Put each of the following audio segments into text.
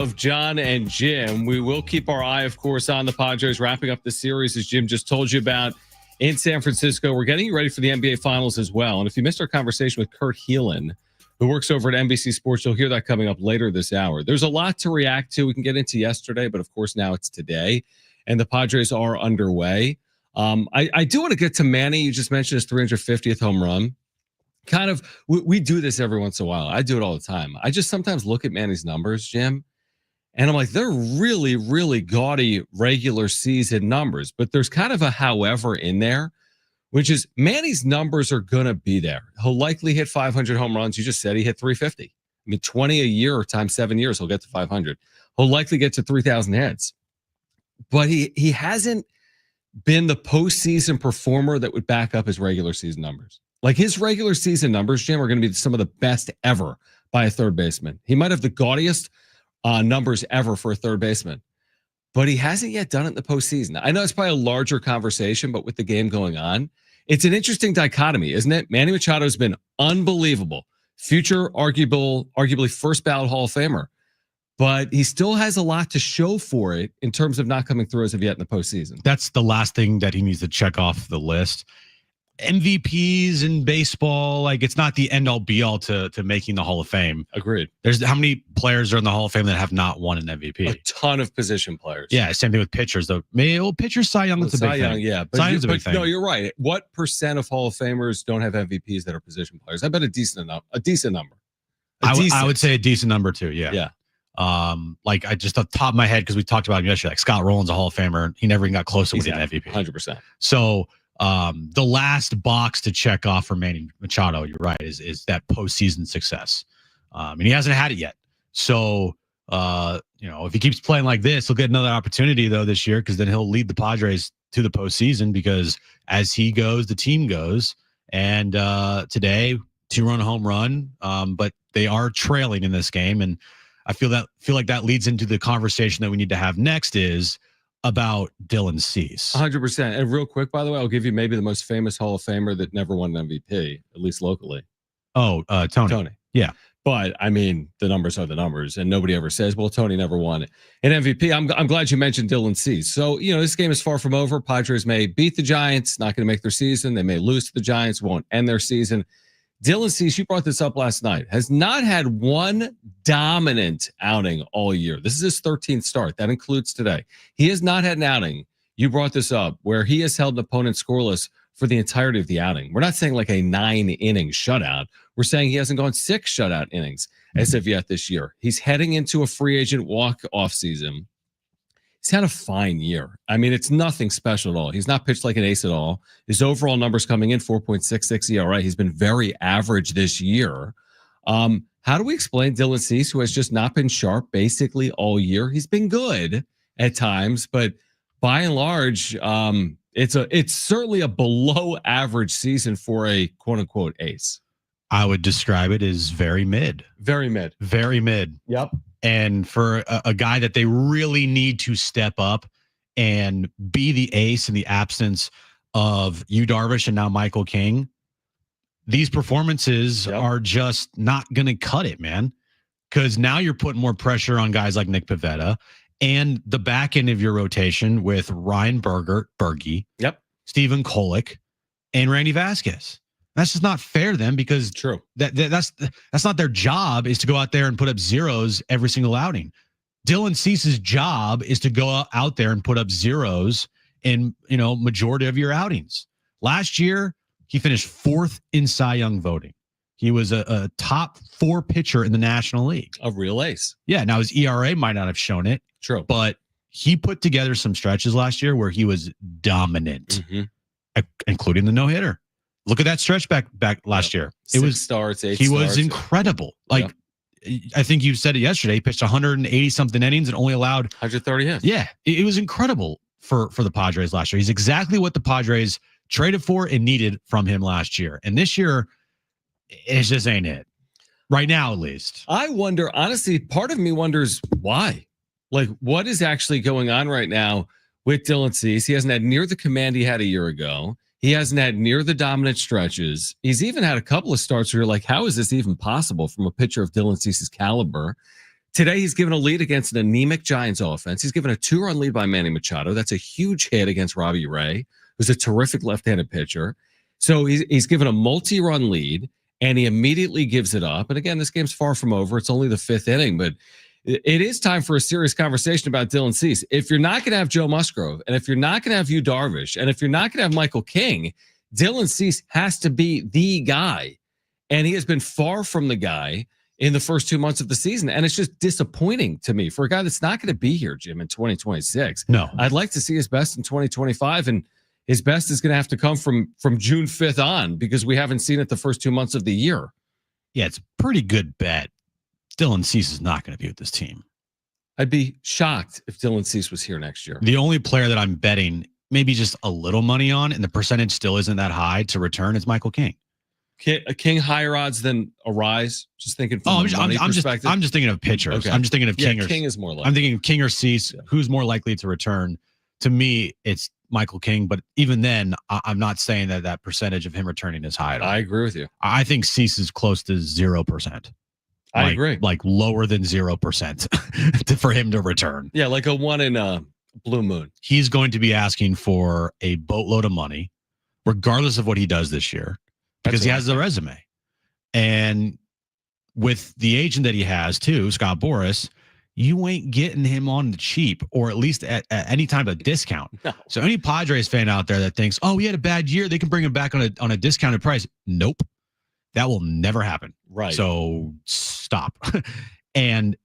Of John and Jim. We will keep our eye, of course, on the Padres wrapping up the series, as Jim just told you about, in San Francisco. We're getting you ready for the NBA Finals as well. And if you missed our conversation with Kurt Heelan, who works over at NBC Sports, you'll hear that coming up later this hour. There's a lot to react to. We can get into yesterday, but of course now it's today, and the Padres are underway. I do want to get to Manny. You just mentioned his 350th home run. Kind of, we do this every once in a while. I do it all the time. I just sometimes look at Manny's numbers, Jim, and I'm like, they're really, really gaudy regular season numbers. But there's kind of a however in there, which is Manny's numbers are going to be there. He'll likely hit 500 home runs. You just said he hit 350. I mean, 20 a year times 7 years, he'll get to 500. He'll likely get to 3,000 hits. But he hasn't been the postseason performer that would back up his regular season numbers. Like his regular season numbers, Jim, are going to be some of the best ever by a third baseman. He might have the gaudiest numbers ever for a third baseman, but he hasn't yet done it in the postseason. I know it's probably a larger conversation, but with the game going on, it's an interesting dichotomy, isn't it? Manny Machado has been unbelievable. Future arguably first ballot Hall of Famer, but he still has a lot to show for it in terms of not coming through as of yet in the postseason. That's the last thing that he needs to check off the list. MVPs in baseball, like it's not the end all be all to making the Hall of Fame. Agreed. There's how many players are in the Hall of Fame that have not won an MVP? A ton of position players. Yeah, same thing with pitchers though. Maybe pitchers, Cy Young, that's a big thing. Yeah, Cy Young's a big thing. No, you're right. What percent of Hall of Famers don't have MVPs that are position players? I bet a decent number. I would say a decent number too. Yeah. Yeah. Like I just off the top of my head, because we talked about him yesterday, like Scott Rowland's a Hall of Famer. He never even got close to winning an MVP. 100%. So the last box to check off for Manny Machado, you're right, is that postseason success. And he hasn't had it yet. So, if he keeps playing like this, he'll get another opportunity though this year, because then he'll lead the Padres to the postseason, because as he goes, the team goes. And today, 2-run home run, but they are trailing in this game. And I feel like that leads into the conversation that we need to have next is about Dylan Cease. 100%. And real quick, by the way, I'll give you maybe the most famous Hall of Famer that never won an MVP, at least locally. Oh, Tony. Yeah. But I mean, the numbers are the numbers, and nobody ever says, well, Tony never won an MVP. I'm glad you mentioned Dylan Cease. So, this game is far from over. Padres may beat the Giants, not going to make their season. They may lose to the Giants, won't end their season. Dylan Cease, you brought this up last night, has not had one dominant outing all year. This is his 13th start. That includes today. He has not had an outing, you brought this up, where he has held an opponent scoreless for the entirety of the outing. We're not saying like a 9-inning shutout. We're saying he hasn't gone 6 shutout innings as of yet this year. He's heading into a free agent walk-off season. He's had a fine year. I mean, it's nothing special at all. He's not pitched like an ace at all. His overall numbers coming in, 4.66 ERA. He's been very average this year. How do we explain Dylan Cease, who has just not been sharp basically all year? He's been good at times, but by and large, it's certainly a below average season for a quote unquote ace. I would describe it as very mid. Very mid. Very mid. Yep. And for a guy that they really need to step up and be the ace in the absence of Yu Darvish and now Michael King, these performances are just not going to cut it, man. Because now you're putting more pressure on guys like Nick Pivetta and the back end of your rotation with Ryan Berge, Stephen Kolek, and Randy Vasquez. That's just not fair to them, because that's not their job, is to go out there and put up zeros every single outing. Dylan Cease's job is to go out there and put up zeros in majority of your outings. Last year, he finished 4th in Cy Young voting. He was a top 4 pitcher in the National League. A real ace. Yeah, now his ERA might not have shown it. True. But he put together some stretches last year where he was dominant, including the no-hitter. Look at that stretch back last year. It was 6 starts, 8 he starts. was incredible. Like, I think you said it yesterday. He pitched 180 something innings and only allowed 130 hits. Yeah, it was incredible for the Padres last year. He's exactly what the Padres traded for and needed from him last year. And this year, it just ain't it. Right now, at least. I wonder, honestly, part of me wonders why. Like, what is actually going on right now with Dylan Cease? He hasn't had near the command he had a year ago. He hasn't had near the dominant stretches. He's even had a couple of starts where you're like, how is this even possible from a pitcher of Dylan Cease's caliber? Today, he's given a lead against an anemic Giants offense. He's given a 2-run lead by Manny Machado. That's a huge hit against Robbie Ray, who's a terrific left-handed pitcher. So he's given a multi-run lead, and he immediately gives it up. And again, this game's far from over. It's only the 5th inning, but it is time for a serious conversation about Dylan Cease. If you're not going to have Joe Musgrove, and if you're not going to have Yu Darvish, and if you're not going to have Michael King, Dylan Cease has to be the guy. And he has been far from the guy in the first 2 months of the season. And it's just disappointing to me for a guy that's not going to be here, Jim, in 2026. No. I'd like to see his best in 2025. And his best is going to have to come from June 5th on, because we haven't seen it the first 2 months of the year. Yeah, it's a pretty good bet. Dylan Cease is not going to be with this team. I'd be shocked if Dylan Cease was here next year. The only player that I'm betting maybe just a little money on, and the percentage still isn't that high to return, is Michael King. A King higher odds than Arise? Just thinking from the money perspective. I'm just thinking of pitchers. Okay. I'm just thinking of King. King is more likely. I'm thinking King or Cease. Yeah. Who's more likely to return? To me, it's Michael King. But even then, I'm not saying that percentage of him returning is high at all. I agree with you. I think Cease is close to 0%. I agree. Like lower than 0% for him to return. Yeah, like a 1 in a blue moon. He's going to be asking for a boatload of money, regardless of what he does this year, because he has the resume. And with the agent that he has too, Scott Boras, you ain't getting him on the cheap, or at least at any type of discount. No. So any Padres fan out there that thinks, oh, he had a bad year, they can bring him back on a discounted price. Nope. That will never happen. Right. So stop. And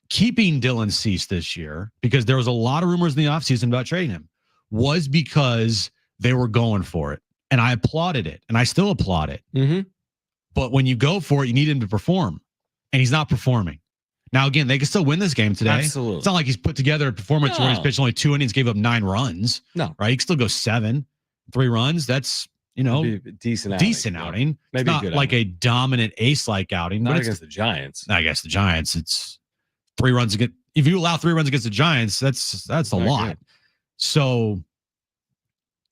keeping Dylan Cease this year, because there was a lot of rumors in the offseason about trading him, was because they were going for it. And I applauded it. And I still applaud it. Mm-hmm. But when you go for it, you need him to perform. And he's not performing. Now, again, they can still win this game today. Absolutely. It's not like he's put together a performance where he's pitched only 2 innings, gave up 9 runs. No. Right? He can still go 7, 3 runs. That's, decent outing. Maybe it's not like a dominant ace-like outing. Not against the Giants. I guess the Giants, it's 3 runs against. If you allow 3 runs against the Giants, that's a lot. Good. So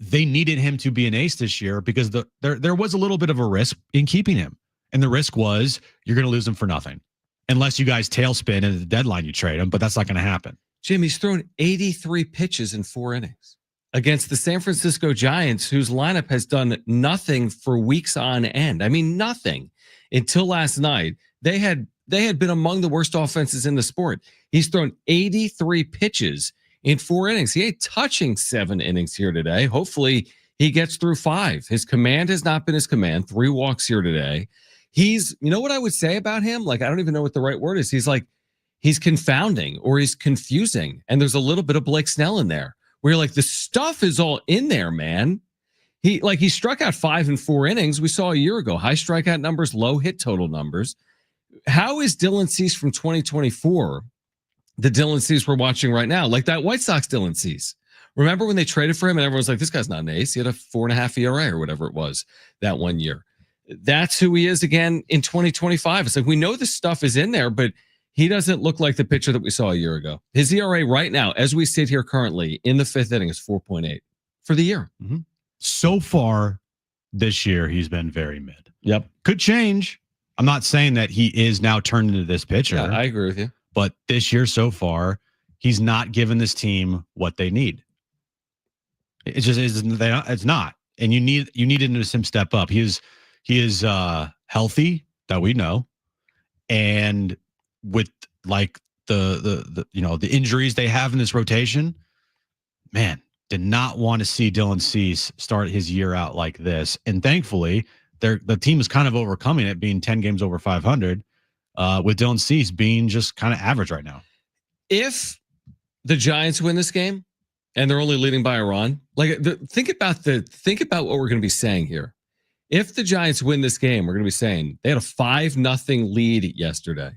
they needed him to be an ace this year, because there was a little bit of a risk in keeping him. And the risk was you're going to lose him for nothing. Unless you guys tailspin at the deadline, you trade him, but that's not going to happen. Jim, he's thrown 83 pitches in 4 innings against the San Francisco Giants, whose lineup has done nothing for weeks on end. I mean, nothing until last night. They had been among the worst offenses in the sport. He's thrown 83 pitches in 4 innings. He ain't touching 7 innings here today. Hopefully he gets through 5. His command has not been his command. 3 walks here today. You know what I would say about him? Like, I don't even know what the right word is. He's confounding, or he's confusing. And there's a little bit of Blake Snell in there, where you're like, the stuff is all in there, man. He struck out 5 in 4 innings. We saw a year ago, high strikeout numbers, low hit total numbers. How is Dylan Cease from 2024 the Dylan Cease we're watching right now? Like that White Sox Dylan Cease. Remember when they traded for him and everyone was like, this guy's not an ace. He had a 4.5 ERA or whatever it was that one year. That's who he is again in 2025. It's like, we know this stuff is in there, but he doesn't look like the pitcher that we saw a year ago. His ERA right now, as we sit here currently in the 5th inning, is 4.8 for the year. Mm-hmm. So far this year, he's been very mid. Yep. Could change. I'm not saying that he is now turned into this pitcher. Yeah, I agree with you. But this year so far, he's not given this team what they need. It just isn't. It's not. And you need him to step up. He is healthy, that we know, and with like the injuries they have in this rotation, man, did not want to see Dylan Cease start his year out like this. And thankfully, the team is kind of overcoming it, being 10 games over 500, with Dylan Cease being just kind of average right now. If the Giants win this game and they're only leading by a run, think about what we're going to be saying here. If the Giants win this game, we're going to be saying they had a 5-0 lead yesterday.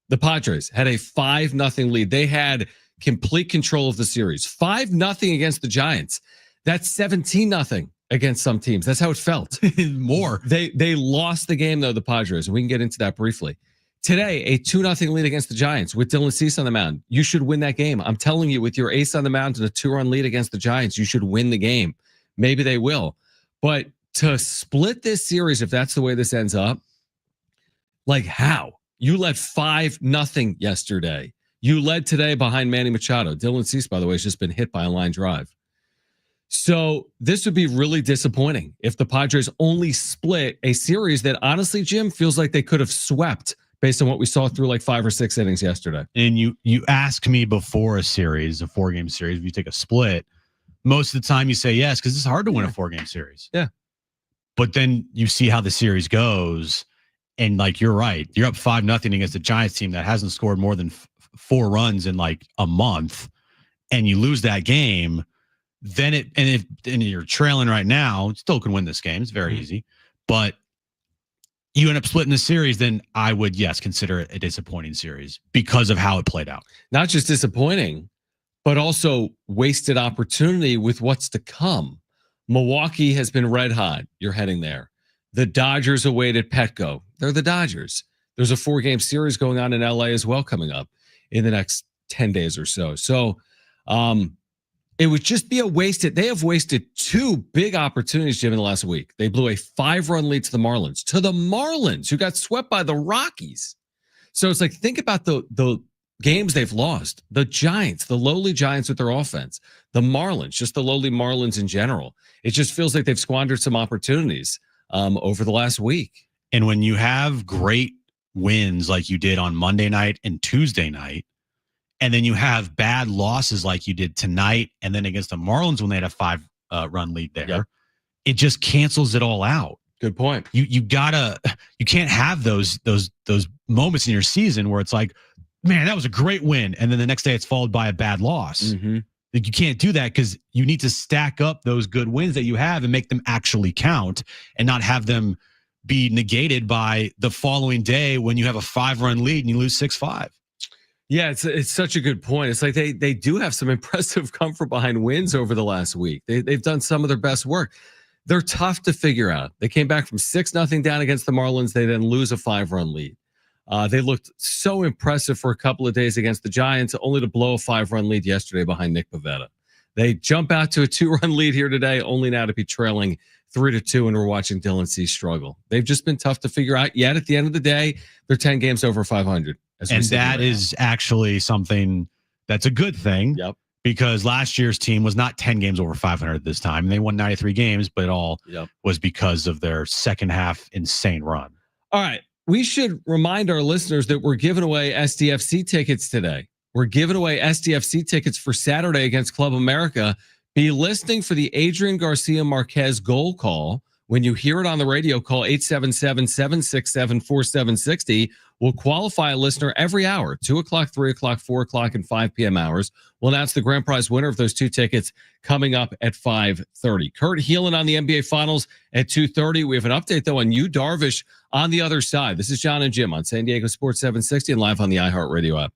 The Padres had a 5-0 lead. They had complete control of the series. 5-0 against the Giants. That's 17-0 against some teams. That's how it felt. More. They lost the game, though, the Padres. We can get into that briefly. Today, a 2-0 lead against the Giants with Dylan Cease on the mound. You should win that game. I'm telling you, with your ace on the mound and a 2-run lead against the Giants, you should win the game. Maybe they will. But to split this series, if that's the way this ends up, like how? You led 5-0 yesterday. You led today behind Manny Machado. Dylan Cease, by the way, has just been hit by a line drive. So this would be really disappointing if the Padres only split a series that honestly, Jim, feels like they could have swept based on what we saw through like 5 or 6 innings yesterday. And you ask me before a series, a 4-game series, if you take a split, most of the time you say yes, because it's hard to win a 4-game series. Yeah. But then you see how the series goes, and like you're right, you're up 5-0 against a Giants team that hasn't scored more than 4 runs in like a month, and you lose that game. Then if you're trailing right now, still can win this game. It's very easy, but you end up splitting the series, then I would, yes, consider it a disappointing series because of how it played out. Not just disappointing, but also wasted opportunity with what's to come. Milwaukee has been red hot. You're heading there. The Dodgers awaited Petco. They're the Dodgers. There's a 4-game series going on in LA as well coming up in the next 10 days or so. So it would just be a wasted. They have wasted 2 big opportunities, Jim, in the last week. They blew a 5-run lead to the Marlins, who got swept by the Rockies. So it's like, think about the games they've lost. The Giants, the lowly Giants with their offense. The Marlins, just the lowly Marlins in general. It just feels like they've squandered some opportunities over the last week. And when you have great wins like you did on Monday night and Tuesday night, and then you have bad losses like you did tonight, and then against the Marlins when they had a 5-run lead there, it just cancels it all out. Good point. You can't have those moments in your season where it's like, man, that was a great win, and then the next day it's followed by a bad loss. Mm-hmm. Like, you can't do that because you need to stack up those good wins that you have and make them actually count, and not have them be negated by the following day when you have a 5-run lead and you lose 6-5. Yeah, it's such a good point. It's like they do have some impressive comfort behind wins over the last week. They've done some of their best work. They're tough to figure out. They came back from 6-0 down against the Marlins. They then lose a 5-run lead. They looked so impressive for a couple of days against the Giants, only to blow a 5-run lead yesterday behind Nick Pivetta. They jump out to a 2-run lead here today, only now to be trailing 3-2, and we're watching Dylan Cease struggle. They've just been tough to figure out. Yet at the end of the day, they're 10 games over 500. And that is actually something that's a good thing. Yep. Because last year's team was not 10 games over 500 this time. They won 93 games, but it all was because of their second half insane run. All right. We should remind our listeners that we're giving away SDFC tickets today. We're giving away SDFC tickets for Saturday against Club America. Be listening for the Adrian Garcia Marquez goal call. When you hear it on the radio, call 877-767-4760. We'll qualify a listener every hour, 2 o'clock, 3 o'clock, 4 o'clock, and 5 p.m. hours. We'll announce the grand prize winner of those 2 tickets coming up at 5:30. Kurt Heelan on the NBA Finals at 2:30. We have an update, though, on Yu Darvish on the other side. This is John and Jim on San Diego Sports 760 and live on the iHeartRadio app.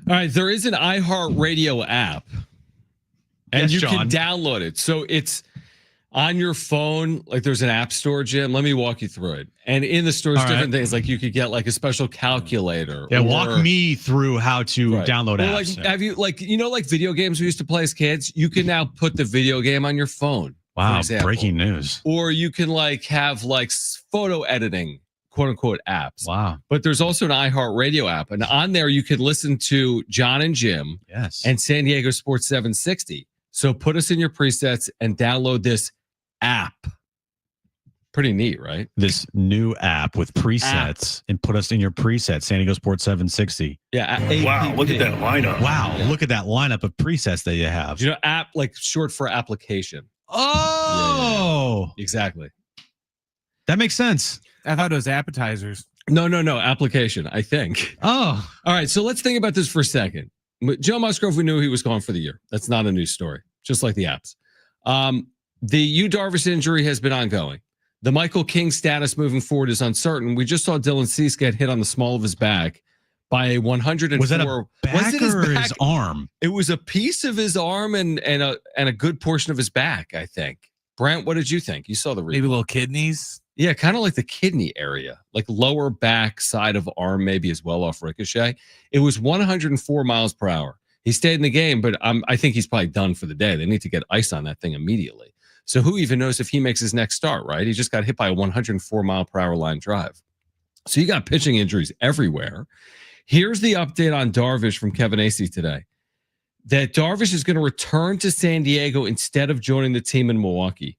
All right, there is an iHeartRadio app, and Yes, you John. can download it. So it's on your phone. Like there's an app store, Jim. Let me walk you through it. And in the store, All different right. things. Like you could get like a special calculator. Yeah, walk me through how to download or apps. like, have you like like video games we used to play as kids? You can now put the video game on your phone. Wow, breaking news. Or you can like have like photo editing, quote unquote, apps. Wow. But there's also an iHeartRadio app. And on there, you can listen to John and Jim and San Diego Sports 760. So put us in your presets and download this app. Pretty neat, right? This new app with presets and put us in your presets. San Diego Sports 760. Yeah. Wow, look at that lineup. Wow, look at that lineup of presets that you have. You know, app like short for application. Oh, yeah. Exactly. That makes sense. I thought it was appetizers. No, application, I think. Oh, all right. So let's think about this for a second. Joe Musgrove, we knew he was gone for the year. That's not a news story, just like the apps. The Yu Darvish injury has been ongoing. The Michael King status moving forward is uncertain. We just saw Dylan Cease get hit on the small of his back by a 104. Was that a back or his arm? It was a piece of his arm and a good portion of his back, I think. Brent, what did you think? You saw the replay. Maybe little kidneys. Yeah, kind of like the kidney area, like lower back side of arm, maybe as well off ricochet. It was 104 miles per hour. He stayed in the game, but I think he's probably done for the day. They need to get ice on that thing immediately. So who even knows if he makes his next start, right? He just got hit by a 104 mile per hour line drive. So you got pitching injuries everywhere. Here's the update on Darvish from Kevin Acee today. That Darvish is going to return to San Diego instead of joining the team in Milwaukee.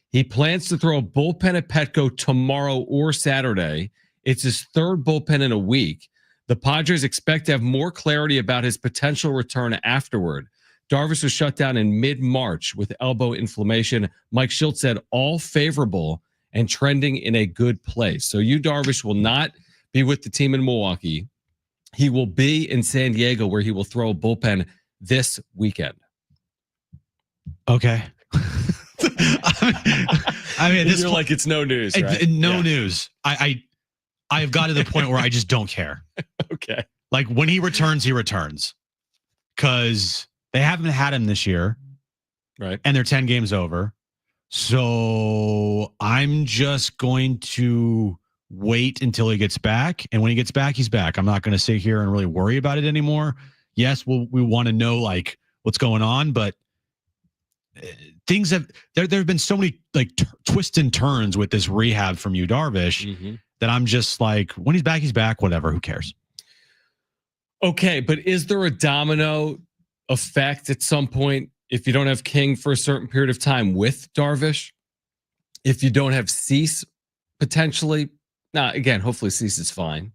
He plans to throw a bullpen at Petco tomorrow or Saturday. It's his third bullpen in a week. The Padres expect to have more clarity about his potential return afterward. Darvish was shut down in mid-March with elbow inflammation. Mike Schultz said all favorable and trending in a good place. So Yu Darvish will not be with the team in Milwaukee. He will be in San Diego where he will throw a bullpen this weekend. Okay. I mean, this you're like it's no news, right? No news. I have got to the point where I just don't care. Okay. Like when he returns, because they haven't had him this year, right? And they're 10 games over. So I'm just going to wait until he gets back, and when he gets back, he's back. I'm not going to sit here and really worry about it anymore. Yes, we want to know like what's going on, but things have there have been so many like twists and turns with this rehab from Yu Darvish that I'm just like, when he's back, whatever, who cares? Okay, but is there a domino effect at some point if you don't have King for a certain period of time with Darvish? If you don't have Cease potentially, now again, hopefully Cease is fine.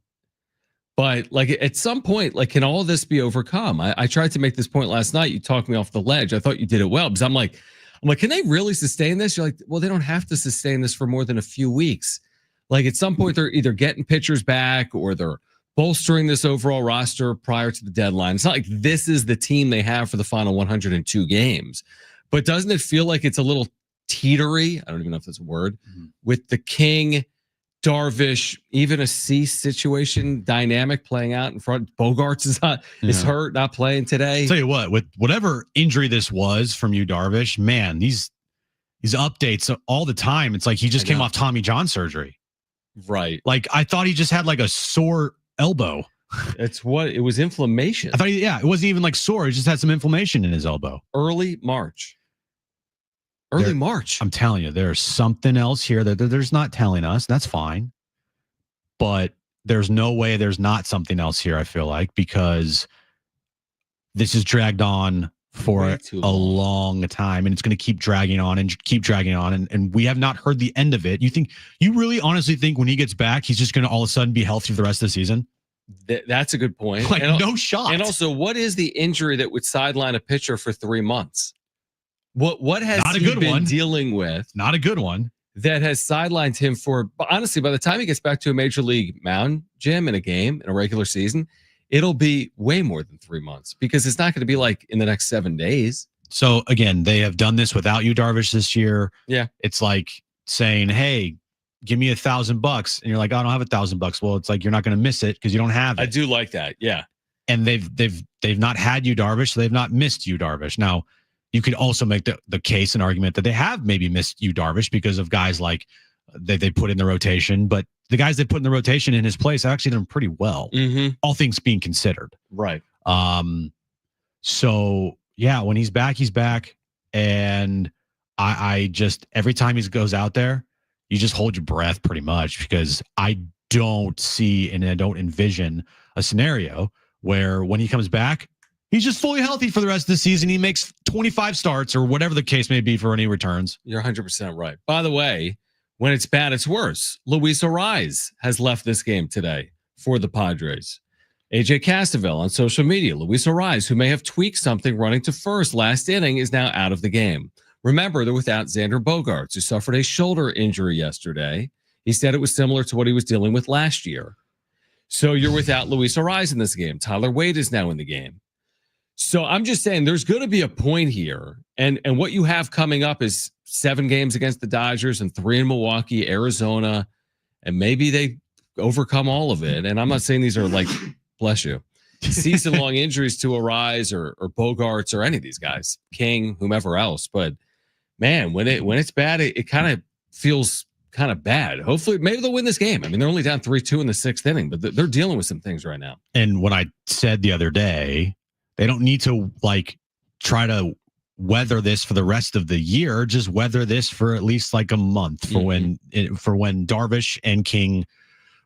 But like at some point, like, can all this be overcome? I tried to make this point last night. You talked me off the ledge. I thought you did it well because I'm like, can they really sustain this? You're like, well, they don't have to sustain this for more than a few weeks. Like at some point, they're either getting pitchers back or they're bolstering this overall roster prior to the deadline. It's not like this is the team they have for the final 102 games. But doesn't it feel like it's a little teetery? I don't even know if that's a word. With the King, Darvish, even a Cease situation dynamic playing out in front. Bogarts is hurt, not playing today. I'll tell you what, with whatever injury this was from Yu Darvish, man, these updates all the time. It's like he just came off Tommy John surgery. Right. Like I thought he just had like a sore elbow. It's what it was, inflammation. I thought, it wasn't even like sore. He just had some inflammation in his elbow. Early March. I'm telling you, there's something else here that there's not telling us. That's fine. But there's no way there's not something else here, I feel like, because this is dragged on for a long time, and it's going to keep dragging on and keep dragging on. And we have not heard the end of it. You really honestly think when he gets back, he's just going to all of a sudden be healthy for the rest of the season? That's a good point. Like, no shot. And also, what is the injury that would sideline a pitcher for 3 months? What has he been dealing with? Not a good one. That has sidelined him for, honestly, by the time he gets back to a major league mound, Jim, in a game, in a regular season, it'll be way more than 3 months because it's not going to be like in the next 7 days. So again, they have done this without Yu Darvish this year. Yeah. It's like saying, hey, give me $1,000. And you're like, I don't have $1,000. Well, it's like, you're not going to miss it because you don't have it. I do like that. Yeah. and they've not had Yu Darvish, so they've not missed Yu Darvish. Now, you could also make the case and argument that they have maybe missed Yu Darvish because of guys like they put in the rotation, but the guys they put in the rotation in his place actually done pretty well, all things being considered. Right. So yeah, when he's back, and I just every time he goes out there, you just hold your breath pretty much because I don't see and I don't envision a scenario where when he comes back, he's just fully healthy for the rest of the season. He makes 25 starts or whatever the case may be for any returns. You're 100% right. By the way, when it's bad, it's worse. Luis Ariz has left this game today for the Padres. AJ Castavell on social media. Luis Ariz, who may have tweaked something running to first last inning, is now out of the game. Remember, they're without Xander Bogaerts, who suffered a shoulder injury yesterday. He said it was similar to what he was dealing with last year. So you're without Luis Ariz in this game. Tyler Wade is now in the game. So I'm just saying there's going to be a point here. And what you have coming up is 7 games against the Dodgers and 3 in Milwaukee, Arizona, and maybe they overcome all of it. And I'm not saying these are like, bless you, season-long injuries to Ariz or Bogarts or any of these guys, King, whomever else. But man, when it's bad, it kind of feels kind of bad. Hopefully, maybe they'll win this game. I mean, they're only down 3-2 in the 6th inning, but they're dealing with some things right now. And when I said the other day, they don't need to like try to weather this for the rest of the year. Just weather this for at least like a month for when Darvish and King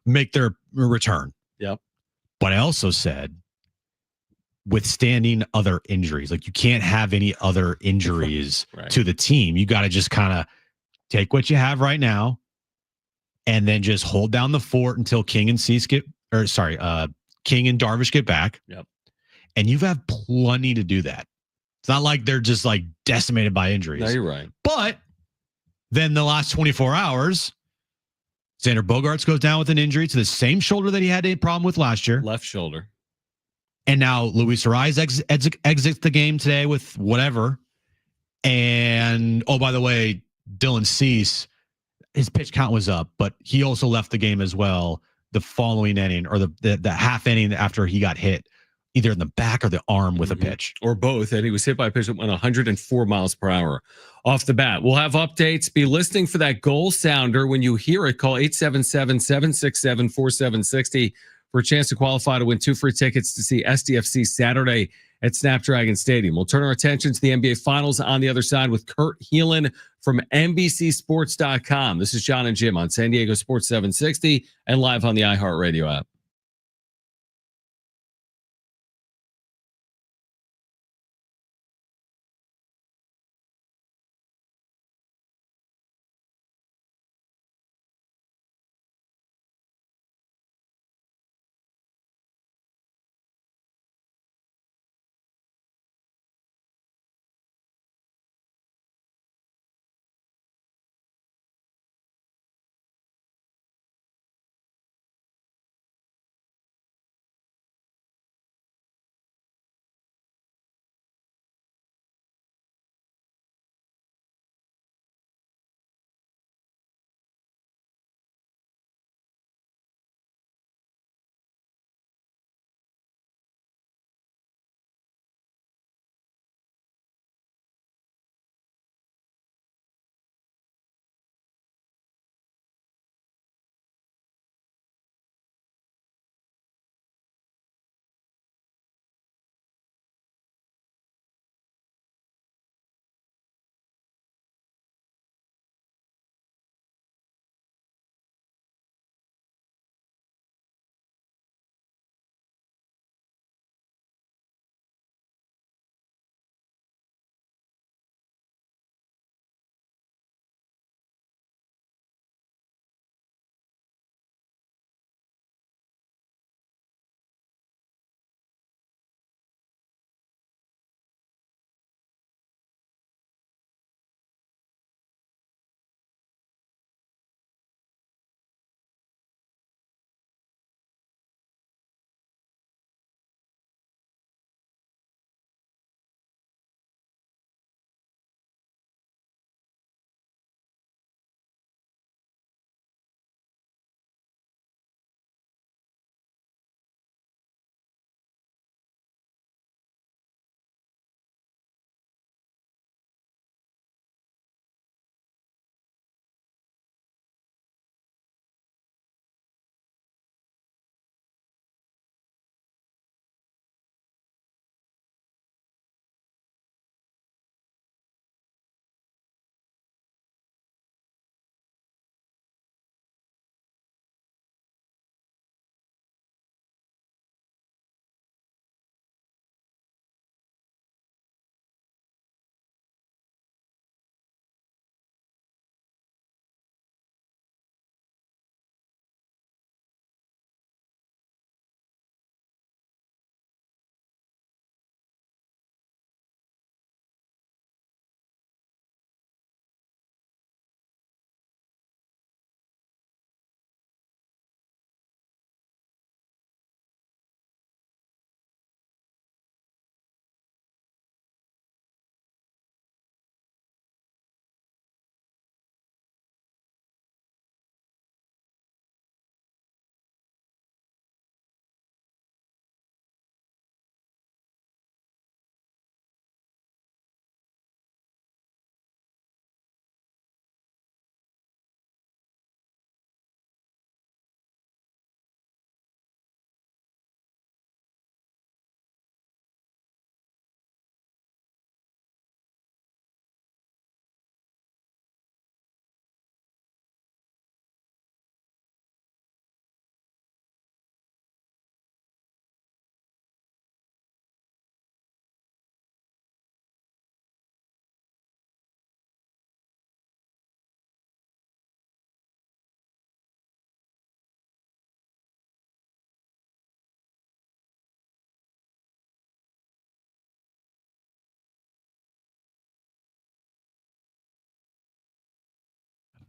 make their return. Yep. But I also said withstanding other injuries, like you can't have any other injuries to the team. You got to just kind of take what you have right now and then just hold down the fort until King and King and Darvish get back. Yep. And you've had plenty to do that. It's not like they're just like decimated by injuries. No, you're right. But then the last 24 hours, Xander Bogaerts goes down with an injury to the same shoulder that he had a problem with last year. Left shoulder. And now Luis Ariz exits the game today with whatever. And, oh, by the way, Dylan Cease, his pitch count was up, but he also left the game as well the following inning or the half inning after he got hit either in the back or the arm with a pitch. Or both. And he was hit by a pitch that went 104 miles per hour off the bat. We'll have updates. Be listening for that goal sounder. When you hear it, call 877-767-4760 for a chance to qualify to win 2 free tickets to see SDFC Saturday at Snapdragon Stadium. We'll turn our attention to the NBA Finals on the other side with Kurt Heelan from NBCSports.com. This is John and Jim on San Diego Sports 760 and live on the iHeartRadio app.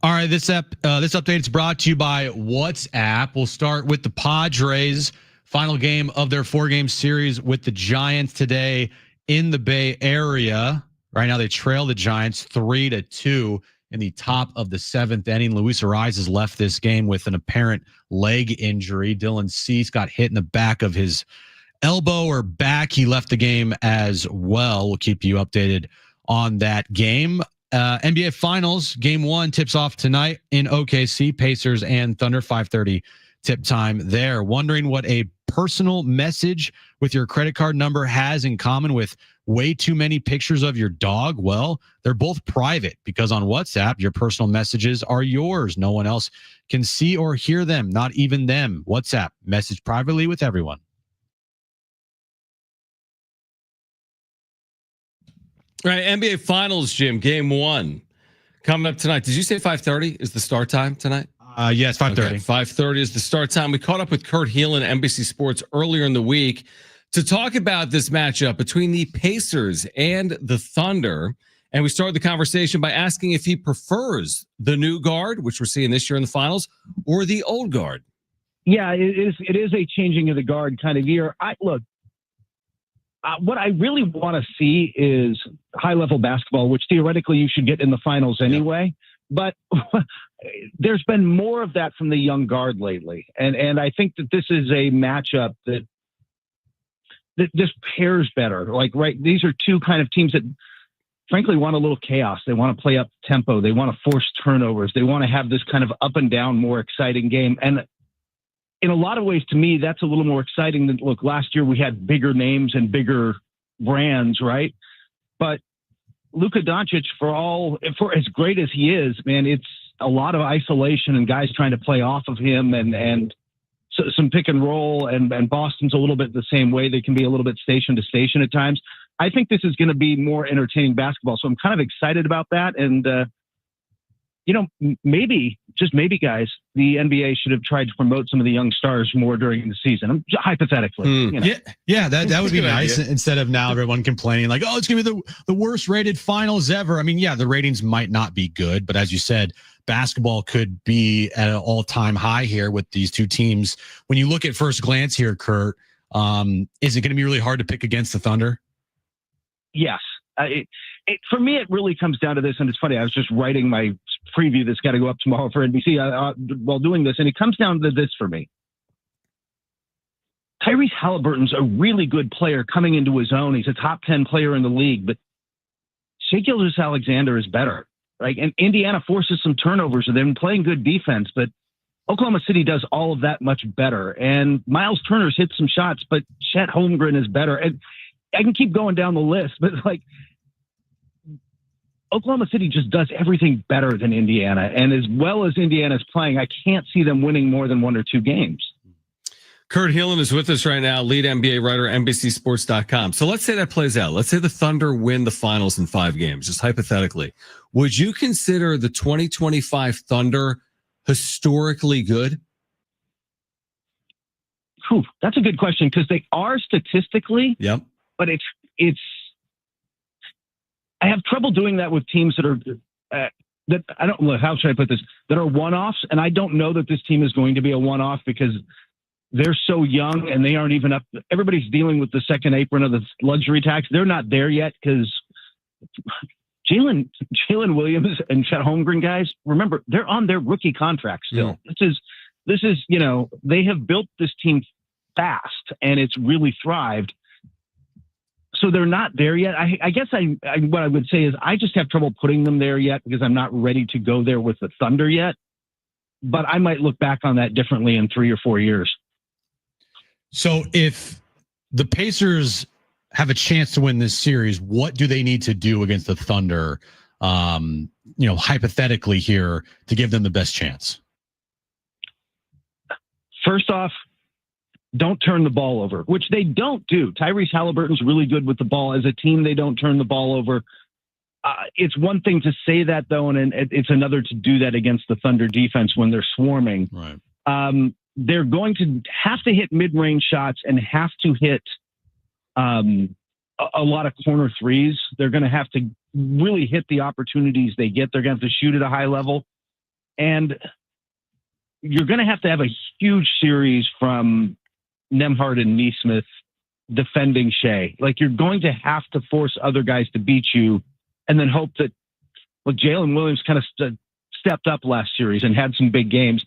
All right, this update is brought to you by WhatsApp. We'll start with the Padres. Final game of their 4-game series with the Giants today in the Bay Area. Right now, they trail the Giants 3-2 in the top of the 7th inning. Luis Ariz has left this game with an apparent leg injury. Dylan Cease got hit in the back of his elbow or back. He left the game as well. We'll keep you updated on that game. NBA Finals, Game 1 tips off tonight in OKC. Pacers and Thunder, 5:30 tip time there. Wondering what a personal message with your credit card number has in common with way too many pictures of your dog? Well, they're both private because on WhatsApp, your personal messages are yours. No one else can see or hear them, not even them. WhatsApp, message privately with everyone. All right, NBA Finals, Jim, Game 1 coming up tonight. Did you say 5:30 is the start time tonight? Yes, 5:30. Okay, 5:30 is the start time. We caught up with Kurt Heelan, NBC Sports, earlier in the week to talk about this matchup between the Pacers and the Thunder. And we started the conversation by asking if he prefers the new guard, which we're seeing this year in the finals, or the old guard. Yeah, it is a changing of the guard kind of year. What I really want to see is high-level basketball, which theoretically you should get in the finals anyway. Yeah. But there's been more of that from the young guard lately. And I think that this is a matchup that just pairs better. These are two kind of teams that frankly want a little chaos. They want to play up tempo. They want to force turnovers. They want to have this kind of up and down, more exciting game. And in a lot of ways, to me, that's a little more exciting than, look, last year we had bigger names and bigger brands, right? But Luka Doncic, for as great as he is, man, it's a lot of isolation and guys trying to play off of him and so some pick and roll, and Boston's a little bit the same way. They can be a little bit station to station at times. I think this is going to be more entertaining basketball. So I'm kind of excited about that. And, maybe, just maybe, guys, the NBA should have tried to promote some of the young stars more during the season. Hypothetically. Yeah, that would be nice. Idea. Instead of now everyone complaining like, oh, it's going to be the worst rated finals ever. I mean, yeah, the ratings might not be good, but as you said, basketball could be at an all-time high here with these two teams. When you look at first glance here, Kurt, is it going to be really hard to pick against the Thunder? Yes. For me, it really comes down to this, and it's funny. I was just writing my preview that's got to go up tomorrow for NBC while doing this, and it comes down to this for me. Tyrese Halliburton's a really good player coming into his own. He's a top 10 player in the league, but Shai Gilgeous-Alexander is better, right? And Indiana forces some turnovers, and they've been playing good defense, but Oklahoma City does all of that much better. And Miles Turner's hit some shots, but Chet Holmgren is better. And I can keep going down the list, but Oklahoma City just does everything better than Indiana. And as well as Indiana's playing, I can't see them winning more than 1 or 2 games. Kurt Heelan is with us right now, lead NBA writer, NBCSports.com. So let's say that plays out. Let's say the Thunder win the finals in 5 games, just hypothetically. Would you consider the 2025 Thunder historically good? That's a good question, because they are statistically. Yep. But it's. I have trouble doing that with teams that are that I don't know, how should I put this, that are one-offs, and I don't know that this team is going to be a one-off because they're so young and they aren't even up. Everybody's dealing with the second apron of the luxury tax. They're not there yet because Jalen Williams and Chet Holmgren, guys, remember, they're on their rookie contract still. Yeah. This is they have built this team fast and it's really thrived. So they're not there yet. I guess what I would say is I just have trouble putting them there yet because I'm not ready to go there with the Thunder yet. But I might look back on that differently in 3 or 4 years. So if the Pacers have a chance to win this series, what do they need to do against the Thunder, hypothetically here, to give them the best chance? First off, don't turn the ball over, which they don't do. Tyrese Halliburton's really good with the ball. As a team, they don't turn the ball over. It's one thing to say that, though, and it's another to do that against the Thunder defense when they're swarming. Right. They're going to have to hit mid-range shots and have to hit a lot of corner threes. They're going to have to really hit the opportunities they get. They're going to have to shoot at a high level. And you're going to have a huge series from Nemhard and Neesmith defending Shea. Like, you're going to have to force other guys to beat you and then hope that, well, Jalen Williams kind of stepped up last series and had some big games.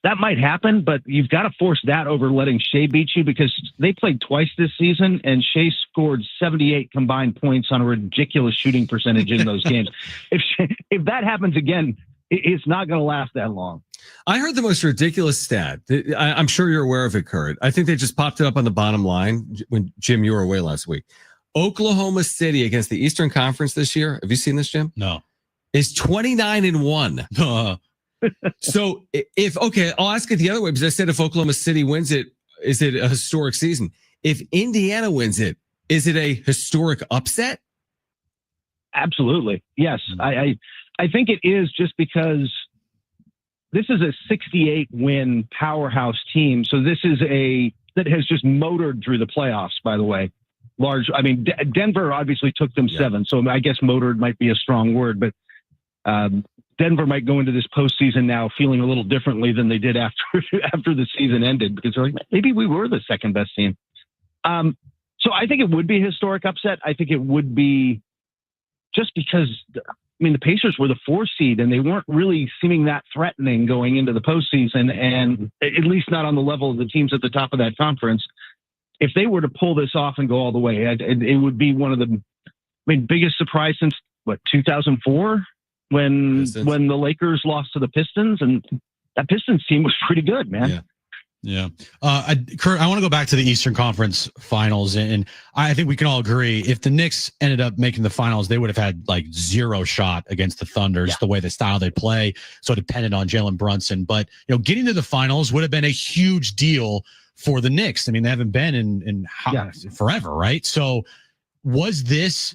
That might happen, but you've got to force that over letting Shea beat you, because they played twice this season and Shea scored 78 combined points on a ridiculous shooting percentage in those games. If that happens again, it's not going to last that long. I heard the most ridiculous stat. I'm sure you're aware of it, Kurt. I think they just popped it up on the bottom line when, Jim, you were away last week. Oklahoma City against the Eastern Conference this year. Have you seen this, Jim? No. Is 29-1. So I'll ask it the other way, because I said if Oklahoma City wins it, is it a historic season? If Indiana wins it, is it a historic upset? Absolutely. Yes. I think it is, just because this is a 68 win powerhouse team. So this is that has just motored through the playoffs, by the way. Denver obviously took them 7. So I guess motored might be a strong word, but Denver might go into this postseason now feeling a little differently than they did after the season ended, because they're like, maybe we were the second best team. So I think it would be a historic upset. I think it would be, just because, the Pacers were the 4 seed and they weren't really seeming that threatening going into the postseason, and at least not on the level of the teams at the top of that conference. If they were to pull this off and go all the way, it would be one of the biggest surprise since 2004 when the Lakers lost to the Pistons, and that Pistons team was pretty good, man. Yeah. Kurt, I want to go back to the Eastern Conference Finals, and I think we can all agree if the Knicks ended up making the finals, they would have had like 0 shot against the Thunder, the way the style they play. So it depended on Jalen Brunson, but getting to the finals would have been a huge deal for the Knicks. They haven't been in forever, right? So was this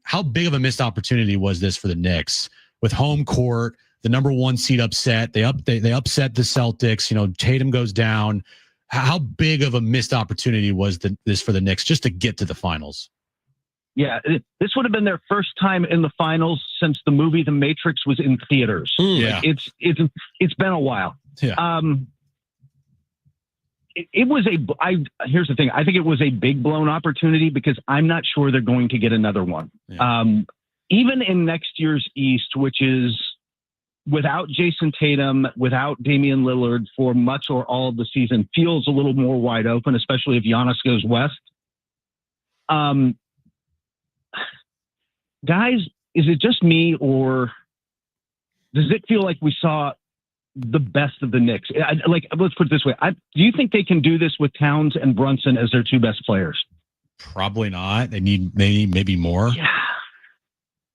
how big of a missed opportunity was this for the Knicks with home court? The number 1 seed upset. They upset the Celtics. Tatum goes down. How big of a missed opportunity was this for the Knicks just to get to the finals? Yeah, this would have been their first time in the finals since the movie The Matrix was in theaters. Yeah, it's been a while. Yeah. It was here's the thing. I think it was a big blown opportunity, because I'm not sure they're going to get another one. Yeah. Even in next year's East, which is without Jason Tatum, without Damian Lillard for much or all of the season, feels a little more wide open, especially if Giannis goes west. Guys, is it just me, or does it feel like we saw the best of the Knicks? Let's put it this way. Do you think they can do this with Towns and Brunson as their 2 best players? Probably not. They need maybe more.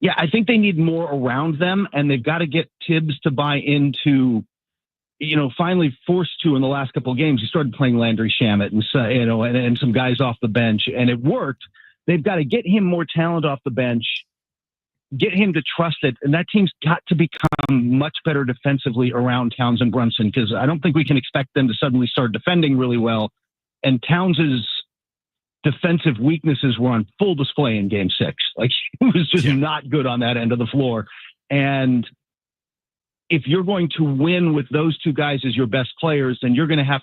Yeah, I think they need more around them, and they've got to get Tibbs to buy into, finally forced to in the last couple of games. He started playing Landry Shamet and some guys off the bench, and it worked. They've got to get him more talent off the bench, get him to trust it, and that team's got to become much better defensively around Towns and Brunson, because I don't think we can expect them to suddenly start defending really well. And Towns's defensive weaknesses were on full display in Game 6. He was just not good on that end of the floor. And if you're going to win with those 2 guys as your best players, then you're going to have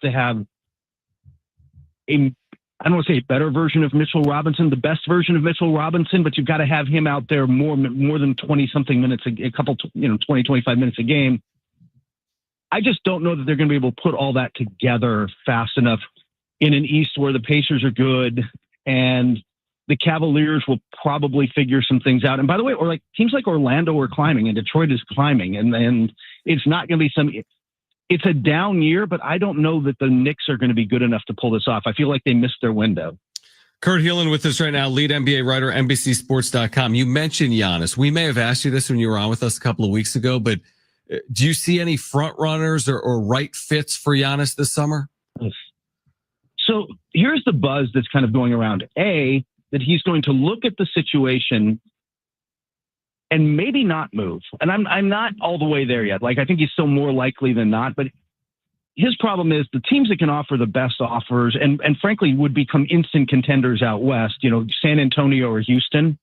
I don't want to say a better version of Mitchell Robinson, the best version of Mitchell Robinson, but you've got to have him out there more than 20 something minutes, a couple, 20, 25 minutes a game. I just don't know that they're going to be able to put all that together fast enough in an East where the Pacers are good and the Cavaliers will probably figure some things out. And by the way, teams like Orlando are climbing and Detroit is climbing, and it's not going to be it's a down year, but I don't know that the Knicks are going to be good enough to pull this off. I feel like they missed their window. Kurt Heelan with us right now, lead NBA writer, NBCSports.com. You mentioned Giannis. We may have asked you this when you were on with us a couple of weeks ago, but do you see any front runners or right fits for Giannis this summer? So here's the buzz that's kind of going around. That he's going to look at the situation and maybe not move. And I'm not all the way there yet. I think he's still more likely than not. But his problem is the teams that can offer the best offers and frankly would become instant contenders out west, San Antonio or Houston,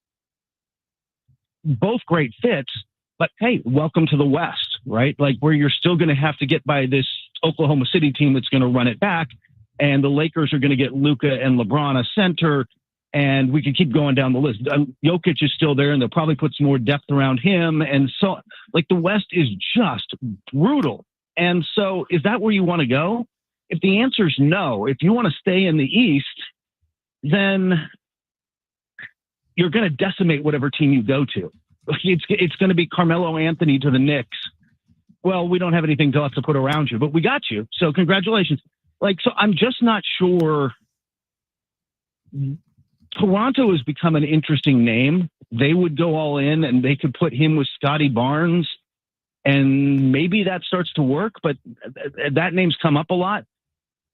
both great fits. But hey, welcome to the West, right? Like where you're still going to have to get by this Oklahoma City team that's going to run it back. And the Lakers are going to get Luka and LeBron a center. And we could keep going down the list. Jokic is still there, and they'll probably put some more depth around him. And so, like, the West is just brutal. And so, is that where you want to go? If the answer is no, if you want to stay in the East, then you're going to decimate whatever team you go to. It's going to be Carmelo Anthony to the Knicks. Well, we don't have anything left to put around you, but we got you. So congratulations. Like, so I'm just not sure. Toronto has become an interesting name. They would go all in and they could put him with Scotty Barnes and maybe that starts to work, but that name's come up a lot.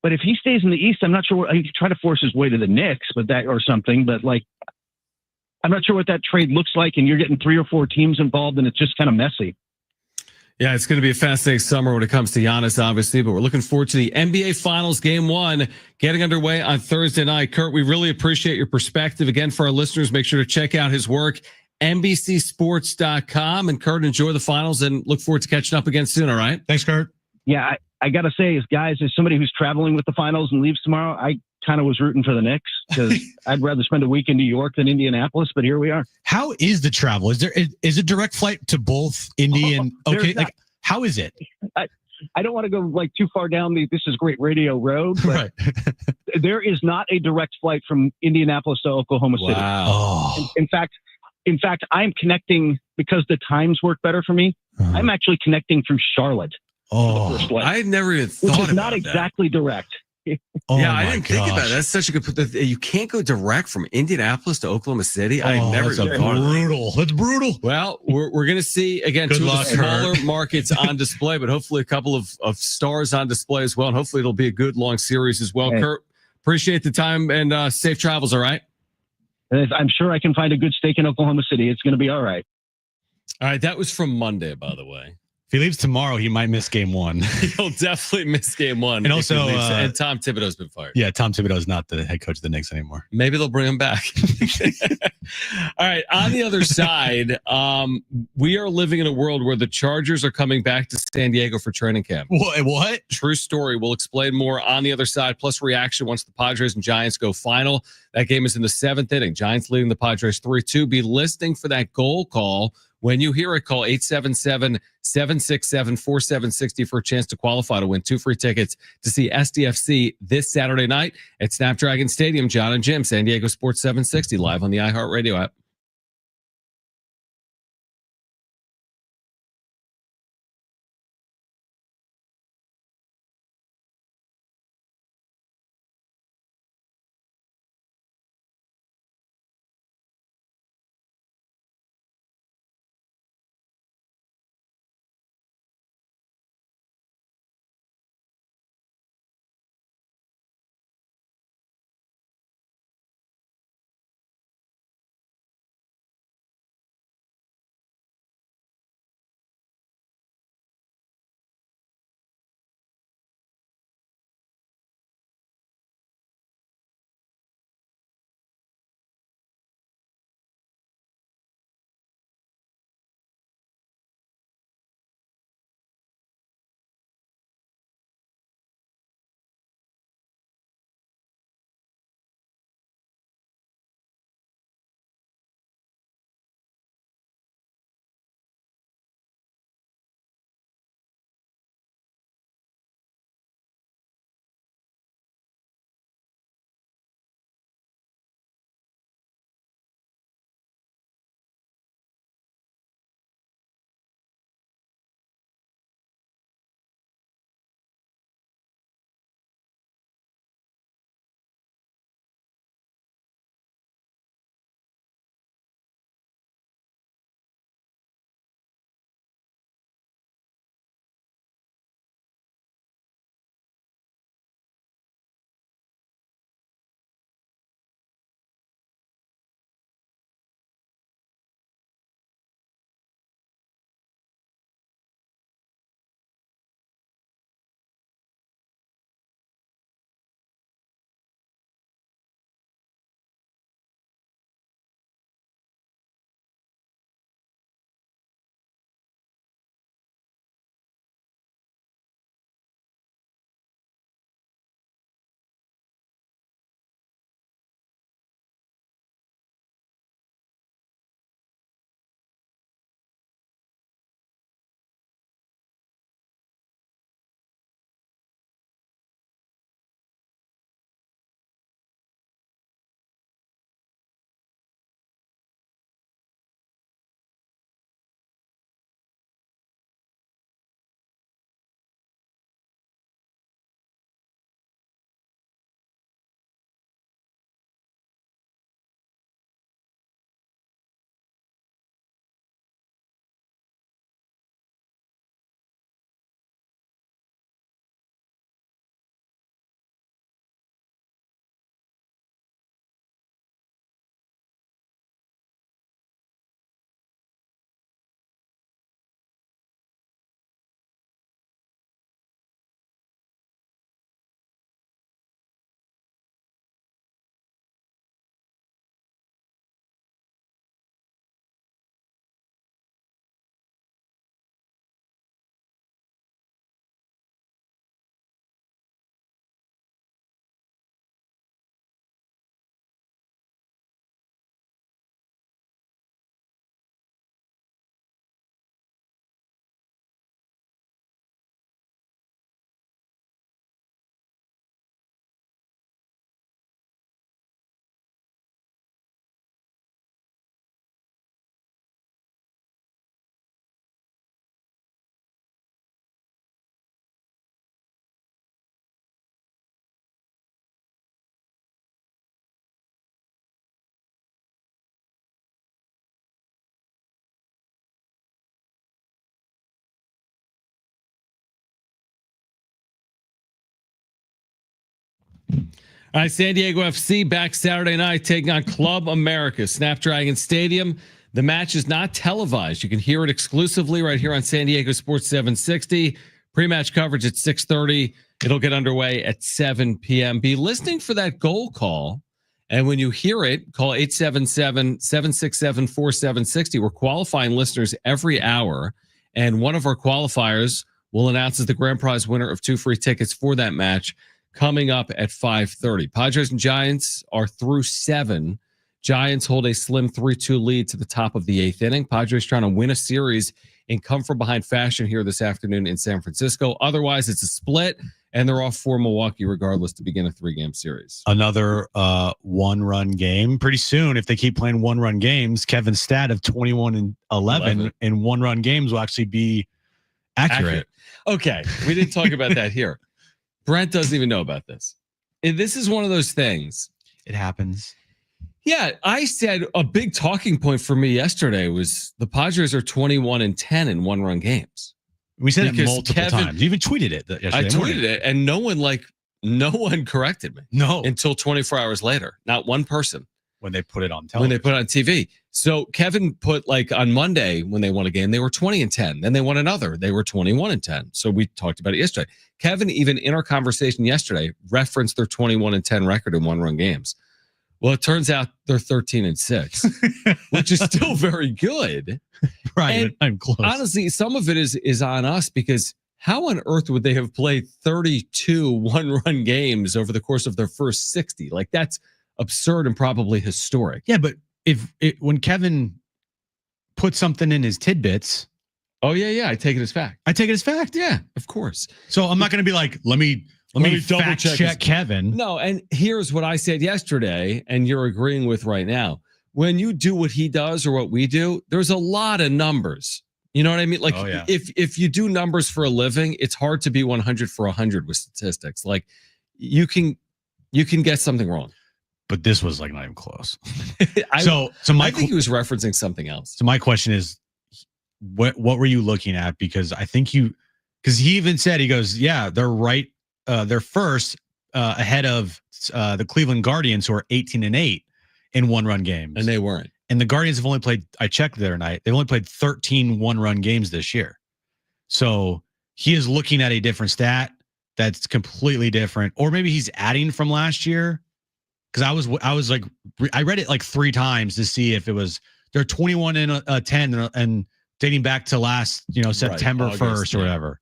But if he stays in the East, I'm not sure. He could try to force his way to the Knicks, but that or something. But like, I'm not sure what that trade looks like, and you're getting 3 or 4 teams involved, and it's just kind of messy. Yeah, it's going to be a fascinating summer when it comes to Giannis, obviously, but we're looking forward to the NBA Finals Game 1 getting underway on Thursday night. Kurt, we really appreciate your perspective. Again, for our listeners, make sure to check out his work, NBCSports.com. And Kurt, enjoy the finals and look forward to catching up again soon, all right? Thanks, Kurt. Yeah, I got to say, as somebody who's traveling with the finals and leaves tomorrow, I kind of was rooting for the Knicks because I'd rather spend a week in New York than Indianapolis, but here we are. How is the travel? Is a direct flight to both Indy and okay? Like, how is it? I don't want to go like too far down the "this is great radio" road, but right. There is not a direct flight from Indianapolis to Oklahoma City. Wow. Oh. In fact, I'm connecting because the times work better for me. I'm actually connecting through Charlotte. Oh, I had never even thought which is about not exactly direct. Yeah, I didn't think about it. That's such a good. You can't go direct from Indianapolis to Oklahoma City. I never thought brutal. That's brutal. Well, we're going to see again two of the smaller markets on display, but hopefully a couple of stars on display as well. And hopefully it'll be a good long series as well. Hey. Kurt, appreciate the time and safe travels. All right. I'm sure I can find a good steak in Oklahoma City. It's going to be all right. All right. That was from Monday, by the way. If he leaves tomorrow, he might miss game 1. He'll definitely miss game 1. And also, and Tom Thibodeau's been fired. Yeah, Tom Thibodeau is not the head coach of the Knicks anymore. Maybe they'll bring him back. All right. On the other side, we are living in a world where the Chargers are coming back to San Diego for training camp. What? True story. We'll explain more on the other side, plus reaction once the Padres and Giants go final. That game is in the 7th inning. Giants leading the Padres 3-2. Be listening for that goal call. When you hear it, call 877-767-4760 for a chance to qualify to win 2 free tickets to see SDFC this Saturday night at Snapdragon Stadium. John and Jim, San Diego Sports 760, live on the iHeartRadio app. All right, San Diego FC back Saturday night taking on Club America, Snapdragon Stadium. The match is not televised. You can hear it exclusively right here on San Diego Sports 760. Pre-match coverage at 6:30. It'll get underway at 7 p.m. Be listening for that goal call. And when you hear it, call 877-767-4760. We're qualifying listeners every hour. And one of our qualifiers will announce as the grand prize winner of 2 free tickets for that match coming up at 5:30. Padres and Giants are through 7. Giants hold a slim 3-2 lead to the top of the 8th inning. Padres trying to win a series in come from behind fashion here this afternoon in San Francisco. Otherwise, it's a split, and they're off for Milwaukee regardless to begin a 3-game series. Another one-run game. Pretty soon, if they keep playing one-run games, Kevin's stat of 21 and 11 in one-run games will actually be accurate. Okay, we didn't talk about that here. Brent doesn't even know about this. And this is one of those things. It happens. Yeah, I said a big talking point for me yesterday was the Padres are 21 and 10 in one-run games. We said it multiple times. You even tweeted it yesterday. I tweeted it, and no one corrected me. No. Until 24 hours later. Not one person. When they put it on television. When they put it on TV. So Kevin put on Monday when they won a game, they were 20 and 10. Then they won another. They were 21 and 10. So we talked about it yesterday. Kevin, even in our conversation yesterday, referenced their 21 and 10 record in one-run games. Well, it turns out they're 13 and 6, which is still very good. Right. And I'm close. honestly, some of it is on us because how on earth would they have played 32 one-run games over the course of their first 60? Like, that's absurd and probably historic. Yeah, but when Kevin put something in his tidbits. Oh, yeah. I take it as fact. I take it as fact. Yeah, of course. So I'm not going to be like, let me fact check Kevin. No, and here's what I said yesterday, and you're agreeing with right now. When you do what he does or what we do, there's a lot of numbers. You know what I mean? Like, if you do numbers for a living, it's hard to be 100 for 100 with statistics. Like, you can get something wrong. But this was not even close. I think he was referencing something else. So my question is, what were you looking at? Because I think because he even said, he goes, yeah, they're right. They're first ahead of the Cleveland Guardians, who are 18 and 8 in one-run games. And they weren't. And the Guardians have only played, I checked the other night, they've only played 13 one-run games this year. So he is looking at a different stat that's completely different. Or maybe he's adding from last year. Because I read it 3 times to see if it was, they're 21 and 10 and dating back to last, September 1st or whatever.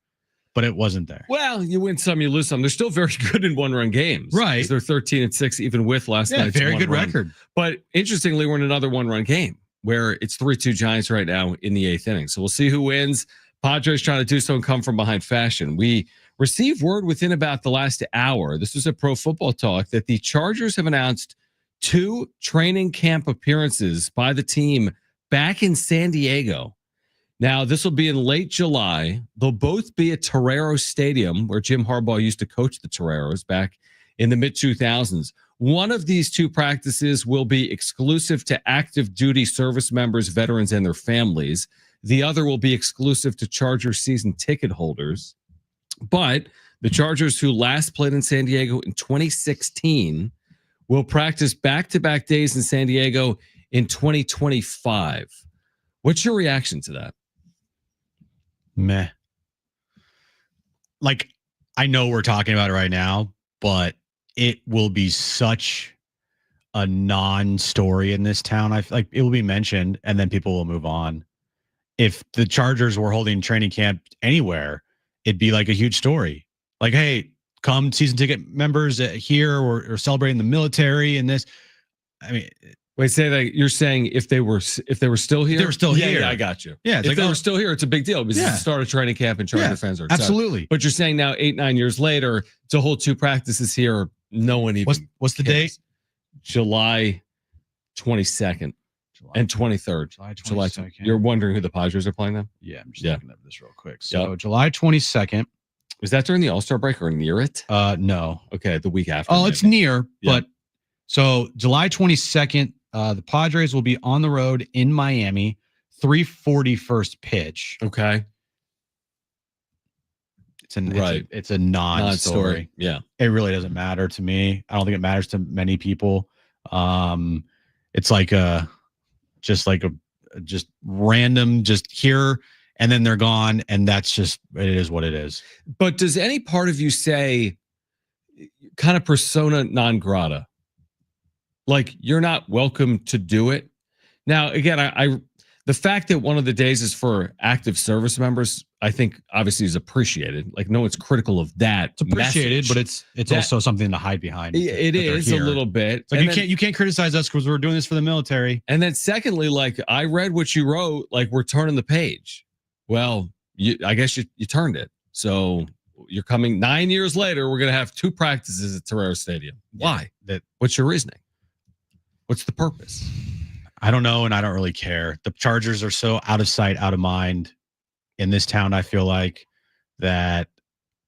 But it wasn't there. Well, you win some, you lose some. They're still very good in one-run games. Right. They're 13 and 6, even with last night's very good one-run record. But interestingly, we're in another one-run game where it's 3-2 Giants right now in the 8th inning. So we'll see who wins. Padres trying to do so and come from behind fashion. We received word within about the last hour, this was a Pro Football Talk, that the Chargers have announced 2 training camp appearances by the team back in San Diego. Now, this will be in late July. They'll both be at Torero Stadium, where Jim Harbaugh used to coach the Toreros back in the mid-2000s. One of these 2 practices will be exclusive to active duty service members, veterans, and their families. The other will be exclusive to Charger season ticket holders. But the Chargers, who last played in San Diego in 2016, will practice back-to-back days in San Diego in 2025. What's your reaction to that? Meh. I know we're talking about it right now, but it will be such a non-story in this town. I feel like it will be mentioned and then people will move on. If the Chargers were holding training camp anywhere, it'd be a huge story. Hey, come season ticket members here or celebrating the military and this. I mean, wait, say that you're saying if they were still here? They were still here. Yeah, I got you. Yeah, if they were still here, it's a big deal because it's the start of training camp and Charger fans are excited. Absolutely. But you're saying now 8-9 years later to hold 2 practices here, no one even what's the date? July 22nd and 23rd. July 22nd. You're wondering who the Padres are playing them? Yeah, I'm just looking at this real quick. So July 22nd. Was that during the All-Star break or near it? No. Okay, the week after. Oh, it's near, but so July 22nd, the Padres will be on the road in Miami, 3:40 first pitch. Okay. It's a non-story. Yeah. It really doesn't matter to me. I don't think it matters to many people. It's like just random, just here, and then they're gone, and that's just it is what it is. But does any part of you say kind of persona non grata? Like you're not welcome to do it? Now, again, I the fact that one of the days is for active service members, I think obviously is appreciated. Like no one's critical of that. It's appreciated, but it's also something to hide behind. It is a little bit. It's like you can't criticize us because we're doing this for the military. And then secondly, like I read what you wrote, like we're turning the page. Well, I guess you turned it. So you're coming 9 years later. We're going to have 2 practices at Torero Stadium. Why? What's your reasoning? What's the purpose? I don't know, and I don't really care. The Chargers are so out of sight, out of mind in this town. I feel like that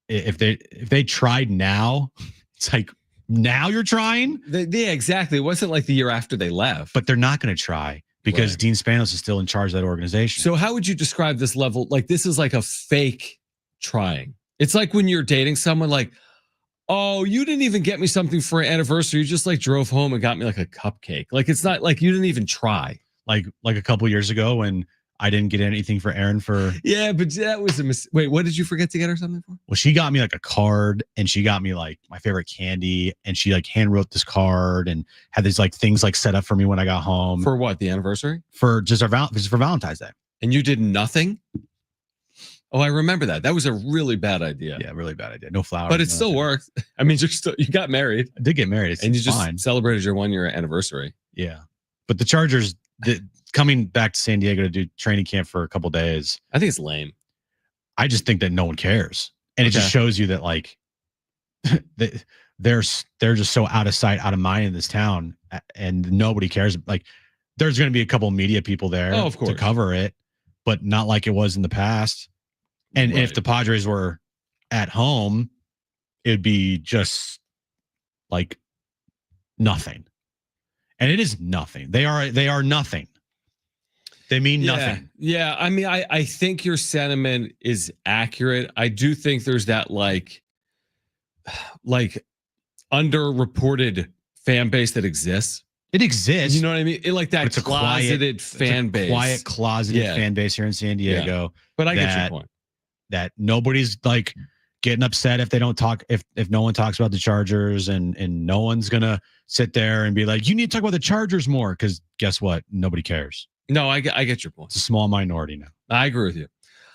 if they tried now, it's like now you're trying. Yeah, exactly. It wasn't like the year after they left, but they're not going to try because Dean Spanos is still in charge of that organization. So how would you describe this level? Like this is like a fake trying. It's like when you're dating someone, like, oh, you didn't even get me something for an anniversary. You just like drove home and got me like a cupcake. Like it's not like you didn't even try. Like a couple years ago when I didn't get anything for Erin for. Yeah, but that was a mistake. Wait, what did you forget to get her something for? Well, she got me like a card and she got me like my favorite candy and she like hand wrote this card and had these like things like set up for me when I got home. For what? The anniversary? For just for Valentine's Day. And you did nothing? Oh, I remember that. That was a really bad idea. Yeah, really bad idea. No flowers. But it still worked. I mean, you got married. I did get married. And you just celebrated your 1 year anniversary. Yeah. But the Chargers coming back to San Diego to do training camp for a couple days. I think it's lame. I just think that no one cares. And it just shows you that like they're just so out of sight, out of mind in this town and nobody cares. Like there's going to be a couple of media people there to cover it, but not like it was in the past. And if the Padres were at home, it'd be just like nothing. And it is nothing. They are nothing. They mean nothing. Yeah. I mean, I think your sentiment is accurate. I do think there's that like underreported fan base that exists. It exists. You know what I mean? Like that it's closeted fan base. Quiet closeted fan base here in San Diego. Yeah. But I get your point. That nobody's like getting upset if they don't talk, if no one talks about the Chargers and no one's gonna sit there and be like, you need to talk about the Chargers more, because guess what? Nobody cares. No, I get your point. It's a small minority now. I agree with you.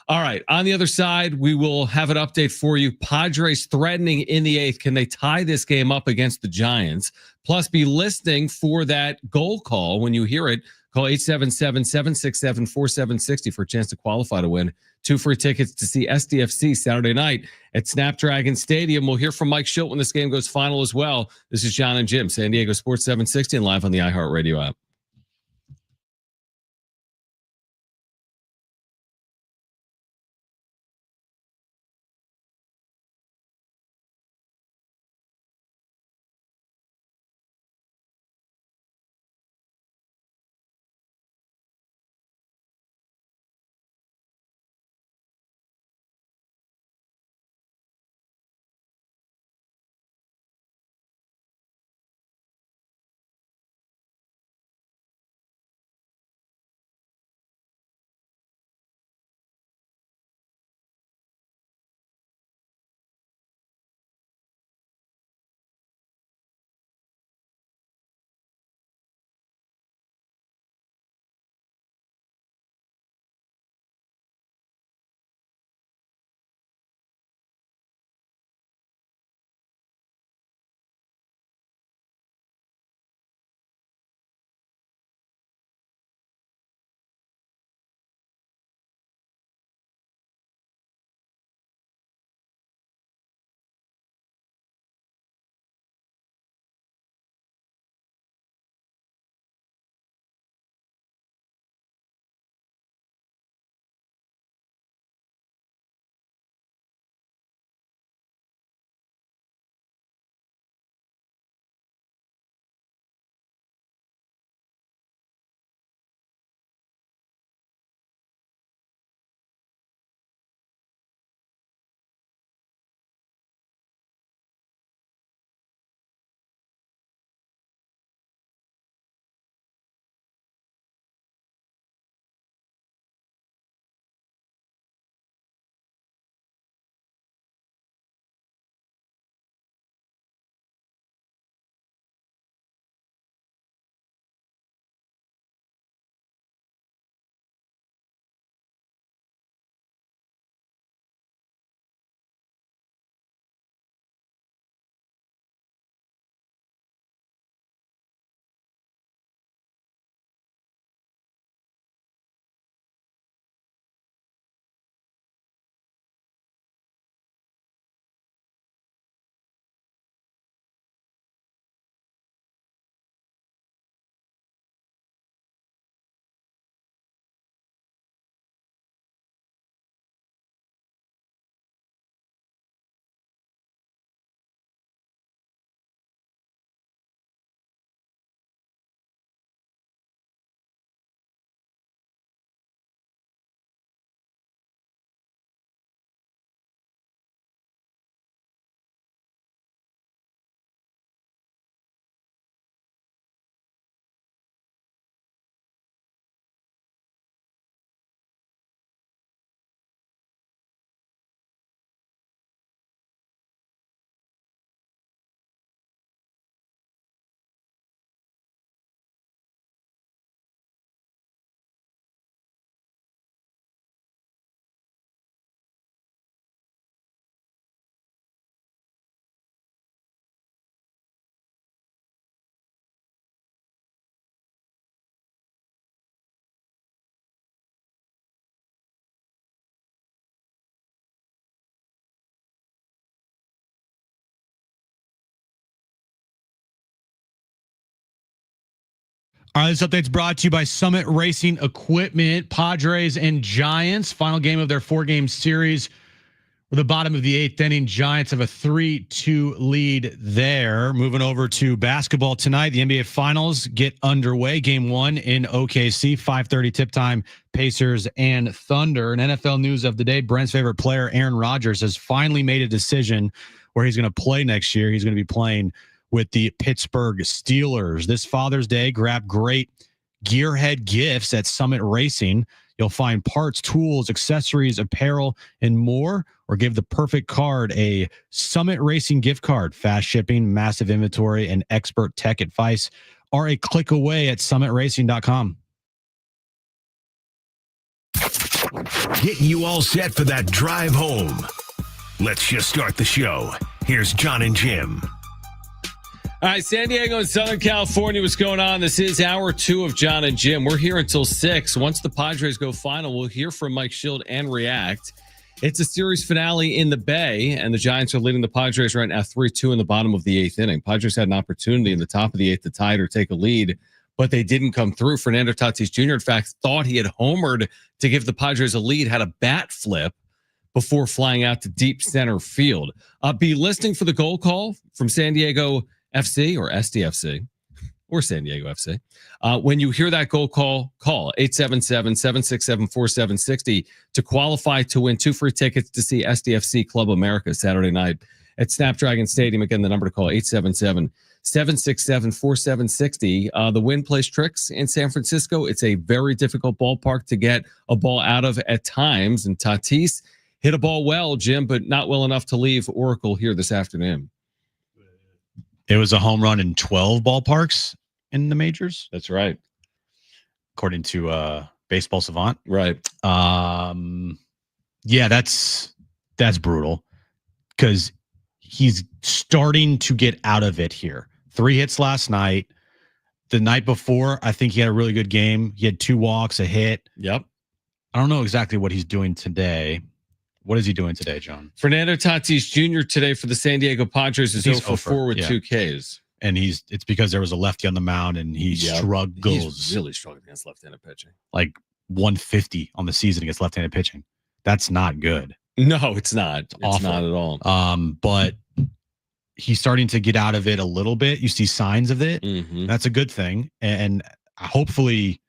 All right. On the other side, we will have an update for you. Padres threatening in the 8th. Can they tie this game up against the Giants? Plus, be listening for that goal call. When you hear it, call 877-767-4760 for a chance to qualify to win 2 free tickets to see SDFC Saturday night at Snapdragon Stadium. We'll hear from Mike Schilt when this game goes final as well. This is John and Jim, San Diego Sports 760 and live on the iHeartRadio app. All right, this update's brought to you by Summit Racing Equipment. Padres and Giants, final game of their 4-game series. We're the bottom of the 8th inning. Giants have a 3-2 lead there. Moving over to basketball tonight, the NBA Finals get underway. Game 1 in OKC, 5:30 tip time, Pacers and Thunder. And NFL news of the day, Brent's favorite player, Aaron Rodgers, has finally made a decision where he's going to play next year. He's going to be playing with the Pittsburgh Steelers. This Father's Day, grab great gearhead gifts at Summit Racing. You'll find parts, tools, accessories, apparel, and more, or give the perfect card a Summit Racing gift card. Fast shipping, massive inventory, and expert tech advice are a click away at summitracing.com. Getting you all set for that drive home. Let's just start the show. Here's John and Jim. All right, San Diego and Southern California, what's going on? This is hour 2 of John and Jim. We're here until 6. Once the Padres go final, we'll hear from Mike Schild and react. It's a series finale in the Bay, and the Giants are leading the Padres right now 3-2 in the bottom of the 8th inning. Padres had an opportunity in the top of the 8th to tie it or take a lead, but they didn't come through. Fernando Tatis Jr., in fact, thought he had homered to give the Padres a lead, had a bat flip before flying out to deep center field. Be listening for the goal call from San Diego FC or SDFC or San Diego FC. When you hear that goal call 877-767-4760 to qualify to win 2 free tickets to see SDFC Club America Saturday night at Snapdragon Stadium. Again, the number to call 877-767-4760. The wind plays tricks in San Francisco. It's a very difficult ballpark to get a ball out of at times. And Tatis hit a ball well, Jim, but not well enough to leave Oracle here this afternoon. It was a home run in 12 ballparks in the majors. That's right. According to Baseball Savant. Right. Yeah, that's brutal because he's starting to get out of it here. 3 hits last night. The night before, I think he had a really good game. He had 2 walks, a hit. Yep. I don't know exactly what he's doing today. What is he doing today, John? Fernando Tatis Jr. today for the San Diego Padres is 0 for 4 with 2 Ks. And it's because there was a lefty on the mound and he struggles. He's really struggling against left-handed pitching. Like 150 on the season against left-handed pitching. That's not good. No, it's not. It's awful. Not at all. But he's starting to get out of it a little bit. You see signs of it. Mm-hmm. That's a good thing. And hopefully,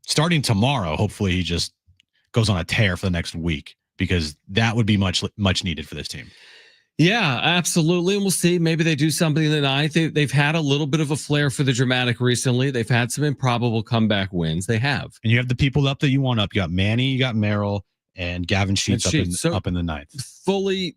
starting tomorrow, hopefully he just goes on a tear for the next week, because that would be much needed for this team. Yeah, absolutely. And we'll see. Maybe they do something in the ninth. They've had a little bit of a flair for the dramatic recently. They've had some improbable comeback wins. They have. And you have the people up that you want up. You got Manny, you got Merrill, and Gavin Sheets up in the ninth. Fully,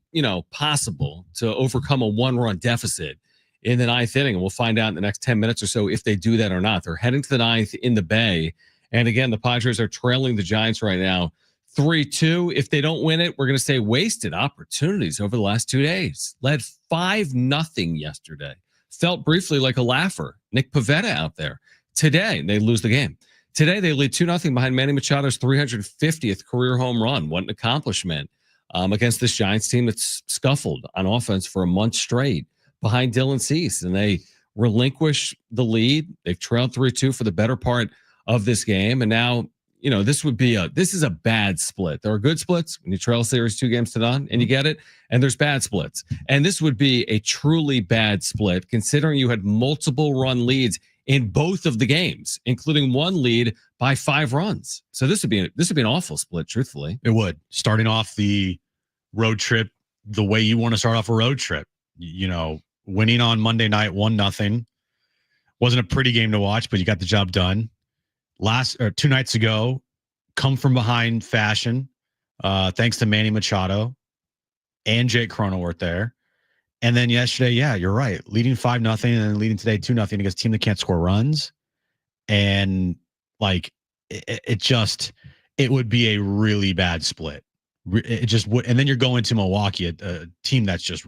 possible to overcome a 1-run deficit in the 9th inning. And we'll find out in the next 10 minutes or so if they do that or not. They're heading to the 9th in the Bay. And again, the Padres are trailing the Giants right now 3-2. If they don't win it, we're going to say wasted opportunities over the last 2 days. Led 5-0 yesterday. Felt briefly like a laugher. Nick Pivetta out there. Today, they lose the game. Today, they lead 2-0 behind Manny Machado's 350th career home run. What an accomplishment against this Giants team that's scuffled on offense for a month straight behind Dylan Cease. And they relinquish the lead. They've trailed 3-2 for the better part of this game. And now, this is a bad split. There are good splits when you trail a series 2 games to none and you get it. And there's bad splits. And this would be a truly bad split, considering you had multiple run leads in both of the games, including one lead by 5 runs. So this would be an awful split, truthfully. It would. Starting off the road trip the way you want to start off a road trip. Winning on Monday night 1-0. Wasn't a pretty game to watch, but you got the job done. 2 nights ago, come from behind fashion, thanks to Manny Machado and Jake Cronenworth there. And then yesterday, yeah, you're right, leading 5-0 and then leading today 2-0 against a team that can't score runs. And it would be a really bad split. It just would. And then you're going to Milwaukee, a team that's just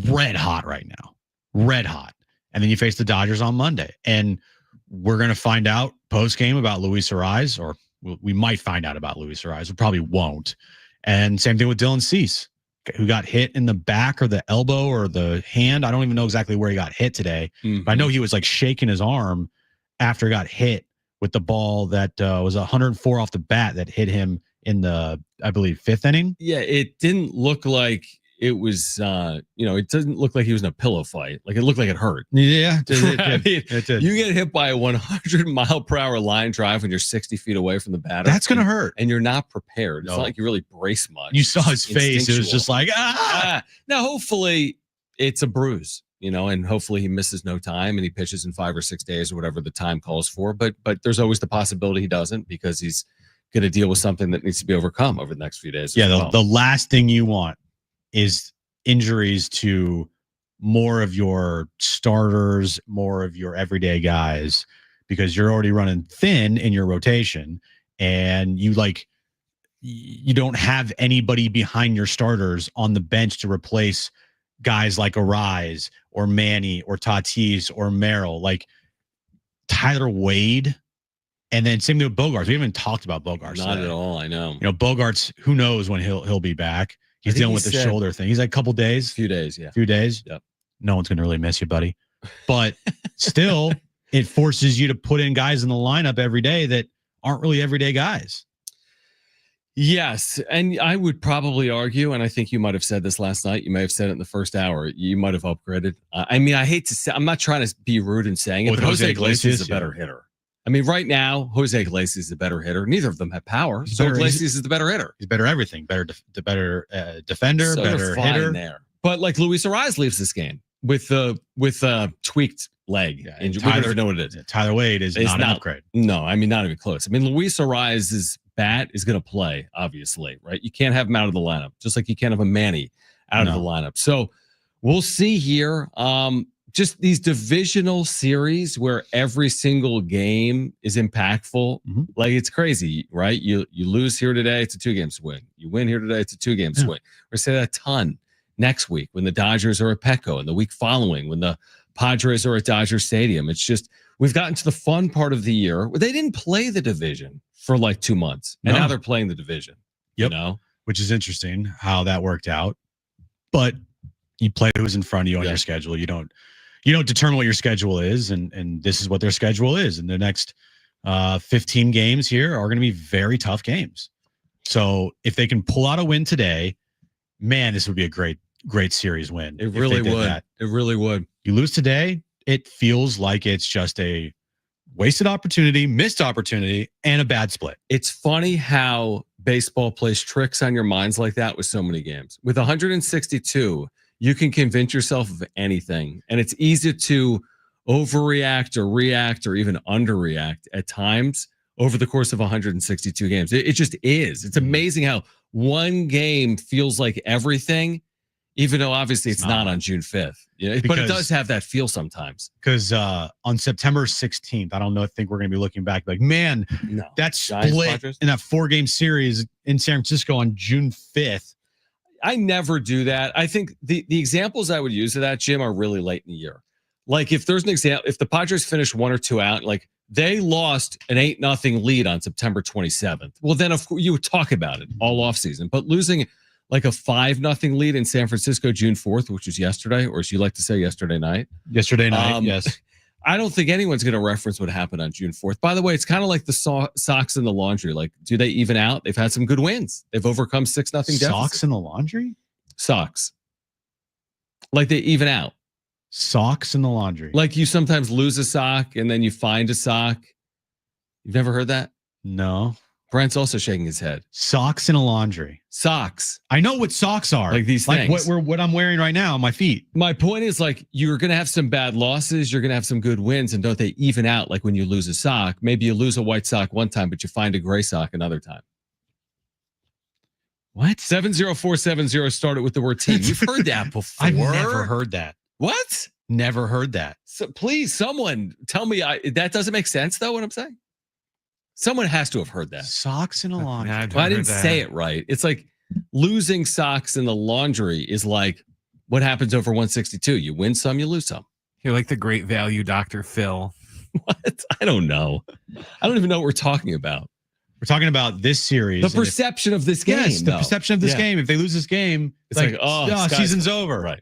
red hot right now, red hot. And then you face the Dodgers on Monday. And we're going to find out post-game about Luis Ariz, or we might find out about Luis Ariz. We probably won't. And same thing with Dylan Cease. who got hit in the back or the elbow or the hand. I don't even know exactly where he got hit today. But I know he was like shaking his arm after he got hit with the ball that was 104 off the bat that hit him in the, I believe, 5th inning. Yeah, it didn't look like it was, it doesn't look like he was in a pillow fight. Like it looked like it hurt. Yeah, it did. You get hit by a 100-mile-per-hour line drive when you're 60 feet away from the batter. That's going to hurt. And you're not prepared. It's not like you really brace much. You saw his face. It was just like, ah. Now, hopefully it's a bruise, and hopefully he misses no time and he pitches in 5 or 6 days or whatever the time calls for. But there's always the possibility he doesn't because he's going to deal with something that needs to be overcome over the next few days. Yeah, the last thing you want is injuries to more of your starters, more of your everyday guys, because you're already running thin in your rotation and you don't have anybody behind your starters on the bench to replace guys like Arise or Manny or Tatis or Merrill, like Tyler Wade. And then same thing with Bogarts. We haven't talked about Bogarts. Not at all. I know. Bogarts, who knows when he'll be back. He's dealing with the shoulder thing. He's like a couple days. Few days, yeah. Few days. Yep. No one's going to really miss you, buddy. But still, it forces you to put in guys in the lineup every day that aren't really everyday guys. Yes. And I would probably argue, and I think you might have said this last night, you may have said it in the first hour, you might have upgraded. I hate to say, I'm not trying to be rude in saying it, but Jose Iglesias is a better hitter. I mean, right now, Jose Iglesias is a better hitter. Neither of them have power. So Iglesias is the better hitter. He's better everything. Better defender, so better hitter. There. But like Luis Arise leaves this game with tweaked leg. Yeah, and we don't even know what it is. Tyler Wade is not an upgrade. No, not even close. Luis Arise's bat is going to play, obviously, right? You can't have him out of the lineup, just like you can't have a Manny out of the lineup. So we'll see here. Just these divisional series where every single game is impactful. Like it's crazy, right? You lose here today, it's a 2-game swing. You win here today, it's a 2-game swing. We're saying that a ton next week when the Dodgers are at Petco and the week following when the Padres are at Dodger Stadium. It's just, we've gotten to the fun part of the year where they didn't play the division for like 2 months. And now they're playing the division. Yep. Which is interesting how that worked out. But you play who's in front of you on your schedule. You don't determine what your schedule is, and this is what their schedule is. And the next 15 games here are going to be very tough games. So if they can pull out a win today, man, this would be a great series win. It really would. It really would. You lose today, it feels like it's just a wasted opportunity, missed opportunity, and a bad split. It's funny how baseball plays tricks on your minds like that with so many games. With 162, you can convince yourself of anything, and it's easy to overreact or react or even underreact at times over the course of 162 games. It just is. It's amazing how one game feels like everything, even though obviously it's not on June 5th. But it does have that feel sometimes. Because on September 16th, I think we're going to be looking back like, man, that split in that 4-game series in San Francisco on June 5th. I never do that. I think the examples I would use of that, Jim, are really late in the year. Like if there's an example, if the Padres finish 1 or 2 out, like they lost an 8-0 lead on September 27th. Well, then of course you would talk about it all offseason. But losing like a 5-0 lead in San Francisco June 4th, which was yesterday, or as you like to say, yesterday night. Yesterday night, yes. I don't think anyone's going to reference what happened on June 4th. By the way, it's kind of like the socks in the laundry. Like, do they even out? They've had some good wins. They've overcome 6-0 deficit. Socks in the laundry? Socks. Like they even out. Socks in the laundry. Like you sometimes lose a sock and then you find a sock. You've never heard that? No. Brent's also shaking his head. Socks in a laundry. Socks. I know what socks are. Like these things. Like what I'm wearing right now on my feet. My point is like you're going to have some bad losses. You're going to have some good wins. And don't they even out like when you lose a sock? Maybe you lose a white sock one time, but you find a gray sock another time. What? 70470 started with the word team. You've heard that before. I've never heard that. What? Never heard that. So please, someone tell me that doesn't make sense though, what I'm saying. Someone has to have heard that. Socks in a laundry. I didn't say it right. It's like losing socks in the laundry is like what happens over 162. You win some, you lose some. You're like the great value Dr. Phil. What? I don't know. I don't even know what we're talking about. We're talking about this series. The perception of this game. Yes, the though. perception of this Yeah. game. If they lose this game, It's like, oh, season's over. Right.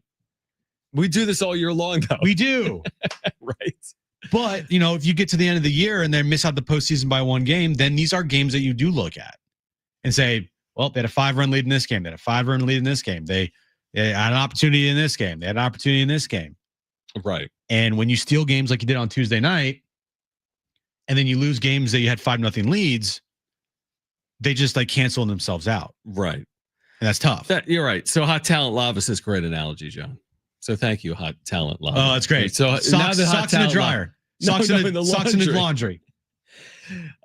We do this all year long, though. We do. Right. But, if you get to the end of the year and they miss out the postseason by one game, then these are games that you do look at and say, well, they had a 5-run lead in this game. They had a 5-run lead in this game. They had an opportunity in this game. They had an opportunity in this game. Right. And when you steal games like you did on Tuesday night, and then you lose games that you had 5-0 leads, they just cancel themselves out. Right. And that's tough. You're right. So Hot Talent Lava says great analogy, John. So thank you, Hot Talent Lava. Oh, that's great. So socks in the dryer. Socks in the laundry.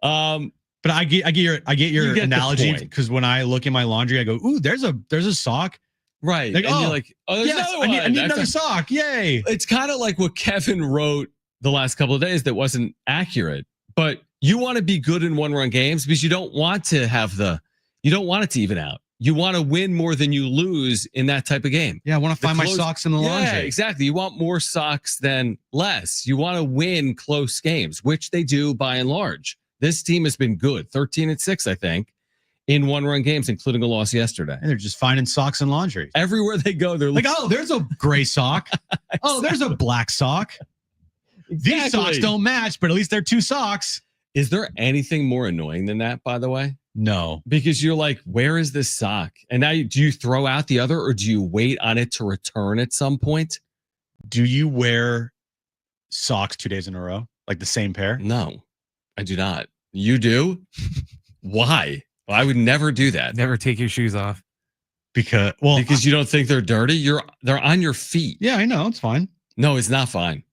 But I get your analogy, because when I look in my laundry, I go, ooh, there's a sock. Right. Like, and you're like, oh, there's yes, another one. I need another sock. Yay. It's kind of like what Kevin wrote the last couple of days that wasn't accurate. But you want to be good in 1-run games because you don't want to you don't want it to even out. You want to win more than you lose in that type of game. Yeah, I want to find my socks in the laundry. Yeah, exactly. You want more socks than less. You want to win close games, which they do by and large. This team has been good, 13-6, I think, in 1-run games, including a loss yesterday. And they're just finding socks in laundry. Everywhere they go, they're like, oh, there's a gray sock. Oh, there's a black sock. Exactly. These socks don't match, but at least they're 2 socks. Is there anything more annoying than that, by the way? No. Because you're like, where is this sock? And now do you throw out the other, or do you wait on it to return at some point? Do you wear socks 2 days in a row? Like the same pair? No, I do not. You do? Why? Well, I would never do that. Never take your shoes off. Because you don't think they're dirty? They're on your feet. Yeah, I know. It's fine. No, it's not fine.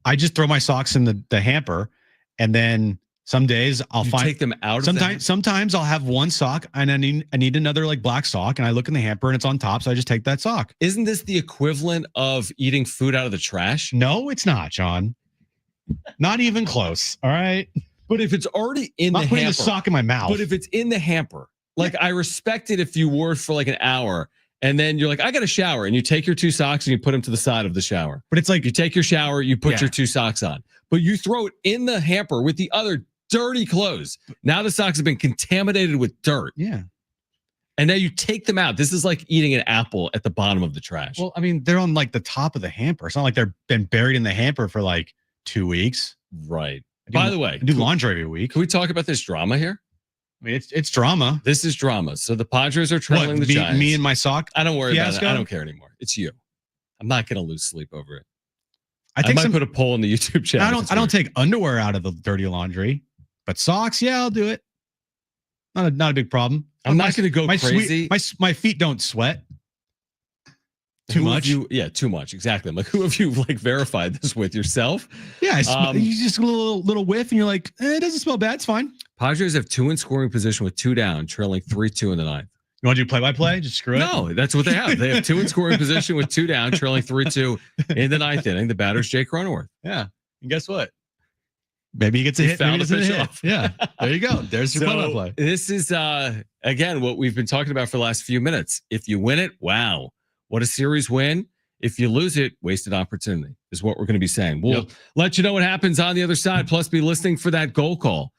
I just throw my socks in the hamper, and then some days I'll take them out. Sometimes I'll have one sock and I need another black sock, and I look in the hamper and it's on top, so I just take that sock. Isn't this the equivalent of eating food out of the trash? No, it's not, John. Not even close. All right. But if it's already in the hamper, putting the sock in my mouth. But if it's in the hamper, I respect it if you wore it for an hour. And then you're like, I got a shower, and you take your 2 socks and you put them to the side of the shower. But it's like, you take your shower, you put your 2 socks on, but you throw it in the hamper with the other dirty clothes. Now the socks have been contaminated with dirt. Yeah. And now you take them out. This is like eating an apple at the bottom of the trash. Well, I mean, they're on the top of the hamper. It's not like they've been buried in the hamper for 2 weeks. Right. By the way, I do laundry every week. Can we talk about this drama here? I mean, it's drama. This is drama. So the Padres are trailing the Giants. Me and my sock. I don't worry about it. I don't care anymore. It's you. I'm not going to lose sleep over it. I might put a poll in the YouTube channel. I don't take underwear out of the dirty laundry, but socks, yeah, I'll do it. Not a big problem. I'm not going to go crazy. My feet don't sweat too much. Too much. Exactly. I'm like, who have you verified this with, yourself? Yeah, you just a little whiff, and you're like, it doesn't smell bad. It's fine. Padres have 2 in scoring position with 2 down, trailing 3-2 in the 9th. You want to do play-by-play? Just screw it. No, that's what they have. They have 2 in scoring position with 2 down, trailing 3-2 in the 9th inning. The batter's Jake Cronenworth. Yeah, and guess what? Maybe he gets a hit. Maybe he doesn't hit. Yeah, there you go. There's your play-by-play. This is again what we've been talking about for the last few minutes. If you win it, wow, what a series win. If you lose it, wasted opportunity is what we're going to be saying. We'll let you know what happens on the other side. Plus, be listening for that goal call.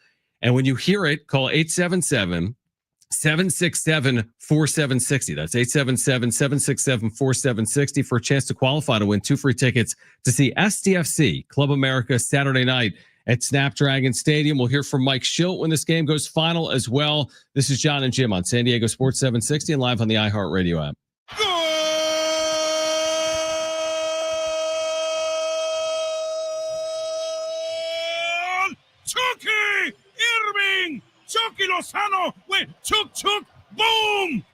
And when you hear it, call 877-767-4760. That's 877-767-4760 for a chance to qualify to win 2 free tickets to see STFC Club America Saturday night at Snapdragon Stadium. We'll hear from Mike Schilt when this game goes final as well. This is John and Jim on San Diego Sports 760 and live on the iHeartRadio app. Chucky Irving, Chucky Lozano with Chuk, boom!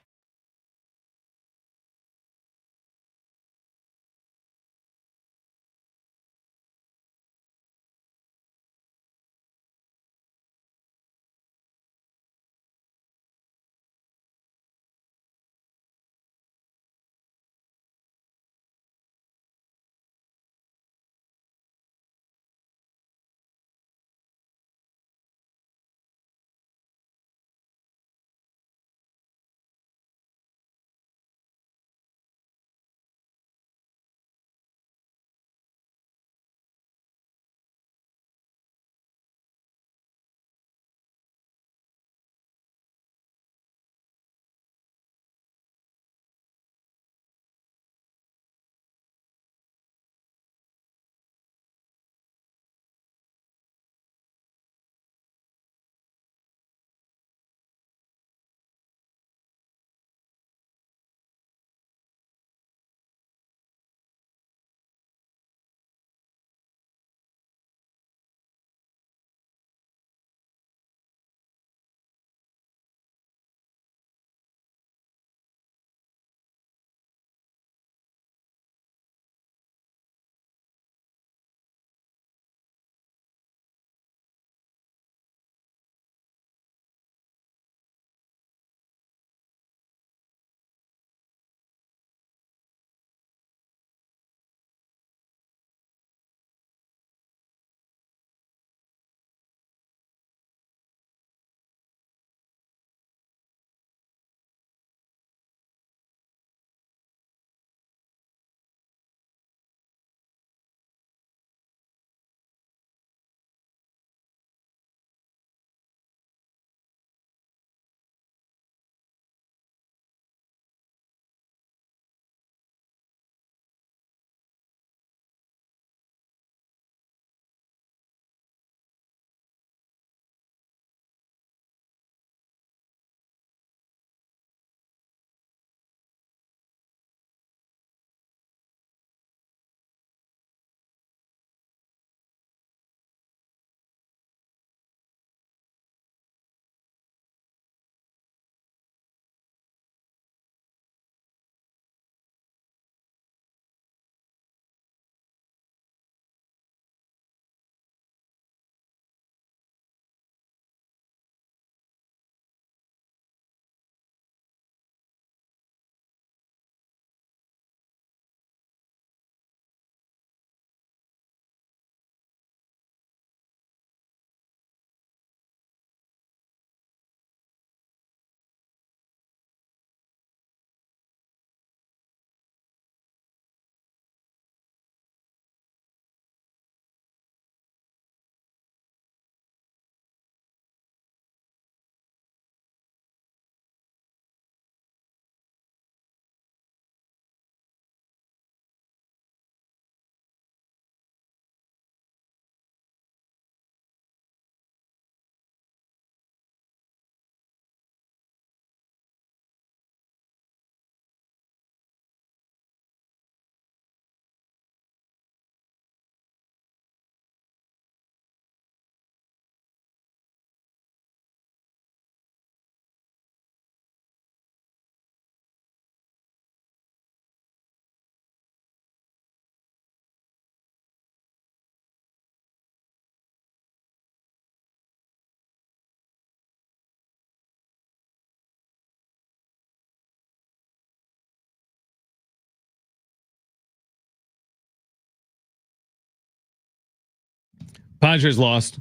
Padres lost.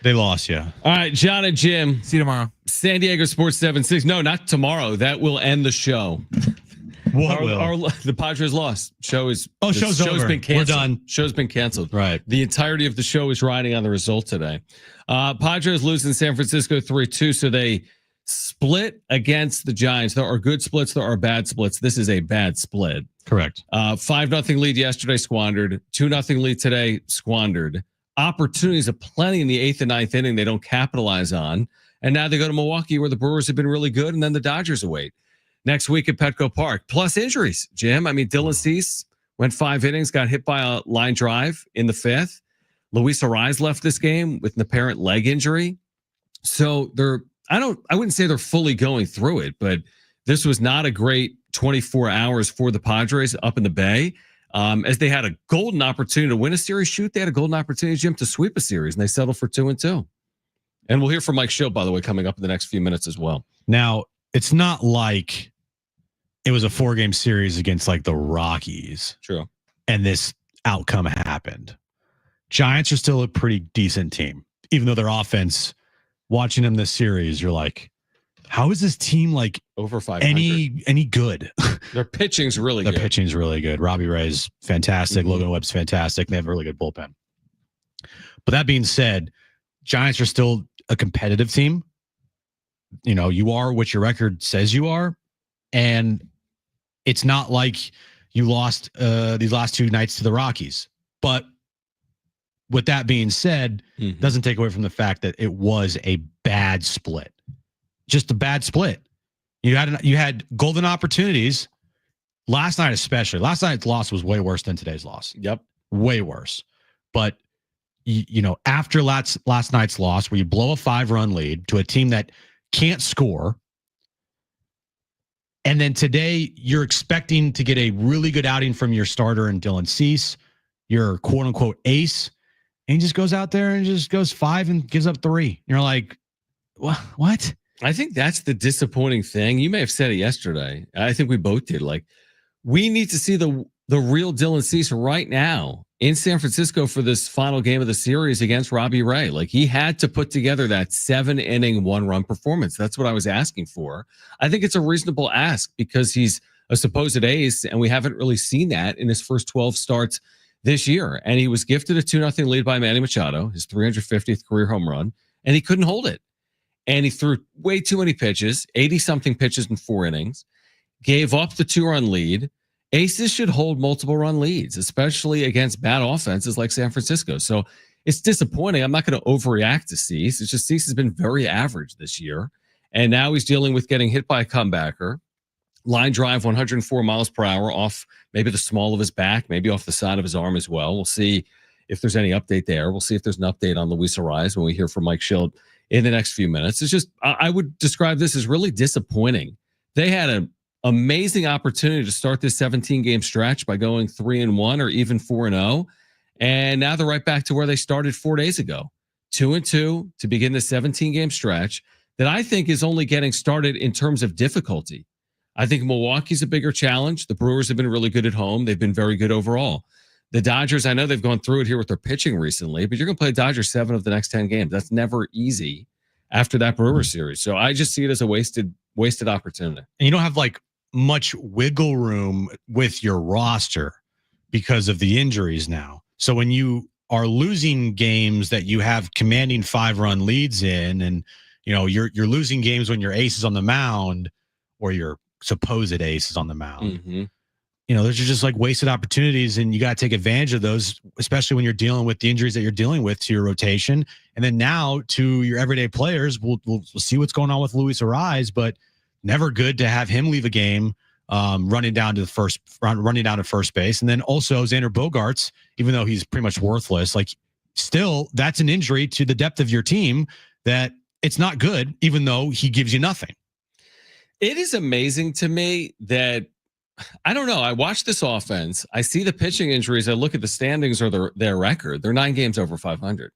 They lost, yeah. All right, John and Jim. See you tomorrow. San Diego Sports 7-6. No, not tomorrow. That will end the show. The Padres lost. Show's over. been canceled. We're done. Show's been canceled. Right. The entirety of the show is riding on the result today. Padres lose in San Francisco 3-2, so they split against the Giants. There are good splits. There are bad splits. This is a bad split. Correct. 5-0 lead yesterday, squandered. 2-0 lead today, squandered. Opportunities aplenty in the 8th and 9th inning they don't capitalize on. And now they go to Milwaukee where the Brewers have been really good, and then the Dodgers await. Next week at Petco Park. Plus injuries, Jim. I mean, Dylan Cease went 5 innings, got hit by a line drive in the 5th. Luis Ariz left this game with an apparent leg injury. So I wouldn't say they're fully going through it, but this was not a great 24 hours for the Padres up in the Bay. As they had a golden opportunity to win a series. They had a golden opportunity, Jim, to sweep a series, and they settled for 2-2. And we'll hear from Mike Schill, by the way, coming up in the next few minutes as well. Now, it's not like it was a 4-game series against like the Rockies. True. And this outcome happened. Giants are still a pretty decent team, even though their offense, watching them this series, you're like, how is this team like over 500? Any good? Their pitching's really good. Their pitching's really good. Robbie Ray's fantastic. Mm-hmm. Logan Webb's fantastic. They have a really good bullpen. But that being said, Giants are still a competitive team. You know, you are what your record says you are. And it's not like you lost these last 2 nights to the Rockies. But with that being said, doesn't take away from the fact that it was a bad split. Just a bad split. You had golden opportunities last night, especially. Last night's loss was way worse than today's loss. Yep, way worse. But you know, after last night's loss, where you blow a 5-run lead to a team that can't score, and then today you're expecting to get a really good outing from your starter in Dylan Cease, your quote unquote ace, and he just goes out there and just goes 5 and gives up 3. You're like, what? I think that's the disappointing thing. You may have said it yesterday. I think we both did. Like, we need to see the real Dylan Cease right now in San Francisco for this final game of the series against Robbie Ray. Like, he had to put together that 7-inning 1-run performance. That's what I was asking for. I think it's a reasonable ask because he's a supposed ace, and we haven't really seen that in his first 12 starts this year. And he was gifted a 2-0 lead by Manny Machado, his 350th career home run, and he couldn't hold it. And he threw way too many pitches, 80-something pitches in 4 innings, gave up the 2-run lead. Aces should hold multiple run leads, especially against bad offenses like San Francisco. So it's disappointing. I'm not going to overreact to Cease. It's just Cease has been very average this year. And now he's dealing with getting hit by a comebacker. Line drive 104 miles per hour off maybe the small of his back, maybe off the side of his arm as well. We'll see if there's any update there. We'll see if there's an update on Luis Ariz when we hear from Mike Schill in the next few minutes. It's just, I would describe this as really disappointing. They had an amazing opportunity to start this 17-game stretch by going 3-1 or even 4-0. And now they're right back to where they started 4 days ago. 2-2 to begin the 17-game stretch that I think is only getting started in terms of difficulty. I think Milwaukee's a bigger challenge. The Brewers have been really good at home. They've been very good overall. The Dodgers, I know they've gone through it here with their pitching recently, but you're going to play Dodgers 7 of the next 10 games. That's never easy after that Brewers series. So I just see it as a wasted opportunity. And you don't have like much wiggle room with your roster because of the injuries now. So when you are losing games that you have commanding 5-run leads in, and you know you're losing games when your ace is on the mound or your supposed ace is on the mound. Mm-hmm. You know, those are just like wasted opportunities, and you got to take advantage of those, especially when you're dealing with the injuries that you're dealing with to your rotation. And then now to your everyday players, we'll see what's going on with Luis Ariz, but never good to have him leave a game running down to first base. And then also Xander Bogaerts, even though he's pretty much worthless, like still that's an injury to the depth of your team that it's not good, even though he gives you nothing. It is amazing to me that, I don't know. I watch this offense. I see the pitching injuries. I look at the standings or their record. They're 9 games over 500.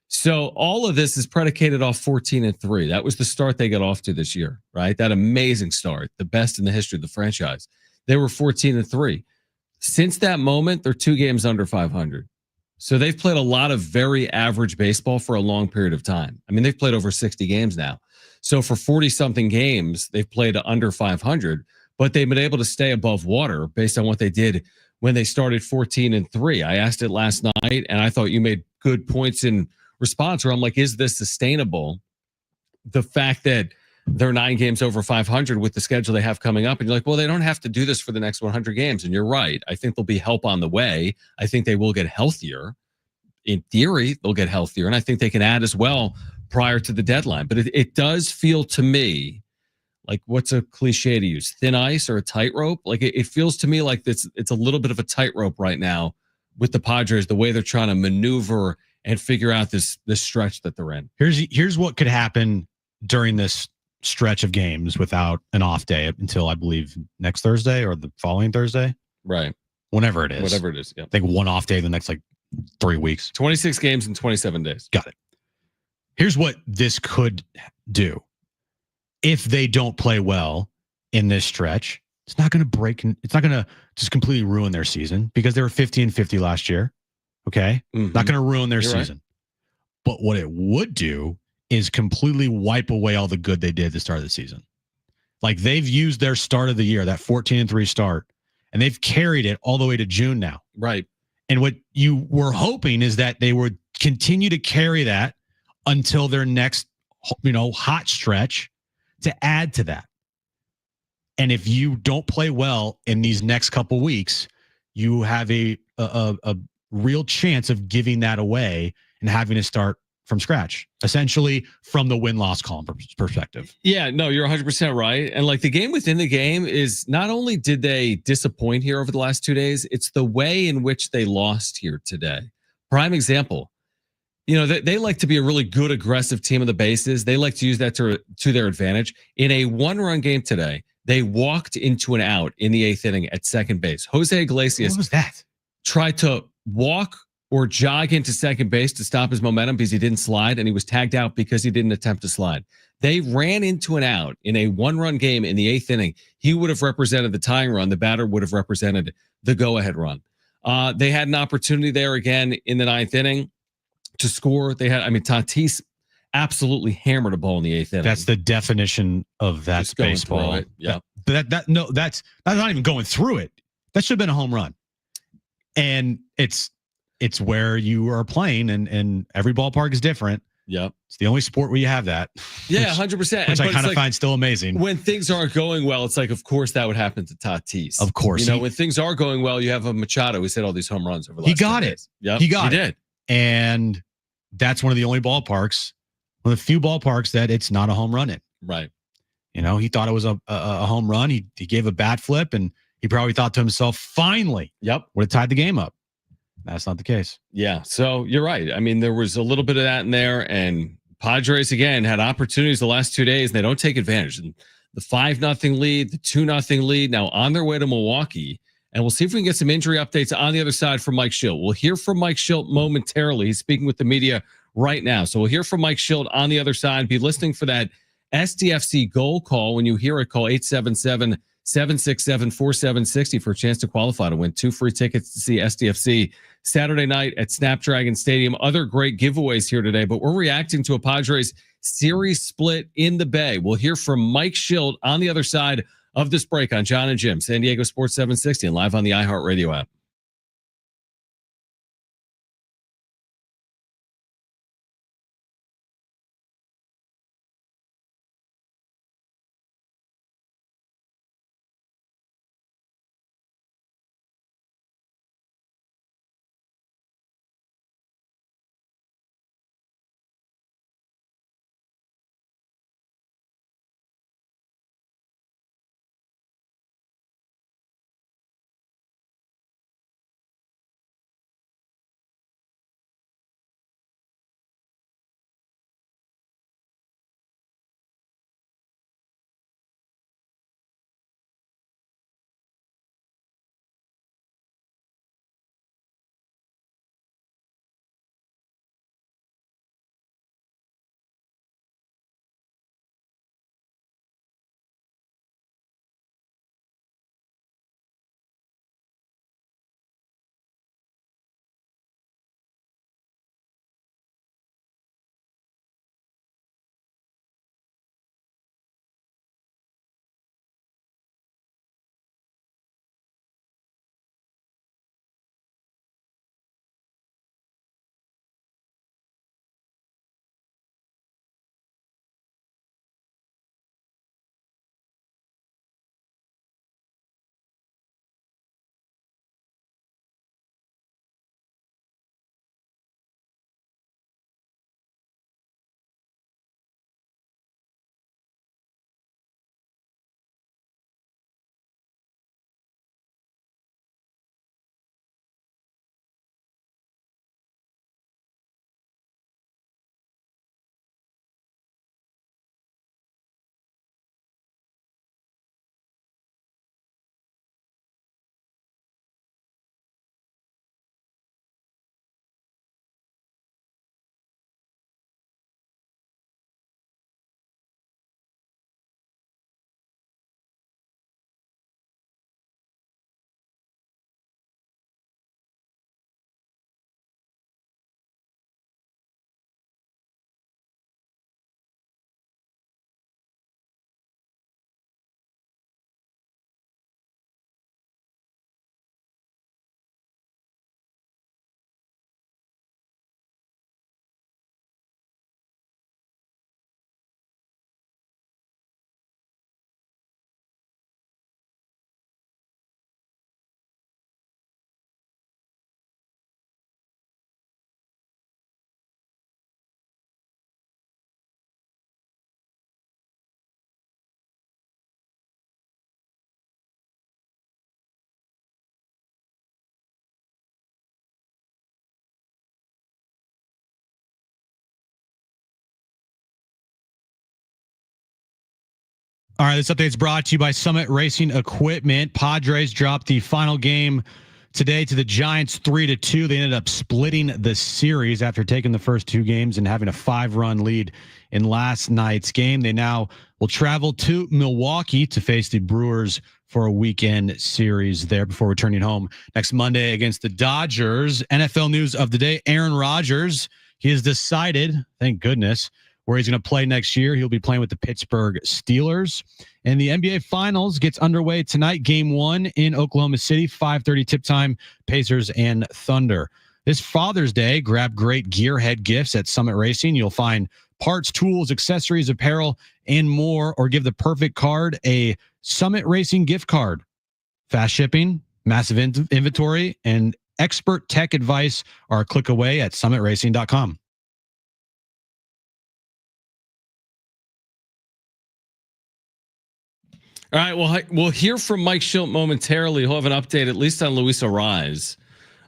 So all of this is predicated off 14-3. That was the start they got off to this year, right? That amazing start, the best in the history of the franchise. They were 14-3. Since that moment, they're 2 games under 500. So they've played a lot of very average baseball for a long period of time. I mean, they've played over 60 games now. So for 40 something games, they've played under 500, but they've been able to stay above water based on what they did when they started 14-3. I asked it last night, and I thought you made good points in response where I'm like, is this sustainable? The fact that they're 9 games over 500 with the schedule they have coming up. And you're like, well, they don't have to do this for the next 100 games. And you're right. I think there'll be help on the way. I think they will get healthier. In theory, they'll get healthier. And I think they can add as well prior to the deadline. But it does feel to me like, what's a cliche to use? Thin ice or a tightrope? Like it feels to me like it's a little bit of a tightrope right now with the Padres, the way they're trying to maneuver and figure out this stretch that they're in. Here's what could happen during this stretch of games without an off day until I believe next Thursday or the following Thursday. Right. Whenever it is. Whatever it is. Yeah. I think one off day the next 3 weeks. 26 games in 27 days. Got it. Here's what this could do. If they don't play well in this stretch, it's not going to just completely ruin their season because they were 50-50 last year. Okay. Mm-hmm. Not going to ruin their You're season. Right. But what it would do is completely wipe away all the good they did at the start of the season. Like they've used their start of the year, that 14-3 start, and they've carried it all the way to June now. Right. And what you were hoping is that they would continue to carry that until their next, hot stretch to add to that. And if you don't play well in these next couple weeks, you have a real chance of giving that away and having to start from scratch, essentially from the win-loss column perspective. Yeah, no, you're 100% right. And like the game within the game is not only did they disappoint here over the last 2 days, it's the way in which they lost here today. Prime example, they like to be a really good, aggressive team of the bases. They like to use that to their advantage. In a one-run game today, they walked into an out in the 8th inning at second base. Jose Iglesias What was that? tried to walk or jog into second base to stop his momentum because he didn't slide, and he was tagged out because he didn't attempt to slide. They ran into an out in a one-run game in the 8th inning. He would have represented the tying run. The batter would have represented the go-ahead run. They had an opportunity there again in the 9th inning to score. Tatis absolutely hammered a ball in the 8th inning. That's the definition of that's baseball. Yeah. That's not even going through it. That should have been a home run. And it's where you are playing, and every ballpark is different. Yep. It's the only sport where you have that. Yeah, 100%. Which I kind of find still amazing. When things aren't going well, it's like, of course, that would happen to Tatis. Of course. When things are going well, you have a Machado who's hit all these home runs over the last 10 days. Yep, he got it. Did. And that's one of the only ballparks, one of the few ballparks that it's not a home run in. Right. He thought it was a home run. He gave a bat flip, and he probably thought to himself, finally, yep, would have tied the game up. That's not the case. Yeah. So you're right. I mean, there was a little bit of that in there, and Padres again had opportunities the last 2 days, and they don't take advantage. And the 5-0 lead, the 2-0 lead, now on their way to Milwaukee. And we'll see if we can get some injury updates on the other side from Mike Schilt. We'll hear from Mike Schilt momentarily. He's speaking with the media right now. So we'll hear from Mike Schilt on the other side. Be listening for that SDFC goal call. When you hear it, call 877-767-4760 for a chance to qualify to win 2 free tickets to see SDFC Saturday night at Snapdragon Stadium. Other great giveaways here today, but we're reacting to a Padres series split in the Bay. We'll hear from Mike Schilt on the other side of this break on John and Jim, San Diego Sports 760, and live on the iHeartRadio app. All right, this update is brought to you by Summit Racing Equipment. Padres dropped the final game today to the Giants 3-2. They ended up splitting the series after taking the first two games and having a 5-run lead in last night's game. They now will travel to Milwaukee to face the Brewers for a weekend series there before returning home next Monday against the Dodgers. NFL news of the day, Aaron Rodgers, he has decided, thank goodness, where he's going to play next year. He'll be playing with the Pittsburgh Steelers. And the NBA Finals gets underway tonight. Game 1 in Oklahoma City, 5:30 tip time, Pacers and Thunder. This Father's Day, grab great gearhead gifts at Summit Racing. You'll find parts, tools, accessories, apparel, and more, or give the perfect card a Summit Racing gift card. Fast shipping, massive inventory, and expert tech advice are a click away at summitracing.com. All right, well, we'll hear from Mike Schilt momentarily. He'll have an update, at least on Luis Arraez,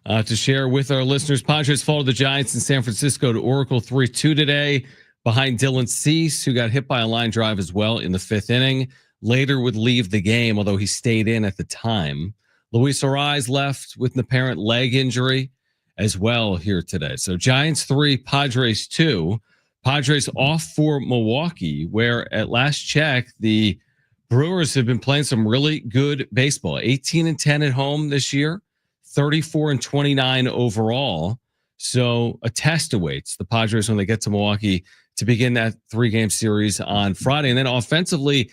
to share with our listeners. Padres fall to the Giants in San Francisco to Oracle 3-2 today, behind Dylan Cease, who got hit by a line drive as well in the 5th inning. Later would leave the game, although he stayed in at the time. Luis Arraez left with an apparent leg injury as well here today. So Giants 3, Padres 2. Padres off for Milwaukee, where at last check, the Brewers have been playing some really good baseball. 18-10 at home this year, 34-29 overall. So a test awaits the Padres when they get to Milwaukee to begin that 3-game series on Friday. And then offensively,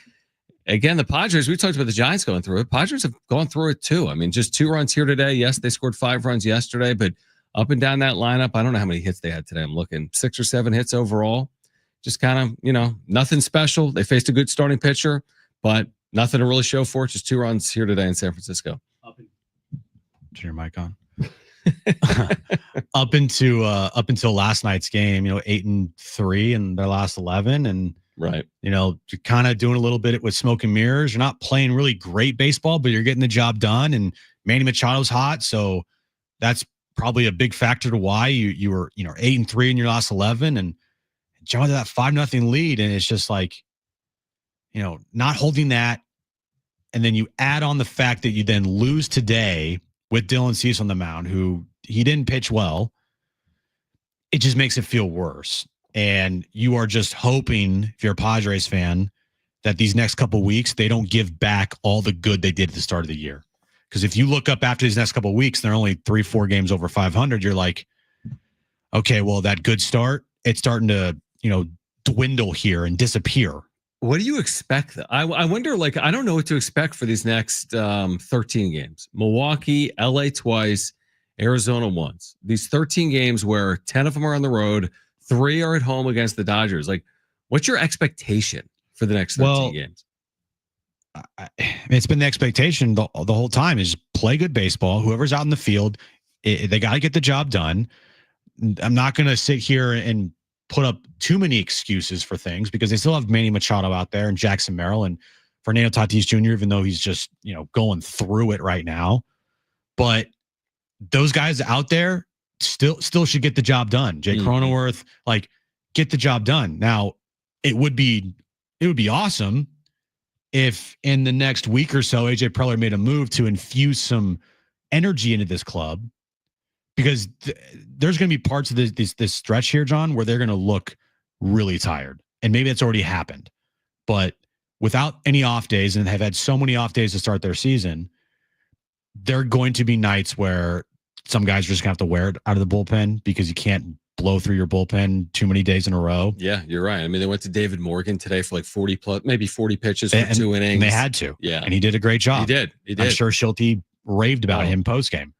again, the Padres, we talked about the Giants going through it. Padres have gone through it too. I mean, just 2 runs here today. Yes, they scored 5 runs yesterday, but up and down that lineup, I don't know how many hits they had today. I'm looking 6 or 7 hits overall. Just kind of, nothing special. They faced a good starting pitcher, but nothing to really show for it. Just 2 runs here today in San Francisco. Turn your mic on. up until last night's game, 8-3 in their last 11, and right, you're kind of doing a little bit with smoke and mirrors. You're not playing really great baseball, but you're getting the job done. And Manny Machado's hot, so that's probably a big factor to why you were 8-3 in your last 11 and jumped to that 5-0 lead. And it's just like, not holding that. And then you add on the fact that you then lose today with Dylan Cease on the mound, who he didn't pitch well. It just makes it feel worse. And you are just hoping, if you're a Padres fan, that these next couple of weeks, they don't give back all the good they did at the start of the year. Because if you look up after these next couple of weeks, they're only 3-4 games over 500. You're like, okay, well, that good start, it's starting to, dwindle here and disappear. What do you expect? I wonder, I don't know what to expect for these next 13 games. Milwaukee, LA twice, Arizona once. These 13 games where 10 of them are on the road, 3 are at home against the Dodgers. What's your expectation for the next 13 games? It's been the expectation the whole time is play good baseball. Whoever's out in the field, they got to get the job done. I'm not going to sit here and put up too many excuses for things because they still have Manny Machado out there and Jackson Merrill and Fernando Tatis Jr., even though he's just, going through it right now. But those guys out there still should get the job done. Jake Cronenworth, get the job done. Now, it would be awesome if in the next week or so, AJ Preller made a move to infuse some energy into this club, because there's going to be parts of this stretch here, John, where they're going to look really tired. And maybe it's already happened. But without any off days, and have had so many off days to start their season, there are going to be nights where some guys are just going to have to wear it out of the bullpen because you can't blow through your bullpen too many days in a row. Yeah, you're right. I mean, they went to David Morgan today for 40 pitches for 2 innings. And they had to. Yeah. And he did a great job. He did. I'm sure Schilt raved about him post-game.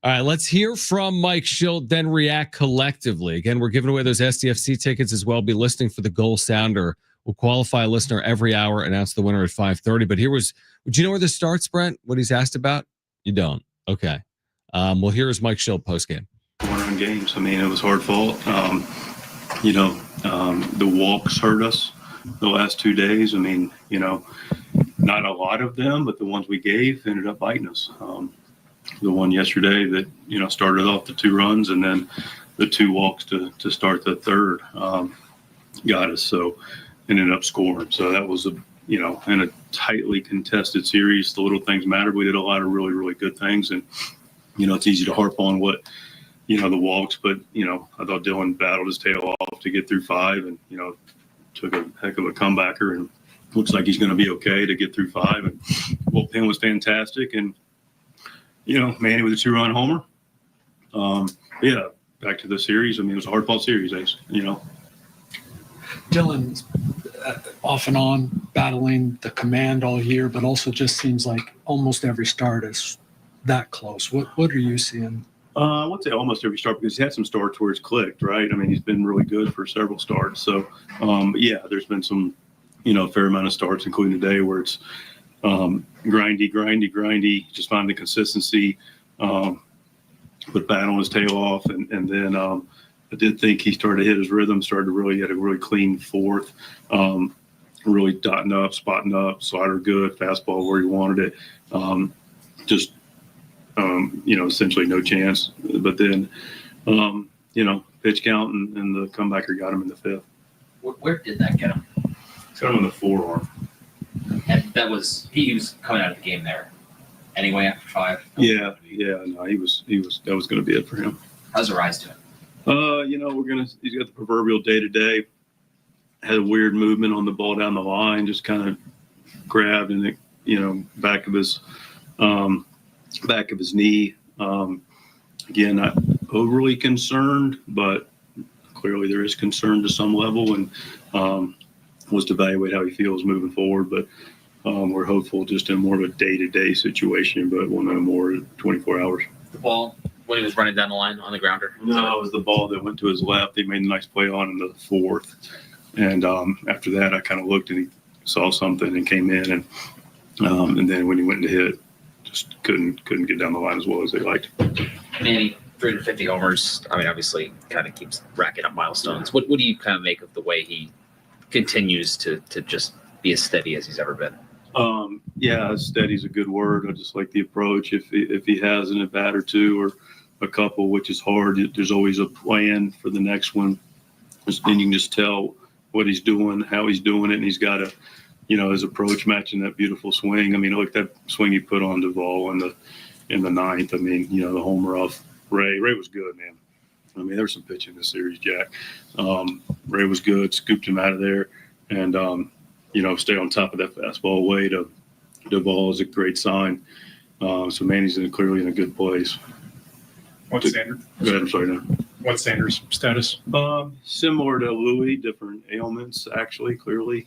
All right, let's hear from Mike Schilt, then react collectively. Again, we're giving away those SDFC tickets as well. Be listening for the Goal Sounder. We'll qualify a listener every hour, announce the winner at 5:30. But do you know where this starts, Brent? What he's asked about? You don't. Okay. Well, here is Mike Schilt postgame. One-run games. I mean, it was hard fought. The walks hurt us the last 2 days. I mean, not a lot of them, but the ones we gave ended up biting us. The one yesterday that, started off the 2 runs, and then the 2 walks to start the third got us. So ended up scoring. So that was in a tightly contested series, the little things matter. We did a lot of really, really good things. And, it's easy to harp on what, the walks, but, I thought Dylan battled his tail off to get through 5 and, took a heck of a comebacker and looks like he's going to be okay to get through 5. And bullpen was fantastic. And, Manny with a 2-run homer. Back to the series. I mean, it was a hard-fought series, Ace, Dylan's off and on battling the command all year, but also just seems like almost every start is that close. What are you seeing? I would say almost every start because he's had some starts where it's clicked, right? I mean, he's been really good for several starts. So, there's been some, fair amount of starts, including today, where it's grindy, just find the consistency, put bat on his tail off. And then I did think he started to hit his rhythm, had a really clean fourth, really dotting up, spotting up, slider good, fastball where he wanted it. Essentially no chance. But then, pitch count and the comebacker got him in the 5th. Where did that get him? Got him in the forearm. And he was coming out of the game there anyway after 5. No, he was that was going to be it for him. How's the rise to him? He's got the proverbial day-to-day, had a weird movement on the ball down the line, just kind of grabbed in the, back of his knee. Again, not overly concerned, but clearly there is concern to some level, and was to evaluate how he feels moving forward. But we're hopeful just in more of a day-to-day situation, but we'll know more in 24 hours. The ball, when he was running down the line on the grounder? No, it was the ball that went to his left. He made a nice play on in the 4th. And after that, I kind of looked and he saw something and came in. And then when he went to hit, just couldn't get down the line as well as they liked. Manny, 350 homers. I mean, obviously, kind of keeps racking up milestones. What do you kind of make of the way he continues to just be as steady as he's ever been? Steady is a good word. I just like the approach. If he has an at bat or two or a couple, which is hard, there's always a plan for the next one. Then you can just tell what he's doing, how he's doing it, and he's got his approach matching that beautiful swing. I mean, look, that swing he put on Duvall in the 9th. I mean, the homer off Ray. Ray was good, man. I mean, there was some pitching in this series, Jack. Ray was good, scooped him out of there, and stay on top of that fastball away to Duvall is a great sign. So Manny's clearly in a good place. What's Sanders? Go ahead, I'm sorry. No. What's Sanders' status? Similar to Louis, different ailments actually, clearly,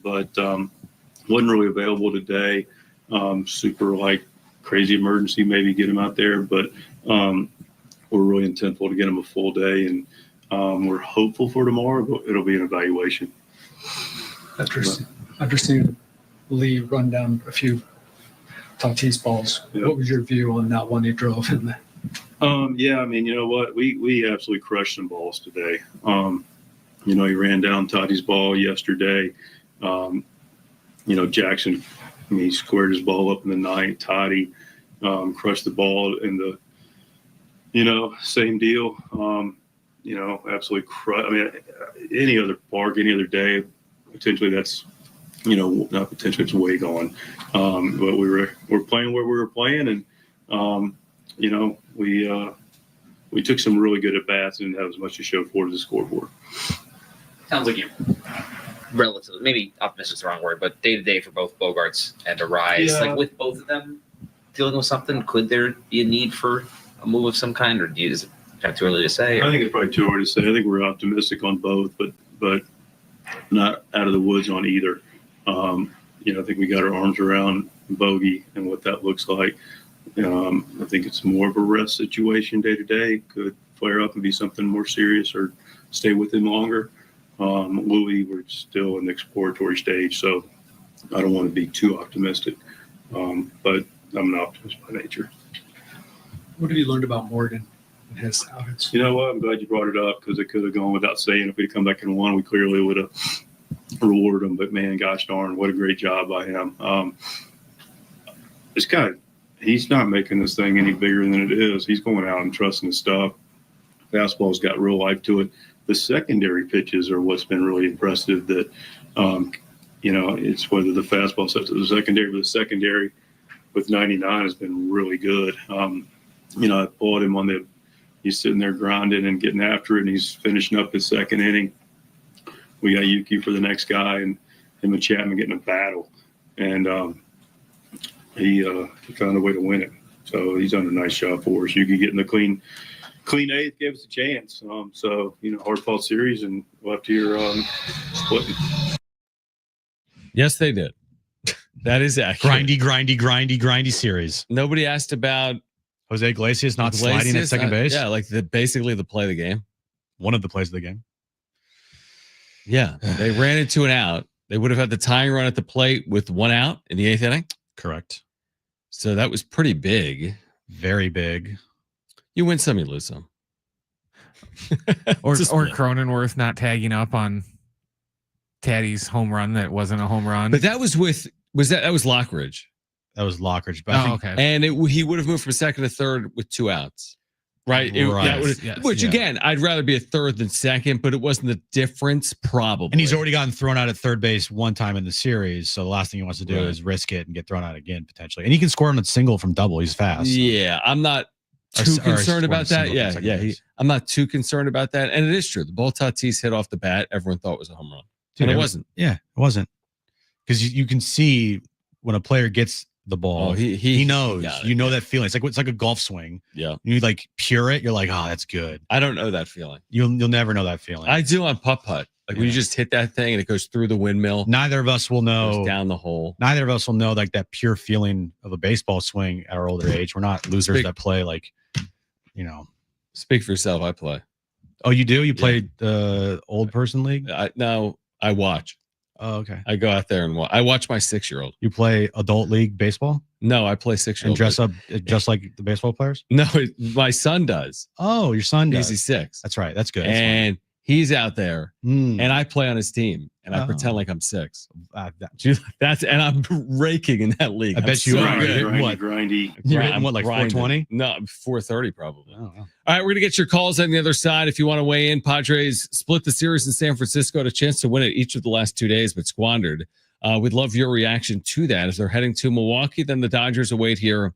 but wasn't really available today. Super crazy emergency, maybe get him out there, but we're really intentful to get him a full day, and we're hopeful for tomorrow, but it'll be an evaluation. Understand Lee run down a few Tatis balls. Yeah. What was your view on that one he drove in there? I mean, you know what? We absolutely crushed some balls today. He ran down Toddy's ball yesterday. Jackson, he squared his ball up in the 9th. Toddy crushed the ball in the, same deal. Absolutely crushed. I mean, any other park, any other day, potentially that's, not potentially, it's way gone. But we're playing where we were playing, and we took some really good at bats and didn't have as much to show for the scoreboard. Sounds like you're relatively, maybe optimistic is the wrong word, but day to day for both Bogarts and Arise. Yeah. With both of them dealing with something, could there be a need for a move of some kind, or is it kind of too early to say? I think it's probably too early to say. I think we're optimistic on both, but not out of the woods on either. I think we got our arms around Bogey and what that looks like. I think it's more of a rest situation day to day. Could flare up and be something more serious or stay with him longer. Louis, we're still in the exploratory stage, so I don't want to be too optimistic. But I'm an optimist by nature. What have you learned about Morgan and his outings? You know what? I'm glad you brought it up because it could have gone without saying. If we'd come back and won, we clearly would have rewarded him. But man, gosh darn, what a great job by him. He's not making this thing any bigger than it is. He's going out and trusting his stuff. Fastball's got real life to it. The secondary pitches are what's been really impressive that, it's whether the fastball sets to the secondary, but the secondary with 99 has been really good. I applaud him he's sitting there grinding and getting after it, and he's finishing up his second inning. We got Yuki for the next guy, and him and Chapman getting a battle. And he found a way to win it. So he's done a nice job for us. Yuki getting the clean eighth gave us a chance. Hard fought series, and we'll have to hear splitting. Yes, they did. That is accurate. Grindy series. Nobody asked about Jose Iglesias not sliding at second base. Yeah, like basically the play of the game. One of the plays of the game. Yeah, they ran into an out. They would have had the tying run at the plate with one out in the 8th inning. Correct. So that was pretty big. Very big. You win some, you lose some. or Cronenworth not tagging up on Taddy's home run that wasn't a home run. But that was that was Lockridge. That was Lockridge. But okay. And he would have moved from second to third with 2 outs. Right. Again, I'd rather be a third than second, but it wasn't the difference, probably. And he's already gotten thrown out at third base one time in the series. So the last thing he wants to do is risk it and get thrown out again, potentially. And he can score on a single from double. He's fast. Yeah. I'm not too concerned about that. Yeah. I'm not too concerned about that. And it is true. The ball Tatis hit off the bat, everyone thought was a home run. Dude, and it wasn't. Yeah, it wasn't. Because you can see when a player gets the ball, he knows. You know that feeling. It's like a golf swing. Yeah. You like pure it. You're like, oh, that's good. I don't know that feeling. You'll never know that feeling. I do on putt. Like when you just hit that thing and it goes through the windmill. Neither of us will know down the hole. Neither of us will know like that pure feeling of a baseball swing at our older age. We're not losers that play like, Speak for yourself. I play. Oh, you do? You play the old person league? No, I watch. Oh, okay. I go out there and watch. I watch my 6-year-old. You play adult league baseball? No, I play 6-year-old. And dress up just like the baseball players? No, my son does. Oh, your son does. He's 6. That's right. That's good. And he's out there, and I play on his team, and I pretend like I'm 6. And I'm raking in that league. I bet you are. Grindy. You're hitting what, like 420? No, 430 probably. Oh, wow. All right, we're going to get your calls on the other side. If you want to weigh in, Padres split the series in San Francisco, had a chance to win it each of the last 2 days, but squandered. We'd love your reaction to that as they're heading to Milwaukee. Then the Dodgers await here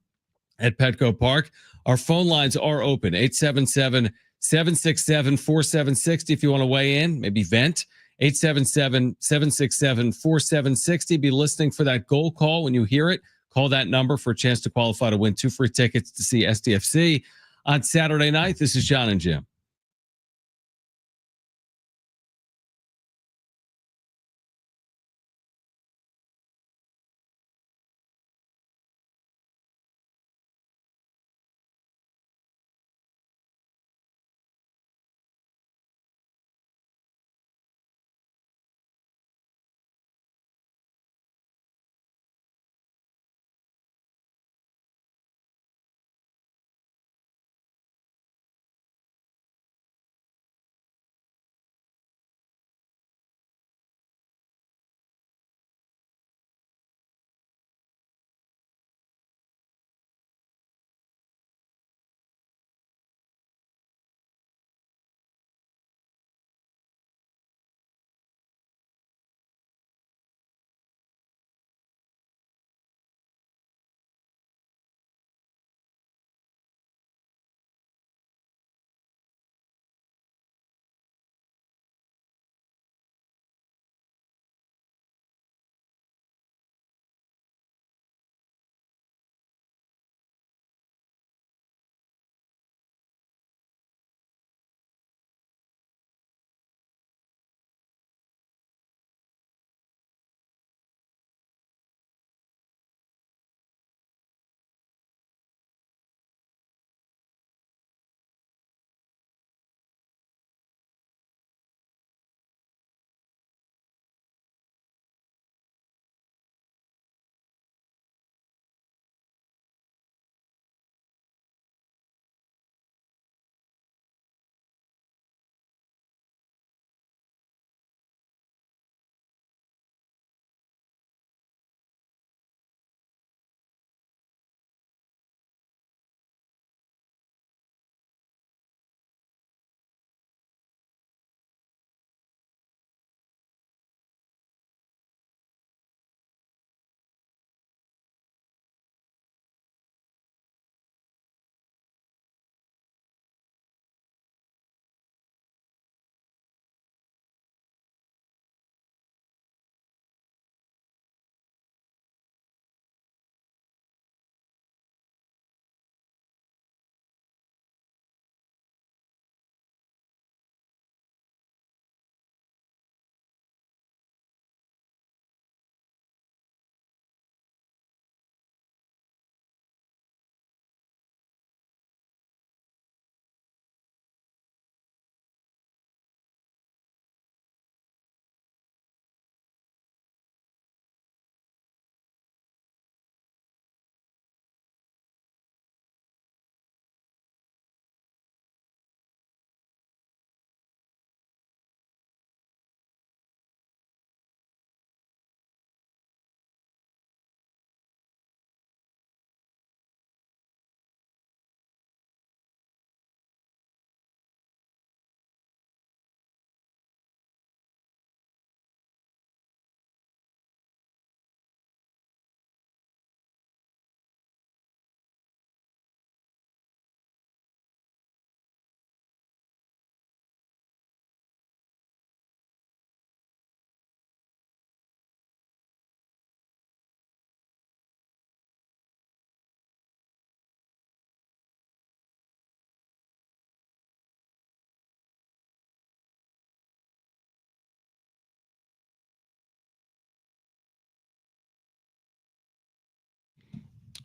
at Petco Park. Our phone lines are open, 877-767-4760 if you want to weigh in, maybe vent. 877-767-4760. Be listening for that goal call when you hear it. Call that number for a chance to qualify to win 2 free tickets to see SDFC on Saturday night. This is John and Jim.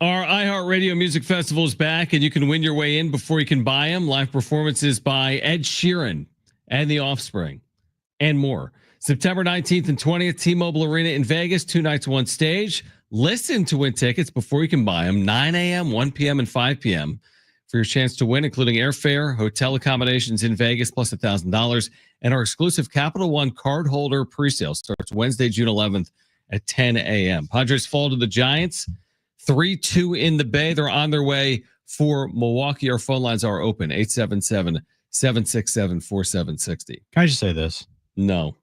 Our iHeartRadio Music Festival is back, and you can win your way in before you can buy them. Live performances by Ed Sheeran and The Offspring and more. September 19th and 20th, T-Mobile Arena in Vegas, 2 nights, 1 stage. Listen to win tickets before you can buy them, 9 a.m., 1 p.m., and 5 p.m. for your chance to win, including airfare, hotel accommodations in Vegas, plus $1,000. And our exclusive Capital One cardholder presale starts Wednesday, June 11th at 10 a.m. Padres fall to the Giants, 3-2 in the Bay. They're on their way for Milwaukee. Our phone lines are open, 877-767-4760. Can I just say this? No.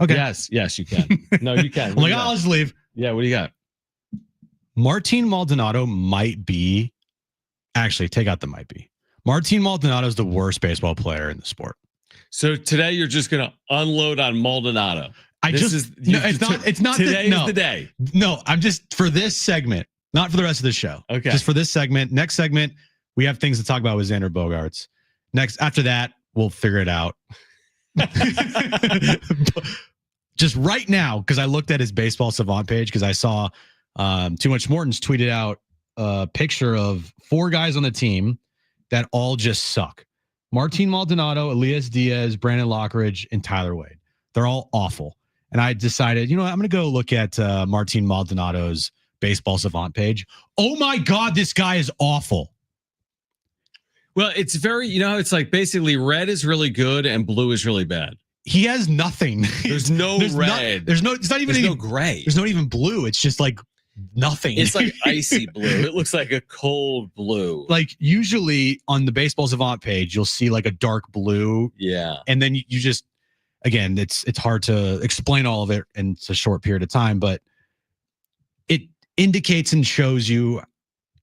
Okay. Yes, you can. No, you can. I'm like, I'll just leave. Yeah, what do you got? Martin Maldonado might be, actually, take out the might be. Martin Maldonado is the worst baseball player in the sport. So today you're just going to unload on Maldonado. It's not today is the day. No, I'm just for this segment, not for the rest of the show. Okay. Just for this segment. Next segment, we have things to talk about with Xander Bogaerts. After that, we'll figure it out. Just right now, because I looked at his Baseball Savant page, because I saw Too Much Morton's tweeted out a picture of 4 guys on the team that all just suck. Martin Maldonado, Elias Diaz, Brandon Lockridge, and Tyler Wade. They're all awful. And I decided, I'm going to go look at Martin Maldonado's Baseball Savant page. Oh my God, this guy is awful. Well, it's very, it's like basically red is really good and blue is really bad. He has nothing. There's no red. It's not even no gray. There's not even blue. It's just like nothing. It's like icy blue. It looks like a cold blue. Like usually on the Baseball Savant page, you'll see like a dark blue. Yeah. And then you just, again, it's hard to explain all of it in a short period of time, but it indicates and shows you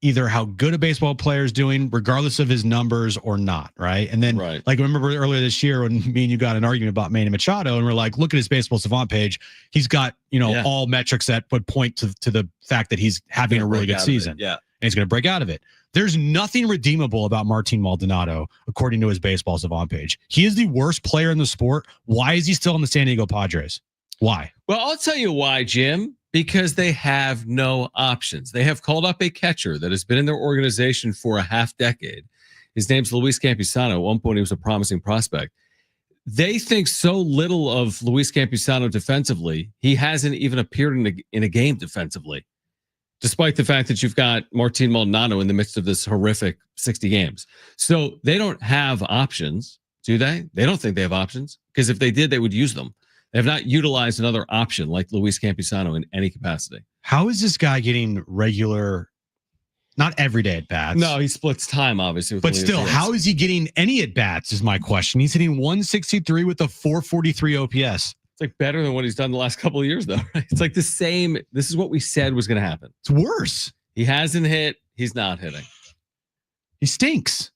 either how good a baseball player is doing, regardless of his numbers or not, right? And then, like, remember earlier this year when me and you got an argument about Manny Machado, and we're like, look at his Baseball Savant page. He's got, all metrics that would point to the fact that he's having a really good season. Yeah. And he's going to break out of it. There's nothing redeemable about Martin Maldonado, according to his Baseball Savant page. He is the worst player in the sport. Why is he still on the San Diego Padres? Why? Well, I'll tell you why, Jim. Because they have no options. They have called up a catcher that has been in their organization for a half decade. His name's Luis Campusano. At one point, he was a promising prospect. They think so little of Luis Campusano defensively, he hasn't even appeared in a game defensively, despite the fact that you've got Martin Maldonado in the midst of this horrific 60 games. So they don't have options, do they? They don't think they have options, because if they did, they would use them. They have not utilized another option like Luis Campusano in any capacity. How is this guy getting regular, not everyday at bats? No, he splits time, obviously. But still, how is he getting any at bats is my question. He's hitting 163 with a 443 OPS. It's like better than what he's done the last couple of years, though. Right? It's like the same. This is what we said was going to happen. It's worse. He hasn't hit. He's not hitting. He stinks.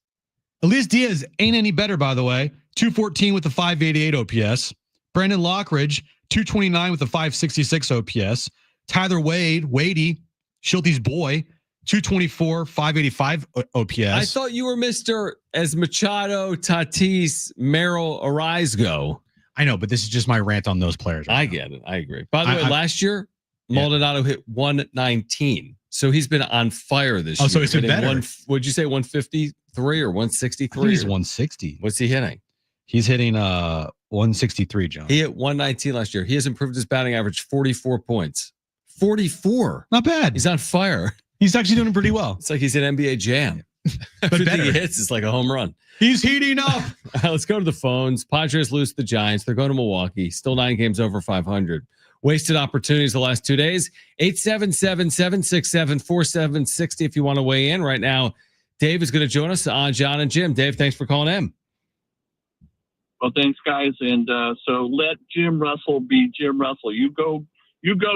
Elias Diaz ain't any better, by the way. 214 with a 588 OPS. Brandon Lockridge, 229 with a 566 OPS. Tyler Wadey, Schulte's boy, 224, 585 OPS. I thought you were Mr. as Machado, Tatis, Merrill, Arise go. I know, but this is just my rant on those players. I get it. I agree. By the way, last year, Maldonado hit 119. So he's been on fire this year. Oh, so he's been better. Would you say 153 or 163? He's 160. What's he hitting? He's hitting 163, John. He hit 119 last year. He has improved his batting average 44 points. 44. Not bad. He's on fire. He's actually doing pretty well. It's like he's an NBA jam. But Everything he hits is like a home run. He's heating up. Let's go to the phones. Padres lose to the Giants. They're going to Milwaukee. Still 9 games over 500. Wasted opportunities the last 2 days. 877-767-4760 if you want to weigh in right now. Dave is going to join us on John and Jim. Dave, thanks for calling in. Well, thanks, guys. And so let Jim Russell be Jim Russell. You go,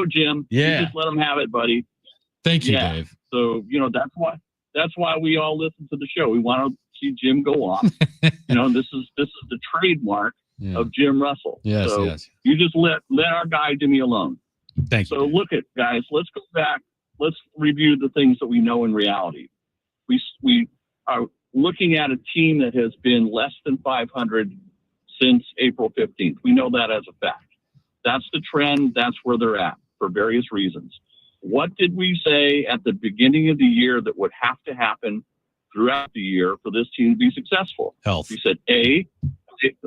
Jim. Yeah. You just let him have it, buddy. Thank you, Dave. So, that's why we all listen to the show. We want to see Jim go off. This is the trademark of Jim Russell. Yes, so yes. You just let our guy Jimmy alone. Thank you. So look at, guys, let's go back. Let's review the things that we know in reality. We are looking at a team that has been less than 500 since April 15th. We know that as a fact. That's the trend. That's where they're at for various reasons. What did we say at the beginning of the year that would have to happen throughout the year for this team to be successful? Health. We said,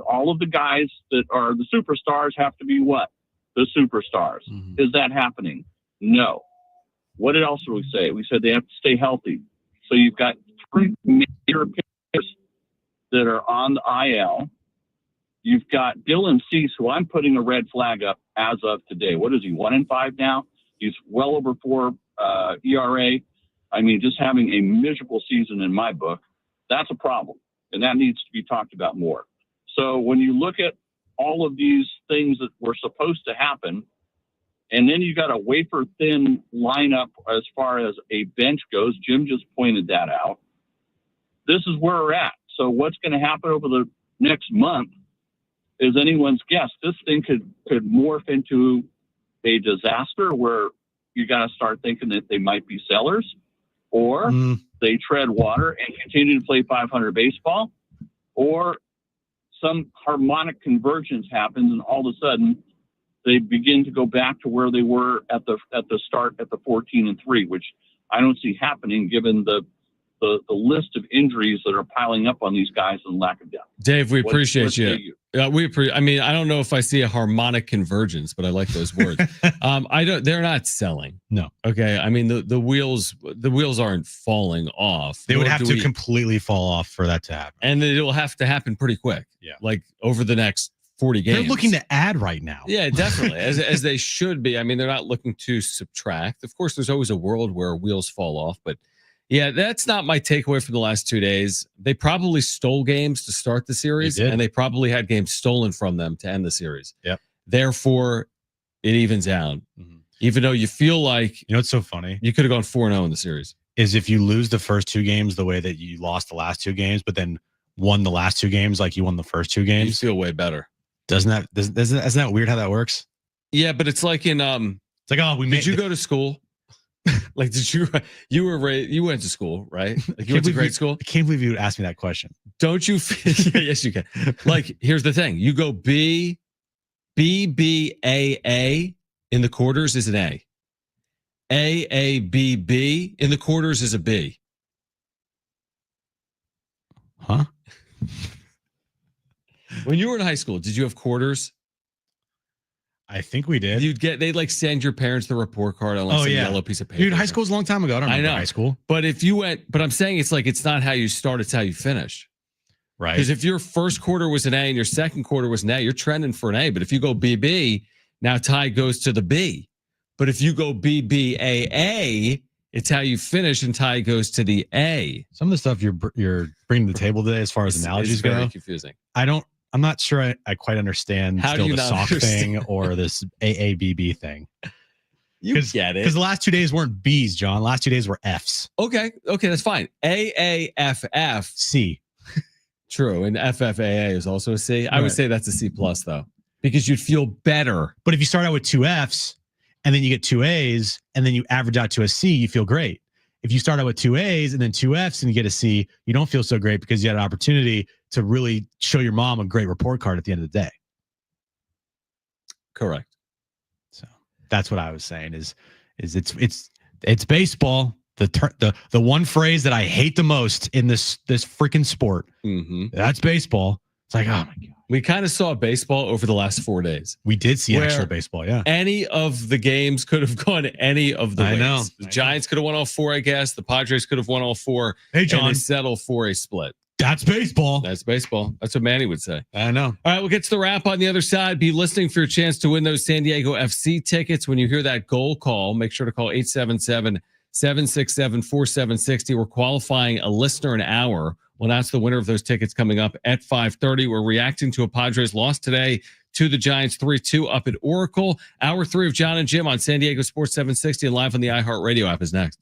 all of the guys that are the superstars have to be what? The superstars. Mhm. Is that happening? No. What else did we say? We said they have to stay healthy. So you've got 3 major pitchers that are on the IL. You've got Dylan Cease, who I'm putting a red flag up as of today. What is he, 1-5 now? He's well over 4 ERA. I mean, just having a miserable season in my book. That's a problem, and that needs to be talked about more. So when you look at all of these things that were supposed to happen, and then you got a wafer-thin lineup as far as a bench goes. Jim just pointed that out. This is where we're at. So what's going to happen over the next month is anyone's guess. This thing could morph into a disaster where you got to start thinking that they might be sellers, or they tread water and continue to play 500 baseball, or some harmonic convergence happens and all of a sudden they begin to go back to where they were at the start at the 14-3, which I don't see happening given the list of injuries that are piling up on these guys and lack of depth. Dave, we appreciate you. I mean, I don't know if I see a harmonic convergence, but I like those words. They're not selling. No. Okay. I mean, the wheels aren't falling off. They would have to completely fall off for that to happen. And it will have to happen pretty quick. Yeah. Like over the next 40 games. They're looking to add right now. Yeah, definitely. as they should be. I mean, they're not looking to subtract. Of course, there's always a world where wheels fall off, but yeah, that's not my takeaway from the last 2 days. They probably stole games to start the series, and they probably had games stolen from them to end the series. Yep. Therefore, it evens out. Mm-hmm. Even though you feel like, what's so funny? You could have gone 4-0 in the series. Is if you lose the first 2 games the way that you lost the last 2 games, but then won the last 2 games like you won the first 2 games, you feel way better. Isn't that weird how that works? Yeah, but it's like in it's like, oh, did you go to school? Like, you went to school, right? Like, you went to grade school? I can't believe you would ask me that question. Don't you feel? Yeah, yes, you can. Like, here's the thing. You go B, A in the quarters is an A, B in the quarters is a B. Huh? When you were in high school, did you have quarters? I think we did. They'd like send your parents the report card on like some yellow piece of paper. Dude, high school was a long time ago. I don't remember high school. But I'm saying it's not how you start, it's how you finish. Right. Because if your first quarter was an A and your second quarter was an A, you're trending for an A. But if you go BB, now Ty goes to the B. But if you go BBAA, it's how you finish and Ty goes to the A. Some of the stuff you're bringing to the table today as far as analogies go, very confusing. I'm not sure I quite understand the sock thing or this AABB thing. You get it. Because the last 2 days weren't B's, John. Last 2 days were F's. Okay, that's fine. AAFF. C. True, and FFAA is also a C. I would say that's a C plus though, because you'd feel better. But if you start out with 2 F's and then you get 2 A's and then you average out to a C, you feel great. If you start out with 2 A's and then 2 F's and you get a C, you don't feel so great because you had an opportunity to really show your mom a great report card at the end of the day. Correct. So that's what I was saying is it's baseball. The one phrase that I hate the most in this freaking sport. Mm-hmm. That's baseball. It's like, oh my God. We kind of saw baseball over the last 4 days. We did see actual baseball, yeah. Any of the games could have gone any of the ways. I know. The Giants could have won all 4, I guess. The Padres could have won all 4. Hey, John. And they settle for a split. That's baseball. That's baseball. That's what Manny would say. I know. All right, we'll get to the wrap on the other side. Be listening for your chance to win those San Diego FC tickets. When you hear that goal call, make sure to call 877-767-4760. We're qualifying a listener an hour. Well, that's the winner of those tickets coming up at 5:30. We're reacting to a Padres loss today to the Giants 3-2 up at Oracle. Hour 3 of John and Jim on San Diego Sports 760 and live on the iHeartRadio app is next.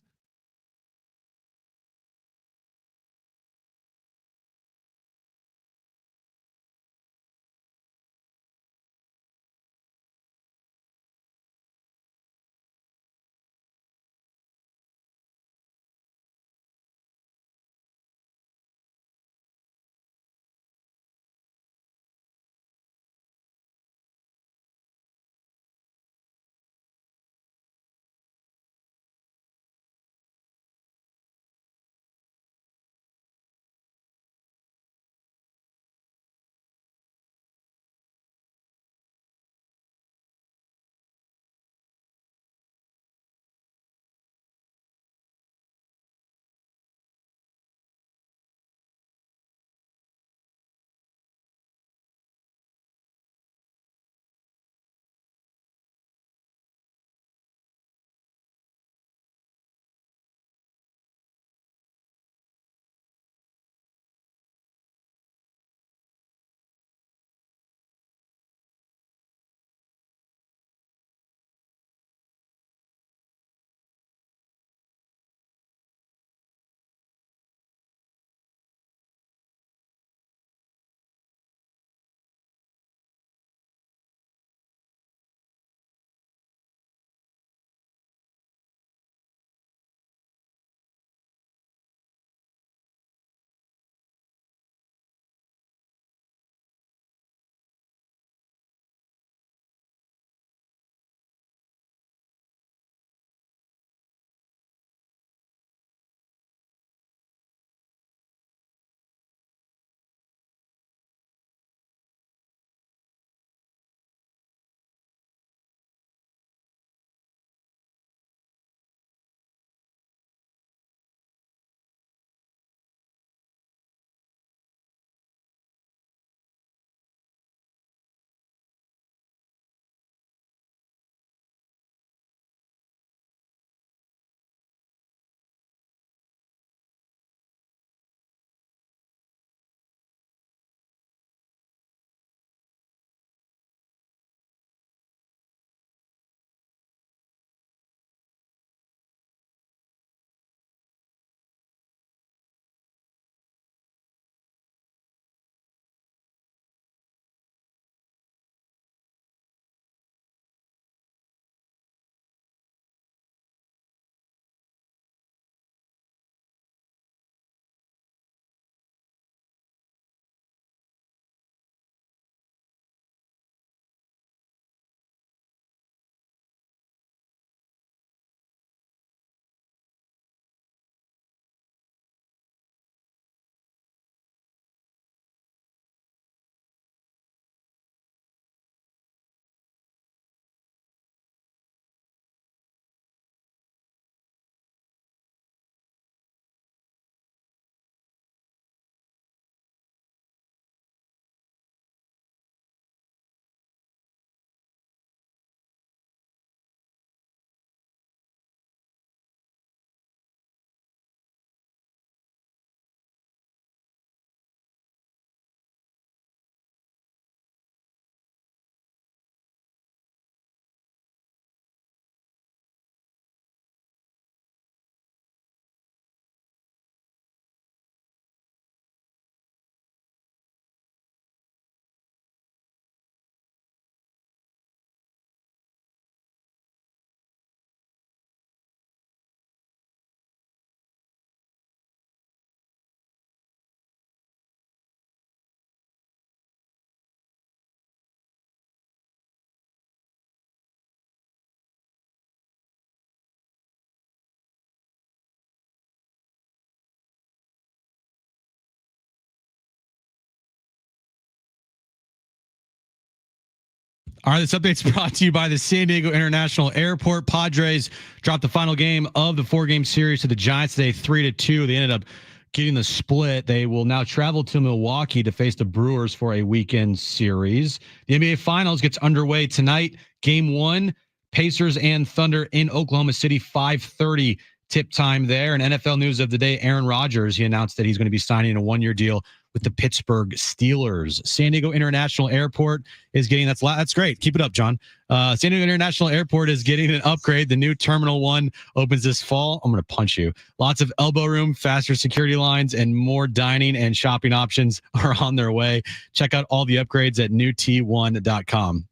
All right, this update's brought to you by the San Diego International Airport. Padres dropped the final game of the 4-game series to the Giants today, 3-2. They ended up getting the split. They will now travel to Milwaukee to face the Brewers for a weekend series. The NBA Finals gets underway tonight. Game 1, Pacers and Thunder in Oklahoma City, 5:30 tip time there. And NFL news of the day, Aaron Rodgers, he announced that he's going to be signing a 1-year deal with the Pittsburgh Steelers. San Diego International Airport is getting, that's great. Keep it up, John. San Diego International Airport is getting an upgrade. The new Terminal 1 opens this fall. I'm going to punch you. Lots of elbow room, faster security lines, and more dining and shopping options are on their way. Check out all the upgrades at newt1.com.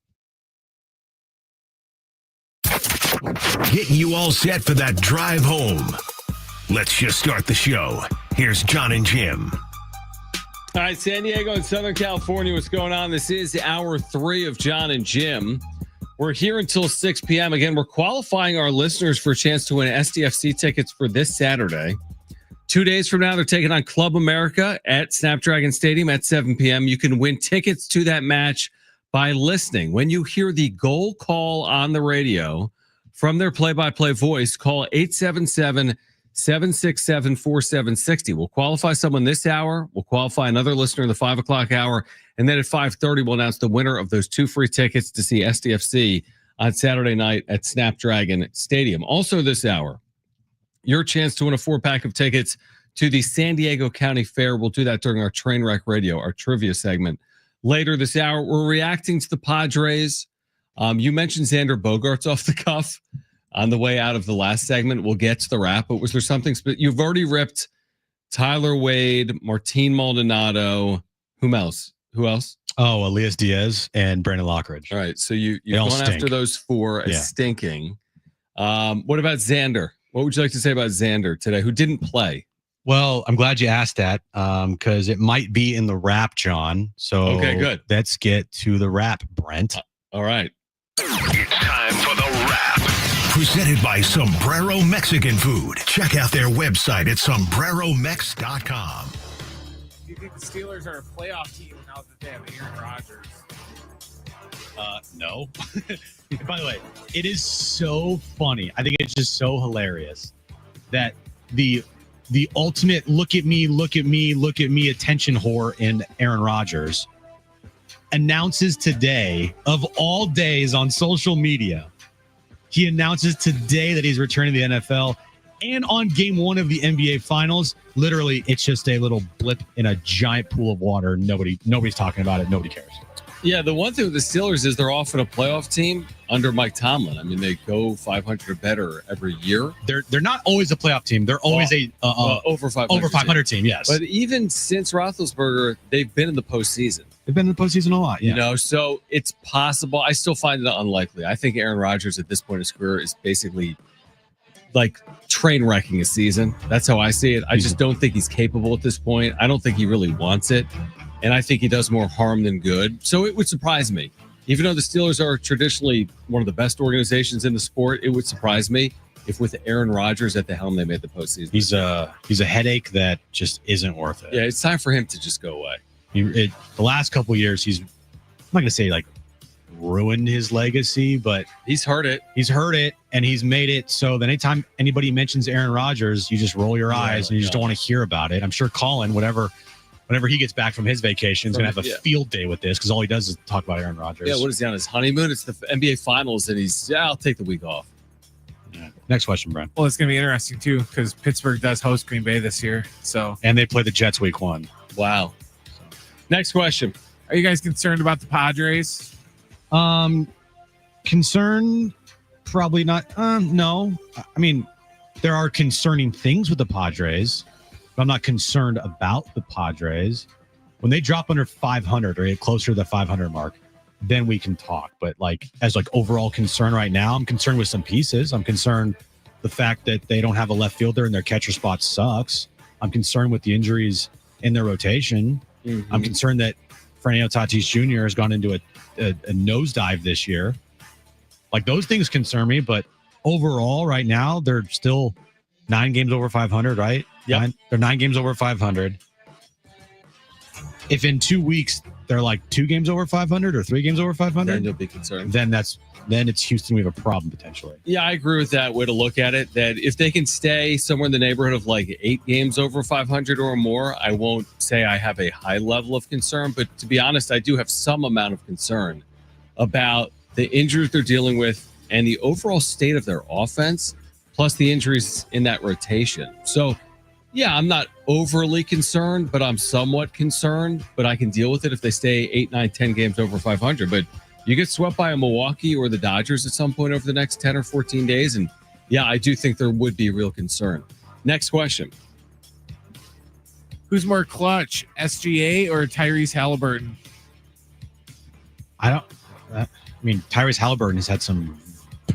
Getting you all set for that drive home. Let's just start the show. Here's John and Jim. All right, San Diego and Southern California, what's going on? This is hour 3 of John and Jim. We're here until 6 p.m. Again, we're qualifying our listeners for a chance to win SDFC tickets for this Saturday. 2 days from now, they're taking on Club America at Snapdragon Stadium at 7 p.m. You can win tickets to that match by listening. When you hear the goal call on the radio from their play-by-play voice, call 877-767-4760. We'll qualify someone this hour. We'll qualify another listener in the 5 o'clock hour. And then at 5:30, we'll announce the winner of those 2 free tickets to see SDFC on Saturday night at Snapdragon Stadium. Also this hour, your chance to win a 4-pack of tickets to the San Diego County Fair. We'll do that during our Trainwreck Radio, our trivia segment. Later this hour, we're reacting to the Padres. You mentioned Xander Bogaerts off the cuff on the way out of the last segment. We'll get to the wrap, but was there something? You've already ripped Tyler Wade, Martin Maldonado. Who else? Oh, Elias Diaz and Brandon Lockridge. All right, so you've gone after those 4 as stinking. What about Xander? What would you like to say about Xander today, who didn't play? Well, I'm glad you asked that because it might be in the wrap, John. So okay, good. Let's get to the wrap, Brent. All right. It's time for the wrap. Presented by Sombrero Mexican Food. Check out their website at sombreromex.com. Do you think the Steelers are a playoff team now that they have Aaron Rodgers? No. By the way, it is so funny. I think it's just so hilarious that the ultimate look at me attention whore in Aaron Rodgers announces today, of all days on social media, he announces today that he's returning to the NFL. And on game 1 of the NBA Finals, literally, it's just a little blip in a giant pool of water. Nobody's talking about it. Nobody cares. Yeah, the one thing with the Steelers is they're often a playoff team under Mike Tomlin. I mean, they go 500 or better every year. They're not always a playoff team. They're always over 500 team. Yes, but even since Roethlisberger, they've been in the postseason. They've been in the postseason a lot. Yeah. You know, so it's possible. I still find it unlikely. I think Aaron Rodgers at this point in his career is basically like train wrecking a season. That's how I see it. I just don't think he's capable at this point. I don't think he really wants it. And I think he does more harm than good. So it would surprise me. Even though the Steelers are traditionally one of the best organizations in the sport, it would surprise me if with Aaron Rodgers at the helm, they made the postseason. He's a headache that just isn't worth it. Yeah, it's time for him to just go away. The last couple of years, I'm not going to say like ruined his legacy, but he's hurt it. And he's made it so that anytime anybody mentions Aaron Rodgers, you just roll your eyes and you just don't want to hear about it. I'm sure Colin, whenever he gets back from his vacation, he's going to have a field day with this because all he does is talk about Aaron Rodgers. Yeah, what is he on his honeymoon? It's the NBA Finals, and I'll take the week off. Yeah. Next question, Brent. Well, it's going to be interesting, too, because Pittsburgh does host Green Bay this year. And they play the Jets week 1. Wow. Next question. Are you guys concerned about the Padres? Concern? Probably not. No. I mean, there are concerning things with the Padres. I'm not concerned about the Padres. When they drop under 500 or get closer to the 500 mark, then we can talk. But as overall concern right now, I'm concerned with some pieces. I'm concerned the fact that they don't have a left fielder and their catcher spot sucks. I'm concerned with the injuries in their rotation. Mm-hmm. I'm concerned that Fernando Tatis Jr. has gone into a nosedive this year. Those things concern me, but overall right now, they're still 9 games over 500, right? Yeah, they're 9 games over 500. If in 2 weeks they're like 2 games over 500 or 3 games over 500, Then you'll be concerned. then it's Houston. We have a problem potentially. Yeah, I agree with that way to look at it. That if they can stay somewhere in the neighborhood of like 8 games over 500 or more, I won't say I have a high level of concern. But to be honest, I do have some amount of concern about the injuries they're dealing with and the overall state of their offense, plus the injuries in that rotation. So, yeah, I'm not overly concerned, but I'm somewhat concerned. But I can deal with it if they stay 8, 9, 10 games over 500. But you get swept by a Milwaukee or the Dodgers at some point over the next 10 or 14 days. And yeah, I do think there would be real concern. Next question. Who's more clutch, SGA or Tyrese Halliburton? I mean, Tyrese Halliburton has had some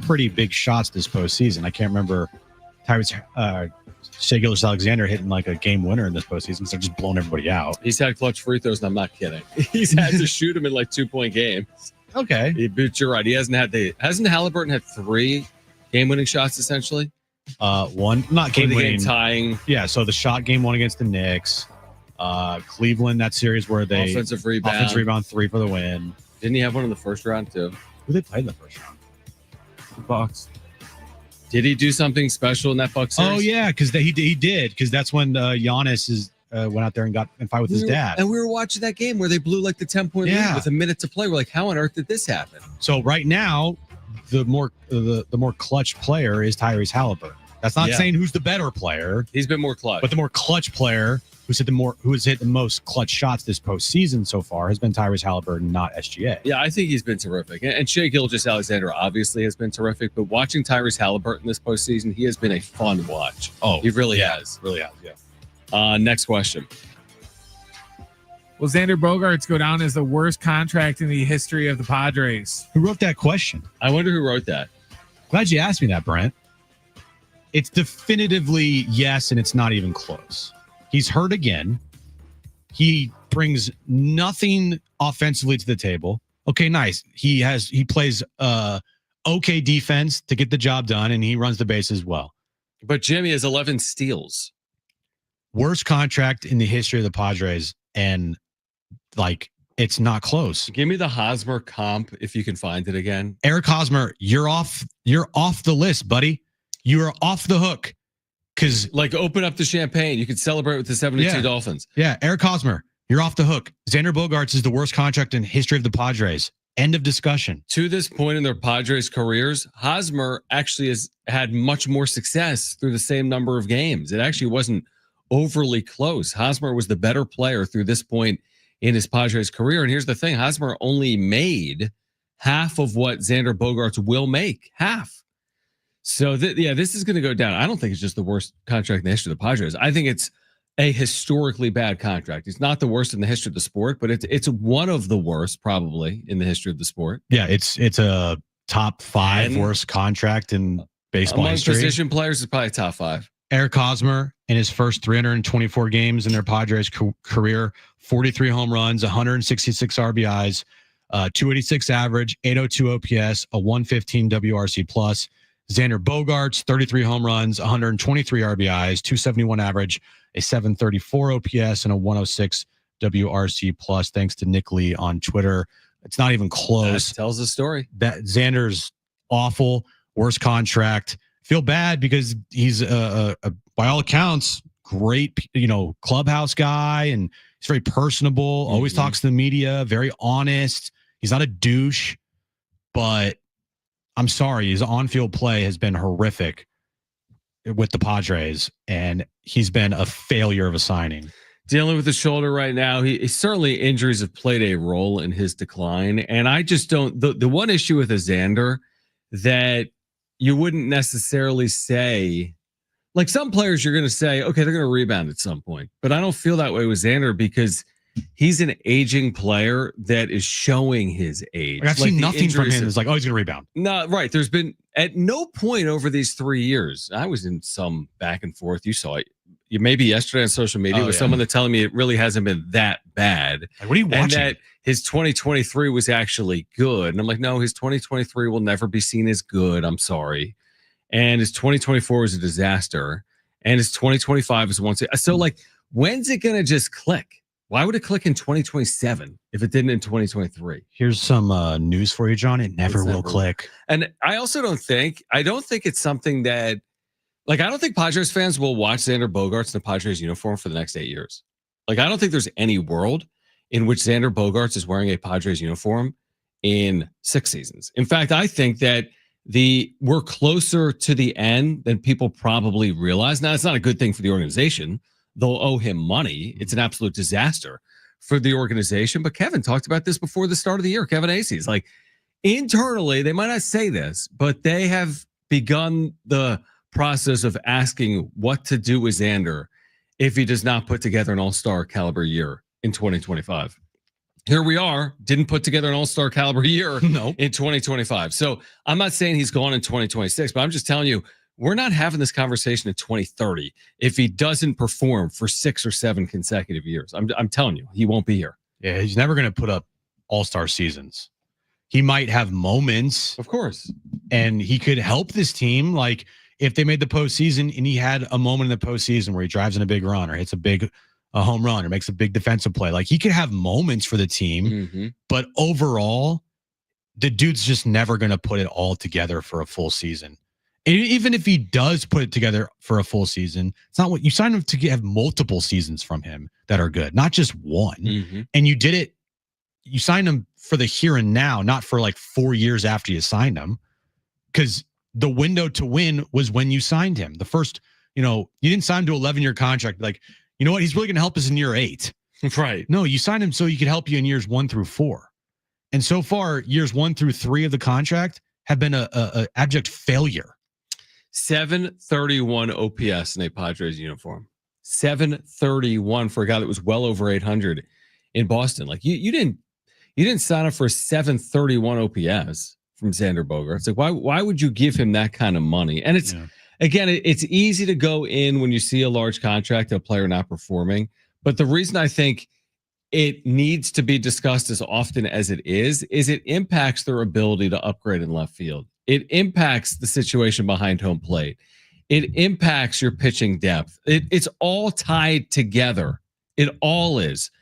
pretty big shots this postseason. I can't remember Shea Gilgeous-Alexander hitting like a game winner in this postseason because they're just blowing everybody out. He's had clutch free throws, and I'm not kidding. He's had to shoot him in like 2-point games. Okay. But you're right. He hasn't Halliburton had 3 game-winning shots essentially? One, not game-winning. Tying. Yeah, so the shot game 1 against the Knicks. Cleveland, that series where they Offensive rebound 3 for the win. Didn't he have one in the first round too? Who they played in the first round? The Bucks. Did he do something special in that Bucks series? Oh yeah, because he did. Because that's when Giannis went out there and got in fight with his dad. And we were watching that game where they blew like the 10-point lead with a minute to play. We're like, how on earth did this happen? So right now, the more clutch player is Tyrese Halliburton. That's not saying who's the better player. He's been more clutch, but the more clutch player who has hit the most clutch shots this postseason so far has been Tyrese Halliburton, not SGA. Yeah, I think he's been terrific. And Shea Gilgeous-Alexander obviously has been terrific, but watching Tyrese Halliburton this postseason, he has been a fun watch. Oh, he really has. Really has, yeah. Next question. Will Xander Bogaerts go down as the worst contract in the history of the Padres? Who wrote that question? I wonder who wrote that. Glad you asked me that, Brent. It's definitively yes, and it's not even close. He's hurt again. He brings nothing offensively to the table. Okay, nice. He plays okay defense to get the job done, and he runs the bases well. But Jimmy has 11 steals. Worst contract in the history of the Padres, and like it's not close. Give me the Hosmer comp if you can find it again. Eric Hosmer, you're off the list, buddy. You are off the hook. Because like open up the champagne. You could celebrate with the 72 Dolphins. Yeah, Eric Hosmer, you're off the hook. Xander Bogaerts is the worst contract in history of the Padres. End of discussion. To this point in their Padres careers, Hosmer actually has had much more success through the same number of games. It actually wasn't overly close. Hosmer was the better player through this point in his Padres career. And here's the thing. Hosmer only made half of what Xander Bogaerts will make. Half. So, this is going to go down. I don't think it's just the worst contract in the history of the Padres. I think it's a historically bad contract. It's not the worst in the history of the sport, but it's one of the worst probably in the history of the sport. Yeah, it's a top 5 worst contract in baseball among history. Position players is probably top 5. Eric Hosmer in his first 324 games in their Padres career, 43 home runs, 166 RBIs, 286 average, 802 OPS, a 115 WRC plus. Xander Bogaerts, 33 home runs, 123 RBIs, 271 average, a 734 OPS, and a 106 WRC plus. Thanks to Nick Lee on Twitter. It's not even close. That tells the story. That Xander's awful, worst contract. Feel bad because he's by all accounts, great, clubhouse guy, and he's very personable. Always talks to the media, very honest. He's not a douche, but I'm sorry, his on-field play has been horrific with the Padres, and he's been a failure of a signing. Dealing with the shoulder right now. He certainly injuries have played a role in his decline, and I just don't. The one issue with a Xander that you wouldn't necessarily say, like some players, you're going to say, okay, they're going to rebound at some point, but I don't feel that way with Xander because he's an aging player that is showing his age. I've seen nothing from him. It's like, oh, he's going to rebound. No, right. There's been at no point over these 3 years. I was in some back and forth. You saw it. You maybe yesterday on social media with someone that telling me it really hasn't been that bad. Like, what are you watching? And that his 2023 was actually good. And I'm like, no, his 2023 will never be seen as good. I'm sorry. And his 2024 was a disaster. And his 2025 is once. So like, when's it going to just click? Why would it click in 2027 if it didn't in 2023? Here's some news for you, John. It never It's will never- click. And I also don't think it's something that, like, I don't think Padres fans will watch Xander Bogaerts in the Padres uniform for the next 8 years. Like, I don't think there's any world in which Xander Bogaerts is wearing a Padres uniform in 6 seasons. In fact, I think that we're closer to the end than people probably realize. Now, it's not a good thing for the organization. They'll owe him money. It's an absolute disaster for the organization. But Kevin talked about this before the start of the year. Kevin Acey's like, internally, they might not say this, but they have begun the process of asking what to do with Xander if he does not put together an all-star caliber year in 2025. Here we are, didn't put together an all-star caliber year in 2025. So I'm not saying he's gone in 2026, but I'm just telling you, we're not having this conversation in 2030 if he doesn't perform for 6 or 7 consecutive years. I'm telling you, he won't be here. Yeah, he's never going to put up all-star seasons. He might have moments, of course, and he could help this team. Like if they made the postseason and he had a moment in the postseason where he drives in a big run or hits a home run or makes a big defensive play, like he could have moments for the team. But overall, the dude's just never going to put it all together for a full season. And even if he does put it together for a full season, it's not what you signed him to have multiple seasons from him that are good, not just one. And you did it. You signed him for the here and now, not for like 4 years after you signed him, because the window to win was when you signed him. The first, you didn't sign him to an 11-year contract. Like, you know what? He's really going to help us in year 8. Right. No, you signed him so he could help you in years 1 through 4. And so far, years 1 through 3 of the contract have been a abject failure. 731 OPS in a Padres uniform. 731 for a guy that was well over 800 in Boston. Like you didn't sign up for 731 OPS from Xander Bogaerts. Like why would you give him that kind of money? And it's again, it's easy to go in when you see a large contract, a player not performing. But the reason I think it needs to be discussed as often as it is it impacts their ability to upgrade in left field. It impacts the situation behind home plate. It impacts your pitching depth. It's all tied together. It all is.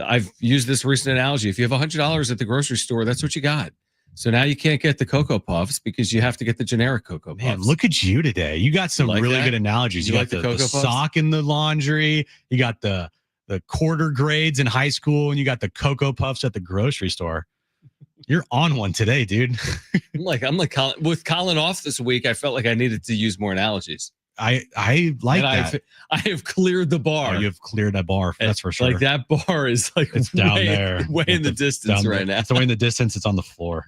I've used this recent analogy. If you have $100 at the grocery store, that's what you got. So now you can't get the Cocoa Puffs because you have to get the generic Cocoa Puffs. Man, look at you today. You got some really good analogies. You got the sock in the laundry. You got the quarter grades in high school, and you got the Cocoa Puffs at the grocery store. You're on one today, dude. I'm like Colin, with Colin off this week, I felt like I needed to use more analogies. I like that. I have cleared the bar. Oh, you have cleared that bar. That's for sure. Like that bar is like it's down there, way in the distance right now. It's way in the distance. It's on the floor.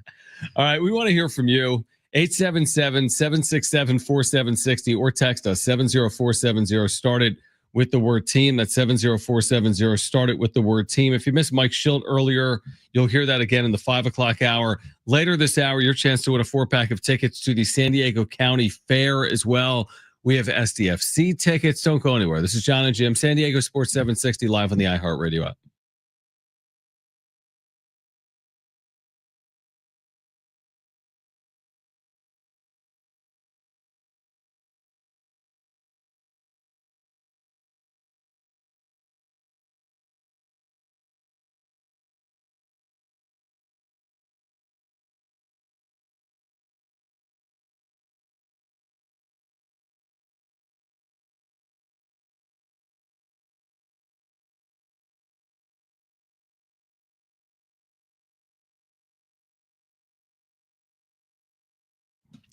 All right, we want to hear from you. 877-767-4760 or text us 70470. Started with the word team. That's 70470. Started with the word team. If you missed Mike Schilt earlier, you'll hear that again in the 5 o'clock hour. Later this hour, your chance to win a 4-pack of tickets to the San Diego County Fair as well. We have SDFC tickets. Don't go anywhere. This is John and Jim, San Diego Sports 760, live on the iHeartRadio app.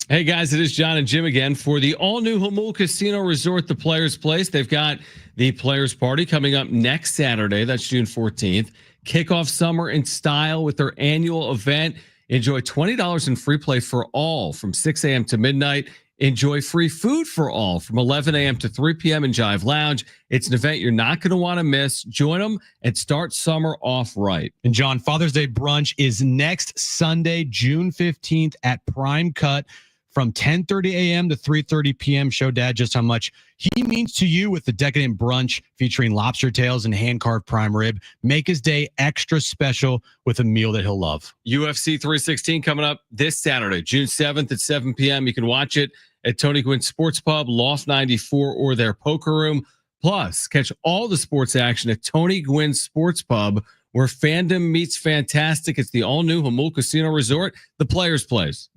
Hey guys, it is John and Jim again for the all-new Jamul Casino Resort, the Players Place. They've got the Players Party coming up next Saturday. That's June 14th. Kick off summer in style with their annual event. Enjoy $20 in free play for all from 6 a.m. to midnight. Enjoy free food for all from 11 a.m. to 3 p.m. in Jive Lounge. It's an event you're not going to want to miss. Join them and start summer off right. And John, Father's Day brunch is next Sunday, June 15th at Prime Cut. From 10:30 a.m. to 3:30 p.m. Show Dad just how much he means to you with the decadent brunch featuring lobster tails and hand-carved prime rib. Make his day extra special with a meal that he'll love. UFC 316 coming up this Saturday, June 7th at 7 p.m. You can watch it at Tony Gwynn Sports Pub, Loft 94, or their poker room. Plus, catch all the sports action at Tony Gwynn's Sports Pub, where fandom meets fantastic. It's the all-new Jamul Casino Resort, the Players' Place.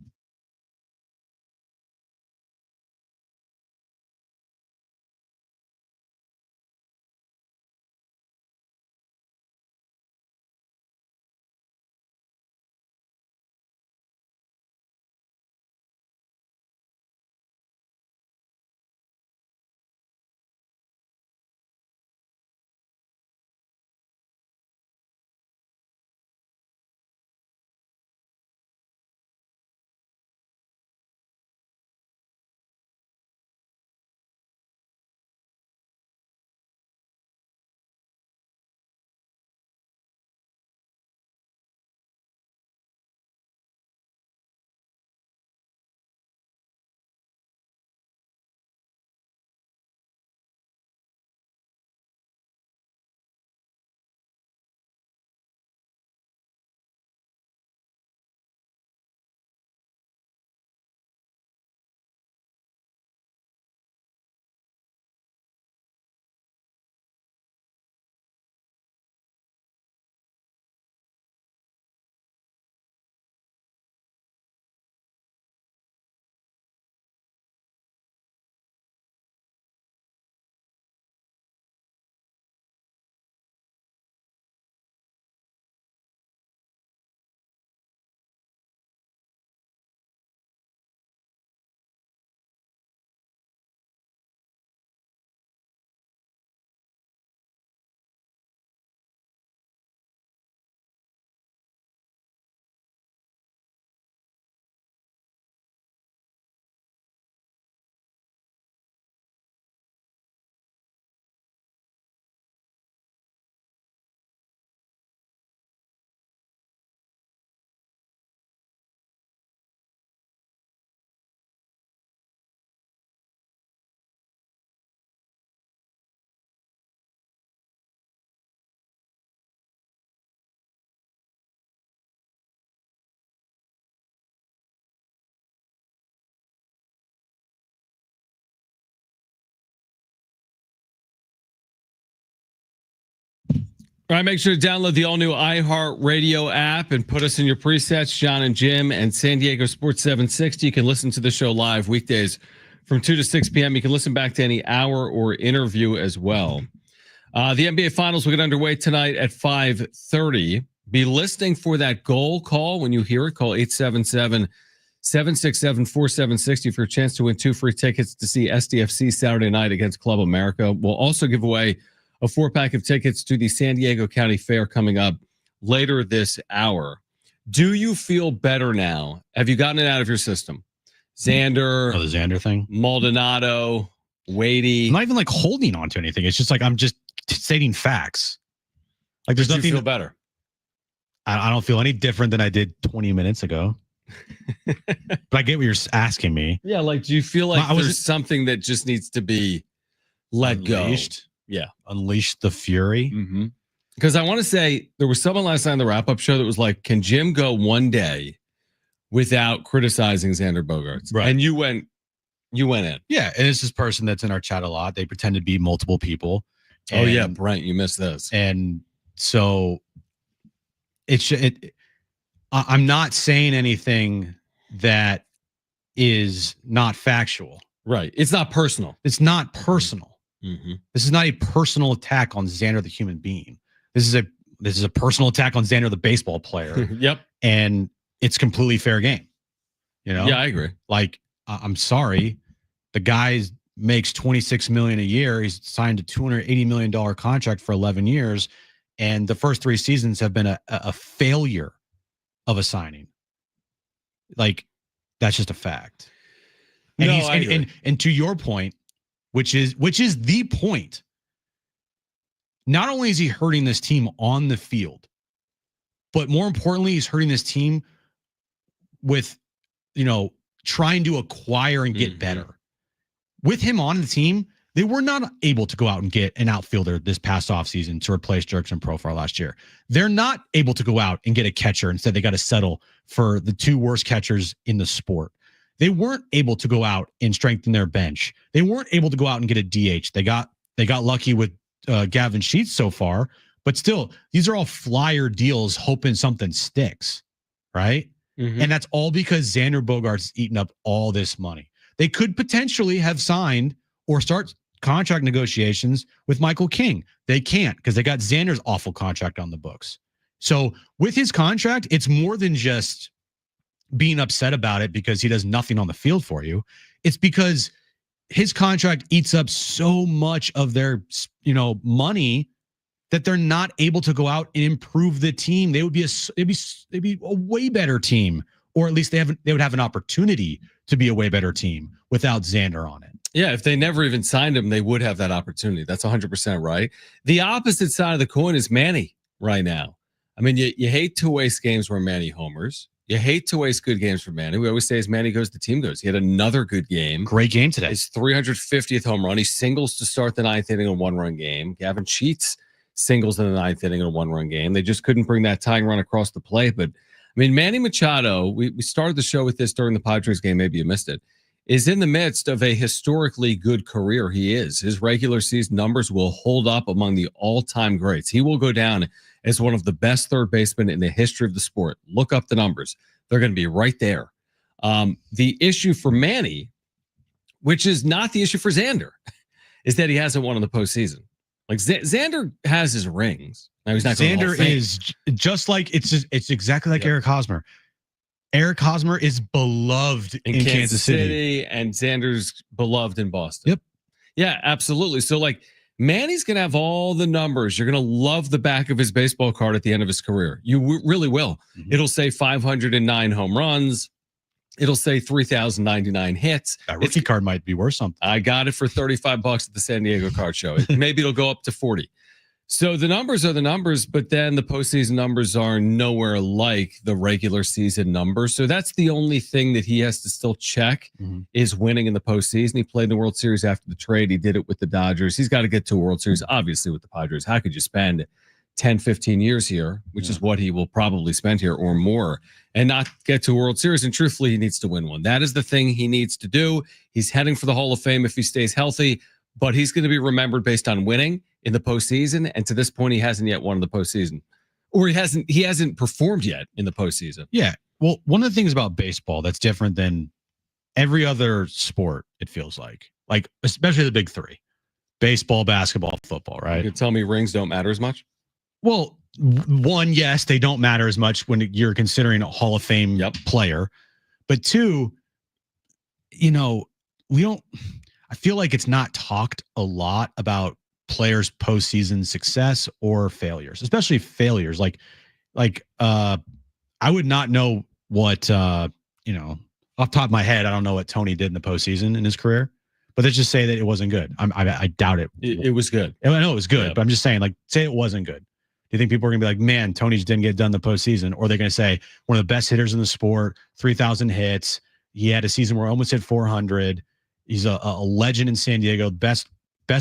All right, make sure to download the all-new iHeartRadio app and put us in your presets, John and Jim and San Diego Sports 760. You can listen to the show live weekdays from 2 to 6 p.m. You can listen back to any hour or interview as well. The NBA Finals will get underway tonight at 5:30. Be listening for that goal call. When you hear it, call 877-767-4760 for a chance to win 2 free tickets to see SDFC Saturday night against Club America. We'll also give away a 4-pack of tickets to the San Diego County Fair coming up later this hour. Do you feel better now? Have you gotten it out of your system? Xander. Oh, the Xander thing? Maldonado, Wadey. I'm not even like holding on to anything. It's just like I'm just stating facts. Like there's Do nothing. you feel better? I don't feel any different than I did 20 minutes ago. But I get what you're asking me. Yeah, like do you feel like Well, there's something that just needs to be let Unleashed? go? Yeah. Unleash the fury. Mm-hmm. Because I want to say there was someone last night on the wrap-up show that was like, can Jim go one day without criticizing Xander Bogaerts? Right. And you went in. Yeah, and it's this person that's in our chat a lot. They pretend to be multiple people. Oh yeah, Brent, you missed this. And so I'm not saying anything that is not factual. Right. It's not personal. It's not personal. Mm-hmm. This is not a personal attack on Xander the human being. This is a personal attack on Xander the baseball player. Yep. And it's completely fair game. You know? Yeah, I agree. Like I'm sorry, the guy makes $26 million a year. He's signed a $280 million contract for 11 years, and the first 3 seasons have been a failure of a signing. Like that's just a fact. And No, I agree. and to your point, which is the point. Not only is he hurting this team on the field, but more importantly, he's hurting this team with, trying to acquire and get better. With him on the team, they were not able to go out and get an outfielder this past offseason to replace Jurickson Profar last year. They're not able to go out and get a catcher. Instead, they got to settle for the 2 worst catchers in the sport. They weren't able to go out and strengthen their bench. They weren't able to go out and get a DH. They got They got lucky with Gavin Sheets so far, but still, these are all flyer deals hoping something sticks, right? Mhm. And that's all because Xander Bogaerts eaten up all this money. They could potentially have signed or start contract negotiations with Michael King. They can't because they got Xander's awful contract on the books. So with his contract, it's more than just being upset about it because he does nothing on the field for you. It's because his contract eats up so much of their, money that they're not able to go out and improve the team. They'd be a way better team, or at least they would have an opportunity to be a way better team without Xander on it. Yeah, if they never even signed him, they would have that opportunity. That's 100% right. The opposite side of the coin is Manny right now. I mean, you hate to waste games where Manny homers. You hate to waste good games for Manny. We always say as Manny goes, the team goes. He had another good game. Great game today. His 350th home run. He singles to start the ninth inning in a one-run game. Gavin Sheets singles in the ninth inning in a one-run game. They just couldn't bring that tying run across the plate. But, I mean, Manny Machado, we started the show with this during the Padres game. Maybe you missed it. Is in the midst of a historically good career. He is. His regular season numbers will hold up among the all-time greats. He will go down as one of the best third basemen in the history of the sport. Look up the numbers. They're going to be right there. The issue for Manny, which is not the issue for Xander, is that he hasn't won in the postseason. Like Xander has his rings. Now he's not. Xander is just like it's exactly like Eric Hosmer. Eric Hosmer is beloved in Kansas City, and Xander's beloved in Boston. Yep. Yeah, absolutely. So like Manny's going to have all the numbers. You're going to love the back of his baseball card at the end of his career. You really will. Mm-hmm. It'll say 509 home runs. It'll say 3,099 hits. That rookie card might be worth something. I got it for $35 at the San Diego Card Show. Maybe it'll go up to 40. So the numbers are the numbers, but then the postseason numbers are nowhere like the regular season numbers. So that's the only thing that he has to still check is winning in the postseason. He played in the World Series after the trade. He did it with the Dodgers. He's got to get to a World Series, obviously, with the Padres. How could you spend 10, 15 years here, which is what he will probably spend here or more, and not get to a World Series? And truthfully, he needs to win one. That is the thing he needs to do. He's heading for the Hall of Fame if he stays healthy, but he's going to be remembered based on winning in the postseason. And to this point, he hasn't yet won in the postseason, or he hasn't performed yet in the postseason. Yeah. Well, one of the things about baseball that's different than every other sport, it feels like especially the big three, baseball, basketball, football, right? You tell me rings don't matter as much? Well, one, yes, they don't matter as much when you're considering a Hall of Fame player. But two, I feel like it's not talked a lot about players' postseason success or failures, especially failures. I would not know what, off the top of my head, I don't know what Tony did in the postseason in his career, but let's just say that it wasn't good. I doubt it. It was good. I know it was good, but I'm just saying, say it wasn't good. Do you think people are going to be like, man, Tony just didn't get done in the postseason? Or they're going to say one of the best hitters in the sport, 3,000 hits. He had a season where he almost hit 400. He's a legend in San Diego, best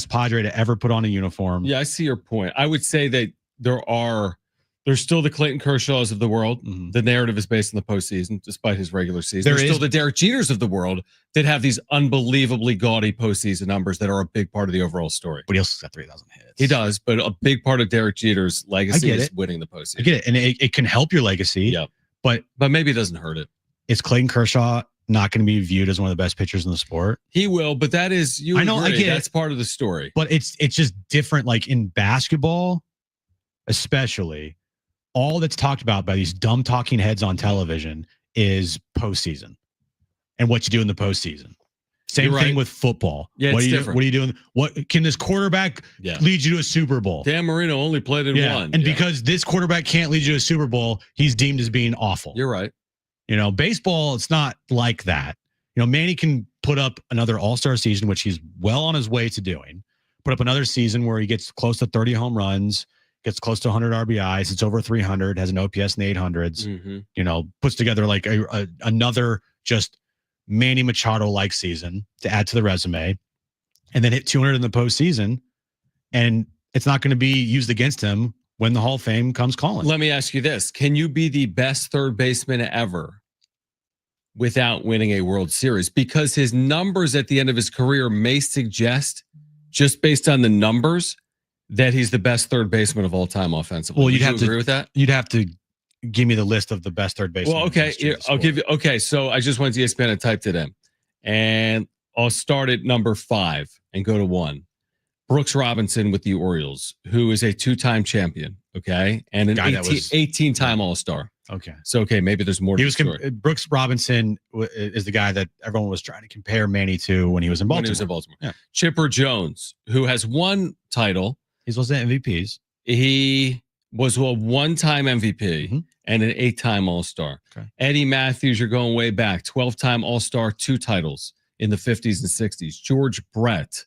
Padre to ever put on a uniform. Yeah, I see your point. I would say that there's still the Clayton Kershaws of the world. Mm-hmm. The narrative is based on the postseason, despite his regular season. There's still the Derek Jeters of the world that have these unbelievably gaudy postseason numbers that are a big part of the overall story. But he also got 3,000 hits. He does, but a big part of Derek Jeter's legacy is winning the postseason. I get it, and it can help your legacy. Yeah, but maybe it doesn't hurt it. Is Clayton Kershaw not going to be viewed as one of the best pitchers in the sport? He will, but that is I know, agree. I get that's part of the story. But it's just different. Like in basketball, especially, all that's talked about by these dumb talking heads on television is postseason and what you do in the postseason. Same thing with football. Yeah, what it's are you, different. What are you doing? What can this quarterback lead you to a Super Bowl? Dan Marino only played in one. And because this quarterback can't lead you to a Super Bowl, he's deemed as being awful. You're right. Baseball, it's not like that. Manny can put up another all-star season, which he's well on his way to doing. Put up another season where he gets close to 30 home runs, gets close to 100 RBIs. It's over 300, has an OPS in the 800s. Mm-hmm. Puts together like another just Manny Machado-like season to add to the resume, and then hit 200 in the postseason, and it's not going to be used against him when the Hall of Fame comes calling. Let me ask you this. Can you be the best third baseman ever without winning a World Series? Because his numbers at the end of his career may suggest just based on the numbers, that he's the best third baseman of all time offensively. Well, Would you'd you have to agree with that? You'd have to give me the list of the best third baseman. Well, okay, I'll give you. Okay, so I just went to ESPN and typed it in, and I'll start at number 5 and go to 1. Brooks Robinson with the Orioles, who is a 2-time champion, okay, and an 18-time All-Star. Okay. So, okay, maybe there's more. He was Brooks Robinson is the guy that everyone was trying to compare Manny to when he was in Baltimore. When he was in Baltimore. Yeah. Chipper Jones, who has 1 title. He's was the MVPs. He was a 1-time MVP and an 8-time All-Star. Okay. Eddie Matthews, you're going way back. 12-time All-Star, 2 titles in the 50s and 60s. George Brett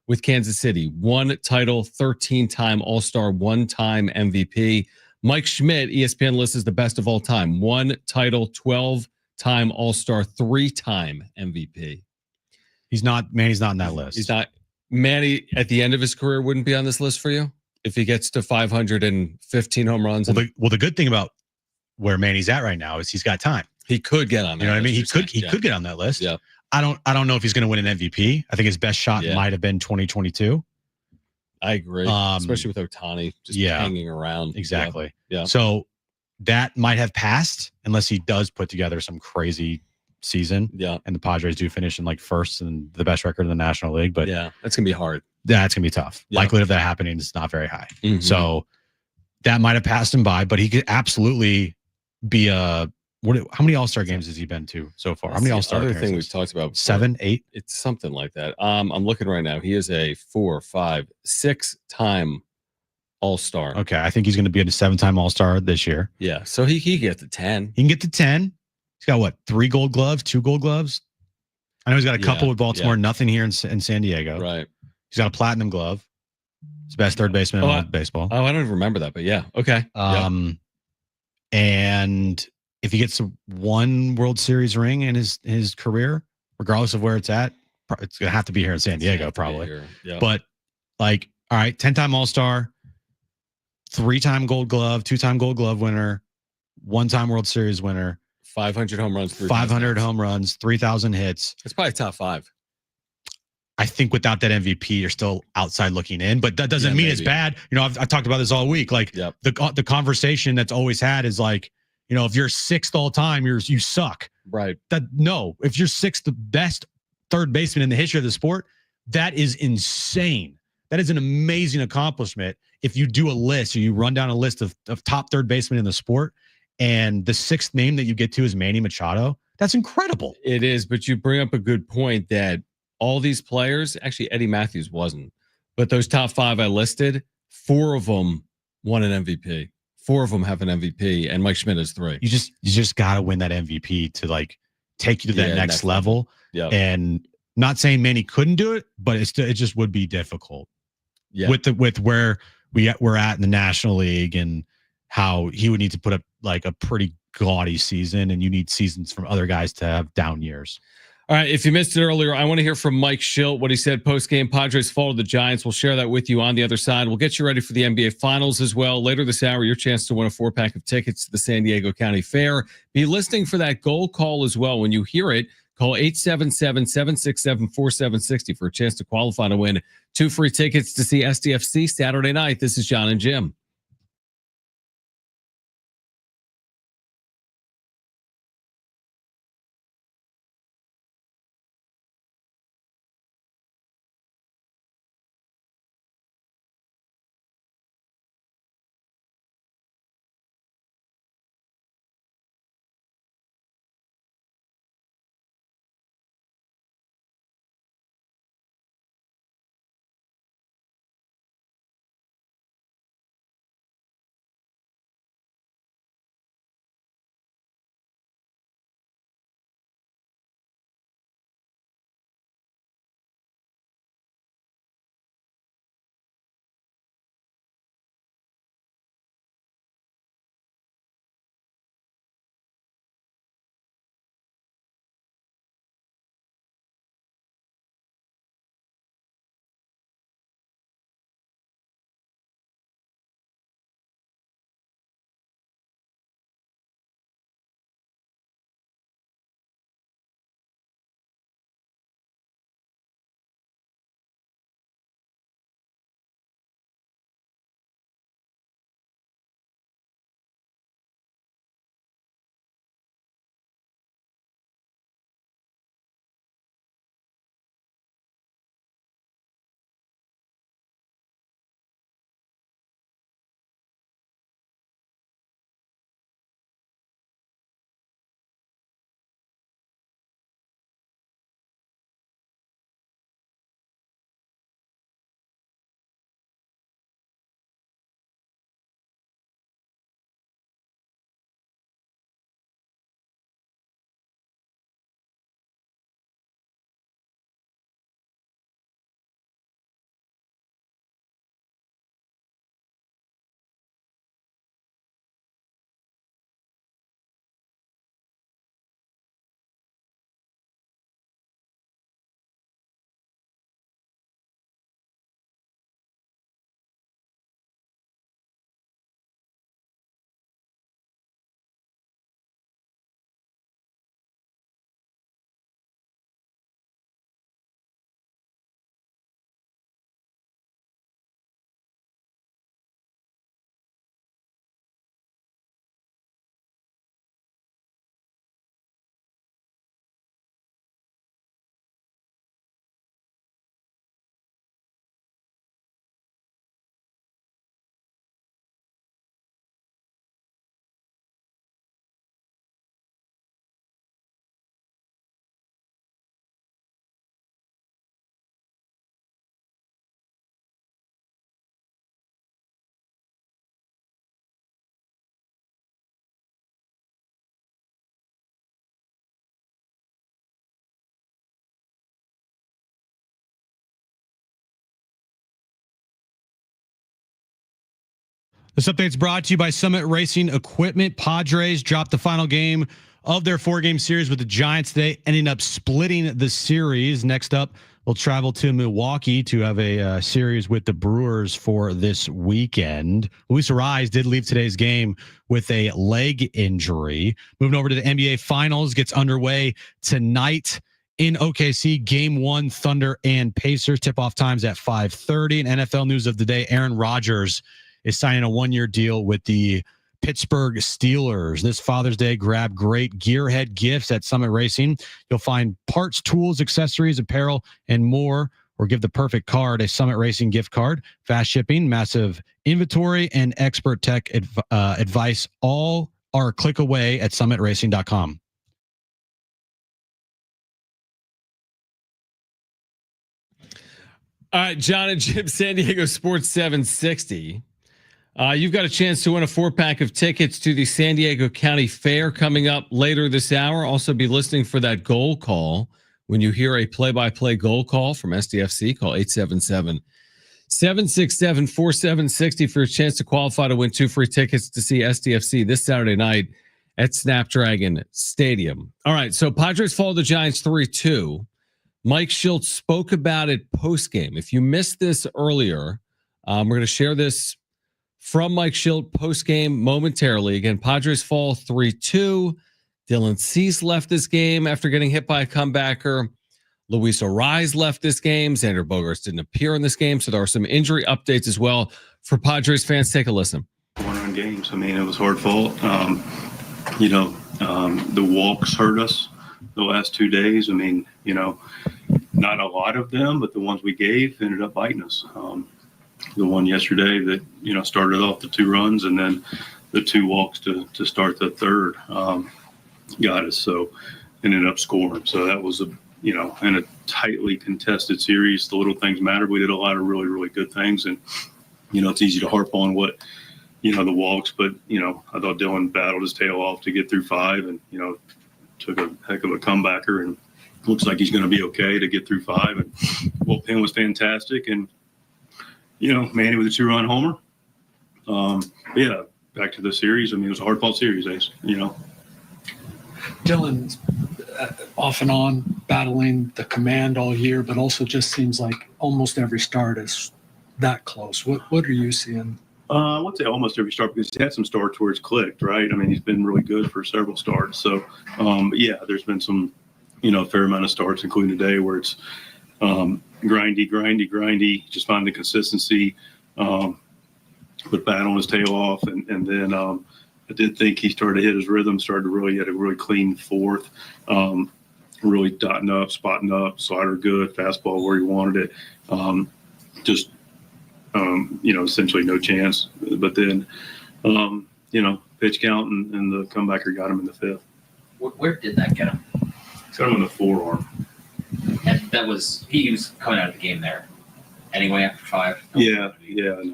with Kansas City, 1 title, 13-time All-Star, 1-time MVP. Mike Schmidt, ESPN lists as the best of all time. 1 title, 12-time All-Star, 3-time MVP. Manny's not in that list. He's not. Manny, at the end of his career, wouldn't be on this list for you if he gets to 515 home runs. Well, the good thing about where Manny's at right now is he's got time. He could get on that. You know what I mean? He could get on that list. Yeah. I don't know if he's going to win an MVP. I think his best shot might have been 2022. I agree, especially with Ohtani just hanging around. Exactly. Yeah. So that might have passed unless he does put together some crazy season. Yeah. And the Padres do finish in like first and the best record in the National League. But yeah, that's gonna be hard. That's gonna be tough. Yeah. Likelihood of that happening is not very high. Mhm. So that might have passed him by, but he could absolutely be a. How many All-Star games has he been to so far? How many All-Star Other appearances? thing we've talked about before. 7, 8. It's something like that. I'm looking right now. He is a 4, 5, 6-time All-Star. Okay, I think he's going to be a 7-time All-Star this year. Yeah, so he gets to 10. He can get to 10. He's got what? 3 Gold Gloves, 2 Gold Gloves. I know he's got a couple with Baltimore, nothing here in San Diego. Right. He's got a Platinum Glove. He's the best third baseman in all of baseball. Oh, I don't even remember that, but yeah, okay. And if he gets 1 World Series ring in his career, regardless of where it's at, it's gonna have to be here in San Diego, probably. Yeah. But like, all right, 10-time All-Star, 3-time Gold Glove, 2-time Gold Glove winner, 1-time World Series winner, 500 home runs, 500 home runs, 3,000 hits. It's probably top 5. I think without that MVP, you're still outside looking in, but that doesn't mean it's bad. You know, I've talked about this all week. Like the conversation that's always had is like, you know, if you're 6th all time, you suck. Right. If you're 6th, the best third baseman in the history of the sport, that is insane. That is an amazing accomplishment. If you do a list or you run down a list of top third basemen in the sport, and the 6th name that you get to is Manny Machado, that's incredible. It is, but you bring up a good point that all these players, actually Eddie Matthews wasn't, but those top 5 I listed, 4 of them won an MVP. 4 of them have an MVP, and Mike Schmidt has 3. You just got to win that MVP to like take you to that next level. Yeah. And not saying Manny couldn't do it, but it just would be difficult. Yeah. With where we're at in the National League and how he would need to put up like a pretty gaudy season, and you need seasons from other guys to have down years. All right, if you missed it earlier, I want to hear from Mike Schilt, what he said post-game. Padres fall to the Giants. We'll share that with you on the other side. We'll get you ready for the NBA Finals as well. Later this hour, your chance to win a 4-pack of tickets to the San Diego County Fair. Be listening for that goal call as well. When you hear it, call 877-767-4760 for a chance to qualify to win 2 free tickets to see SDFC Saturday night. This is John and Jim. This update's brought to you by Summit Racing Equipment. Padres dropped the final game of their 4-game series with the Giants today, ending up splitting the series. Next up, we'll travel to Milwaukee to have a series with the Brewers for this weekend. Luis Arraez did leave today's game with a leg injury. Moving over to the NBA Finals, gets underway tonight in OKC. Game 1, Thunder and Pacers. Tip-off times at 5:30. And NFL news of the day, Aaron Rodgers is signing a 1-year deal with the Pittsburgh Steelers. This Father's Day, grab great gearhead gifts at Summit Racing. You'll find parts, tools, accessories, apparel, and more, or give the perfect card a Summit Racing gift card. Fast shipping, massive inventory, and expert tech advice all are a click away at summitracing.com. All right, John and Jim, San Diego Sports 760. You've got a chance to win a 4-pack of tickets to the San Diego County Fair coming up later this hour. Also be listening for that goal call. When you hear a play-by-play goal call from SDFC, call 877-767-4760 for a chance to qualify to win 2 free tickets to see SDFC this Saturday night at Snapdragon Stadium. All right, so Padres fall the Giants 3-2. Mike Shildt spoke about it post-game. If you missed this earlier, we're going to share this from Mike Shildt post-game momentarily. Again, Padres fall 3-2. Dylan Cease left this game after getting hit by a comebacker. Luis Arraez left this game. Xander Bogaerts didn't appear in this game, so there are some injury updates as well for Padres fans. Take a listen. 1-run games. I mean, it was hard fought. The walks hurt us the last 2 days. I mean, not a lot of them, but the ones we gave ended up biting us. The one yesterday that, started off the 2 runs, and then the 2 walks to start the third got us. So ended up scoring. So that was in a tightly contested series. The little things mattered. We did a lot of really, really good things. And, it's easy to harp on what, the walks, but, I thought Dylan battled his tail off to get through 5 and, took a heck of a comebacker, and looks like he's going to be okay to get through 5. And bullpen was fantastic. And, Manny with a 2-run homer. Back to the series. I mean, it was a hard-fought series, Ace, Dylan's off and on battling the command all year, but also just seems like almost every start is that close. What are you seeing? I would say almost every start, because he had some starts where it's clicked, right? I mean, he's been really good for several starts. So, there's been some, fair amount of starts, including today, where it's grindy, just finding the consistency, put bat on his tail off. And then I did think he started to hit his rhythm, had a really clean 4th, really dotting up, spotting up, slider good, fastball where he wanted it. Essentially no chance. But then, pitch count and the comebacker got him in the 5th. Where did that get him? Got him in the forearm. And he was coming out of the game there anyway after 5. No,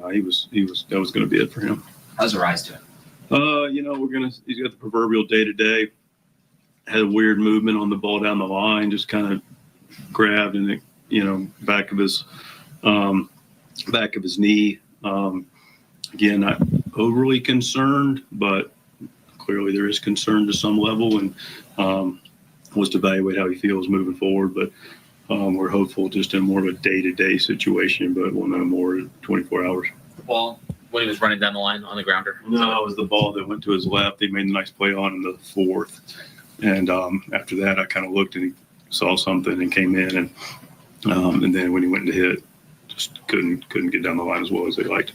he was. That was going to be it for him. How's Arraez doing? He's got the proverbial day-to-day. Had a weird movement on the ball down the line, just kind of grabbed in the, back of his knee. Again, not overly concerned, but clearly there is concern to some level, and wants to evaluate how he feels moving forward. But we're hopeful just in more of a day-to-day situation, but we'll know more in 24 hours. The ball, when he was running down the line on the grounder? No, it was the ball that went to his left. He made a nice play on in the 4th. And after that, I kind of looked and he saw something and came in. And then when he went to hit, just couldn't get down the line as well as they liked.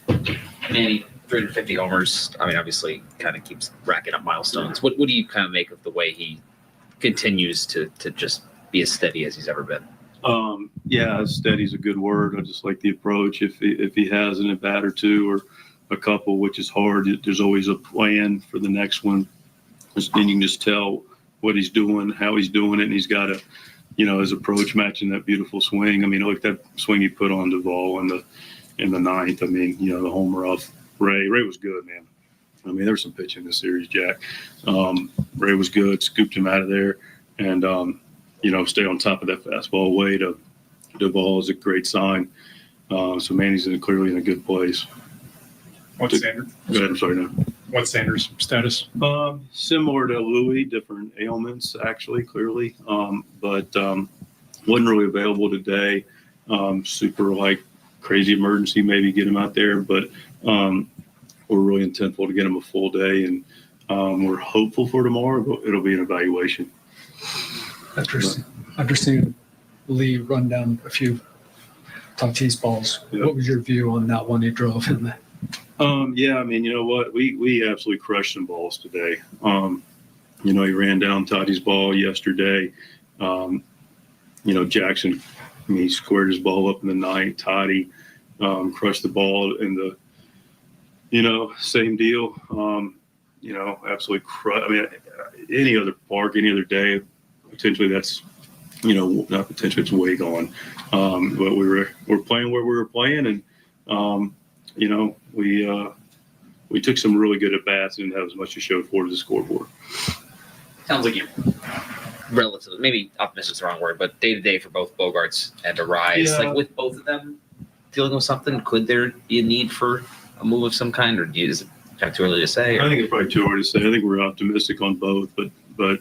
Manny, 350 homers. I mean, obviously, kind of keeps racking up milestones. What do you kind of make of the way he continues to just be as steady as he's ever been? Steady's a good word. I just like the approach. If he has an at-bat or 2 or a couple, which is hard, there's always a plan for the next one. Then you can just tell what he's doing, how he's doing it, and he's got his approach matching that beautiful swing. I mean, look, that swing he put on Duvall in the 9th. I mean, the homer off Ray. Ray was good, man. I mean, there was some pitching in this series, Jack. Ray was good, scooped him out of there, and stay on top of that fastball away to Duvall is a great sign. So Manny's clearly in a good place. What's Sanders? Go ahead. I'm sorry. No. What's Sanders' status? Similar to Louis, different ailments actually, clearly, but wasn't really available today. Super like crazy emergency, maybe get him out there, but we're really intentful to get him a full day, and we're hopeful for tomorrow, but it'll be an evaluation. After seeing Lee run down a few Tatis balls, what was your view on that one he drove in there? Yeah, I mean, you know what? We absolutely crushed some balls today. He ran down Tatis ball yesterday. Jackson, I mean, he squared his ball up in the ninth. Toddy crushed the ball in the, same deal. Absolutely crushed. I mean, any other park, any other day, potentially that's, not potentially, it's way gone. But we're playing where we were playing, and we took some really good at bats and didn't have as much to show for the scoreboard. Sounds like you relatively, maybe optimistic is the wrong word, but day to day for both Bogaerts and Arise. Yeah. Like with both of them dealing with something, could there be a need for a move of some kind, or is it kind of too early to say? Or? I think it's probably too early to say. I think we're optimistic on both, but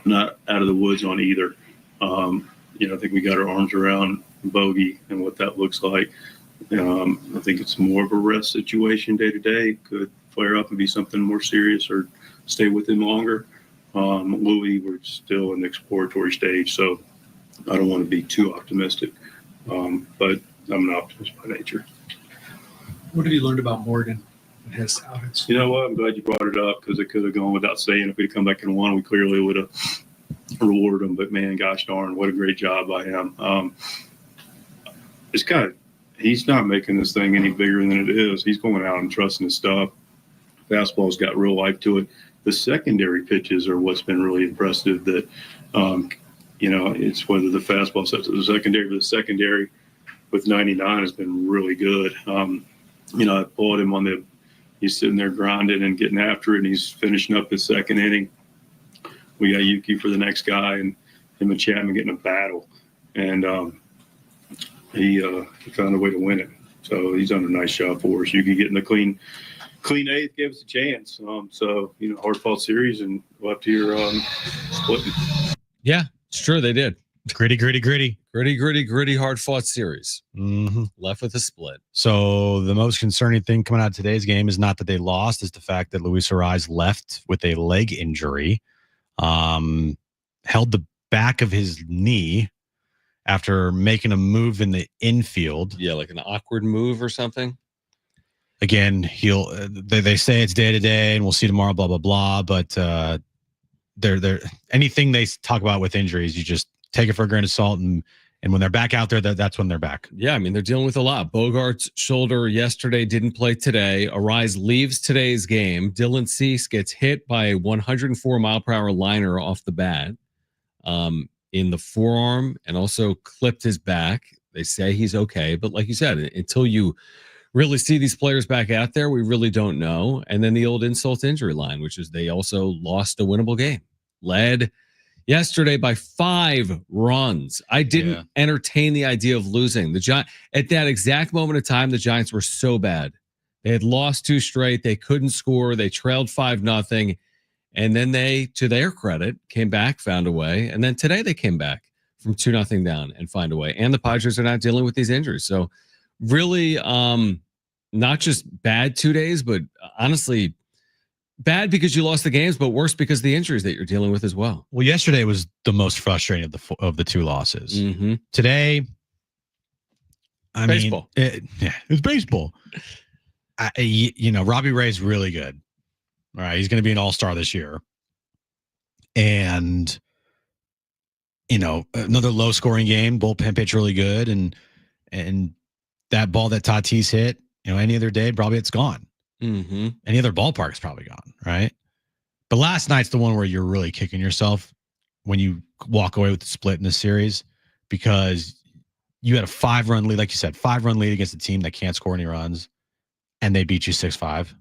not out of the woods on either. I think we got our arms around Bogey and what that looks like. I think it's more of a rest situation day to day. Could flare up and be something more serious or stay with him longer. Louis, we're still in the exploratory stage, so I don't want to be too optimistic. But I'm an optimist by nature. What have you learned about Morgan and his outings? You know what? I'm glad you brought it up because it could have gone without saying. If we'd come back and won, we clearly would have rewarded him. But man, gosh darn, what a great job by him. He's not making this thing any bigger than it is. He's going out and trusting his stuff. Fastball's got real life to it. The secondary pitches are what's been really impressive. That it's whether the fastball sets to the secondary, but the secondary with 99 has been really good. I applaud him he's sitting there grinding and getting after it, and he's finishing up his second inning. We got Yuki for the next guy, and him and Chapman getting a battle, and he found a way to win it. So he's done a nice job for us. Yuki getting the clean eighth gave us a chance. Hard fought series, and we'll have to hear splitting. Yeah, it's true. They did. Gritty, hard fought series. Mm-hmm. Left with a split. So the most concerning thing coming out of today's game is not that they lost, is the fact that Luis Arraez left with a leg injury, held the back of his knee after making a move in the infield. Yeah, like an awkward move or something. Again, they say it's day to day and we'll see tomorrow, blah, blah, blah. But they're anything they talk about with injuries, you just take it for a grain of salt. And when they're back out there, that's when they're back. Yeah, I mean, they're dealing with a lot. Bogart's shoulder yesterday didn't play today. Arraez leaves today's game. Dylan Cease gets hit by a 104-mile-per-hour liner off the bat in the forearm and also clipped his back. They say he's okay. But like you said, until you really see these players back out there, we really don't know. And then the old insult injury line, which is they also lost a winnable game. Led yesterday by 5 runs. I didn't entertain the idea of losing. At that exact moment of time, the Giants were so bad. They had lost 2 straight. They couldn't score. They trailed 5-0. And then they, to their credit, came back, found a way. And then today they came back from 2-0 down and find a way. And the Padres are not dealing with these injuries. So really, not just bad 2 days, but honestly, bad because you lost the games, but worse because of the injuries that you're dealing with as well. Well, yesterday was the most frustrating of the 2 losses. Mm-hmm. Today, baseball. It was baseball. Robbie Ray's really good. All right, he's going to be an all-star this year. And, another low-scoring game. Bullpen pitch really good. And that ball that Tatis hit, any other day, probably it's gone. Mm-hmm. Any other ballpark is probably gone, right? But last night's the one where you're really kicking yourself when you walk away with the split in the series because you had a 5-run lead, like you said, 5-run lead against a team that can't score any runs, and they beat you 6-5.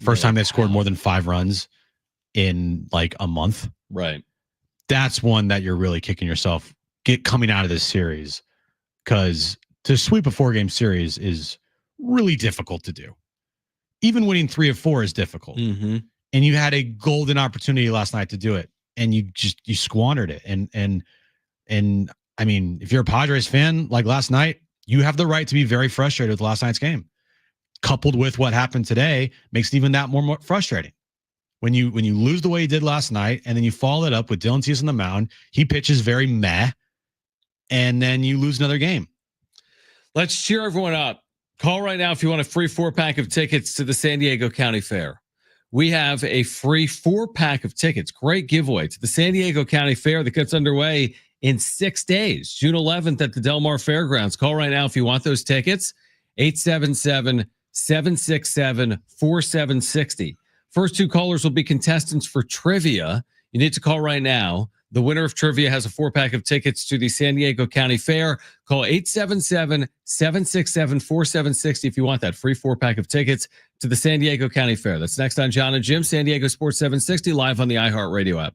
First time they've scored more than 5 runs in like a month. Right. That's one that you're really kicking yourself coming out of this series because to sweep a 4-game series is really difficult to do. even winning 3 of 4 is difficult. Mm-hmm. And you had a golden opportunity last night to do it, and you squandered it. And I mean, if you're a Padres fan, like last night, you have the right to be very frustrated with last night's game. Coupled with what happened today, makes it even that more frustrating. When you lose the way you did last night, and then you follow it up with Dylan Cease on the mound, he pitches very meh, and then you lose another game. Let's cheer everyone up. Call right now if you want a free 4-pack of tickets to the San Diego County Fair. We have a free 4-pack of tickets. Great giveaway to the San Diego County Fair that gets underway in 6 days, June 11th at the Del Mar Fairgrounds. Call right now if you want those tickets. 877-767-4760. First 2 callers will be contestants for trivia. You need to call right now. The winner of trivia has a 4-pack of tickets to the San Diego County Fair. Call 877-767-4760 if you want that free 4-pack of tickets to the San Diego County Fair. That's next on John and Jim, San Diego Sports 760, live on the iHeartRadio app.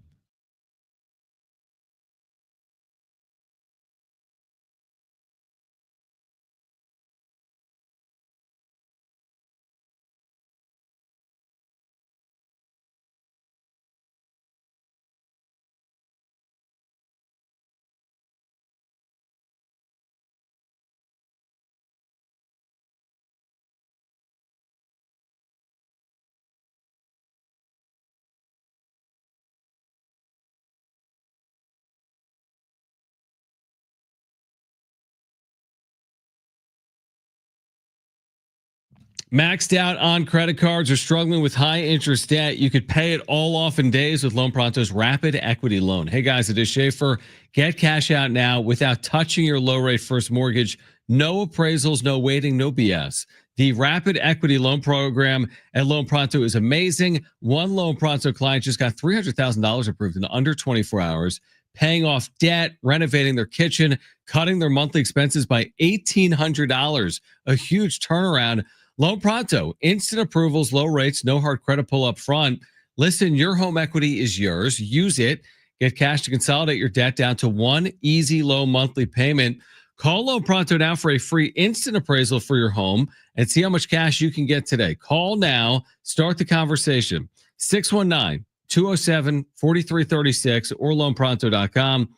Maxed out on credit cards or struggling with high interest debt, you could pay it all off in days with Loan Pronto's Rapid Equity Loan. Hey guys, it is Schaefer. Get cash out now without touching your low rate first mortgage. No appraisals, no waiting, no BS. The Rapid Equity Loan Program at Loan Pronto is amazing. One Loan Pronto client just got $300,000 approved in under 24 hours, paying off debt, renovating their kitchen, cutting their monthly expenses by $1,800. A huge turnaround. Loan Pronto, instant approvals, low rates, no hard credit pull up front. Listen, your home equity is yours. Use it. Get cash to consolidate your debt down to one easy, low monthly payment. Call Loan Pronto now for a free instant appraisal for your home and see how much cash you can get today. Call now. Start the conversation. 619-207-4336 or loanpronto.com.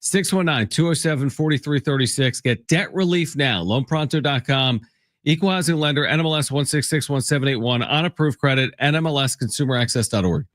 619-207-4336. Get debt relief now. Loanpronto.com. Equal housing lender, NMLS 1661781, on approved credit, NMLSconsumeraccess.org.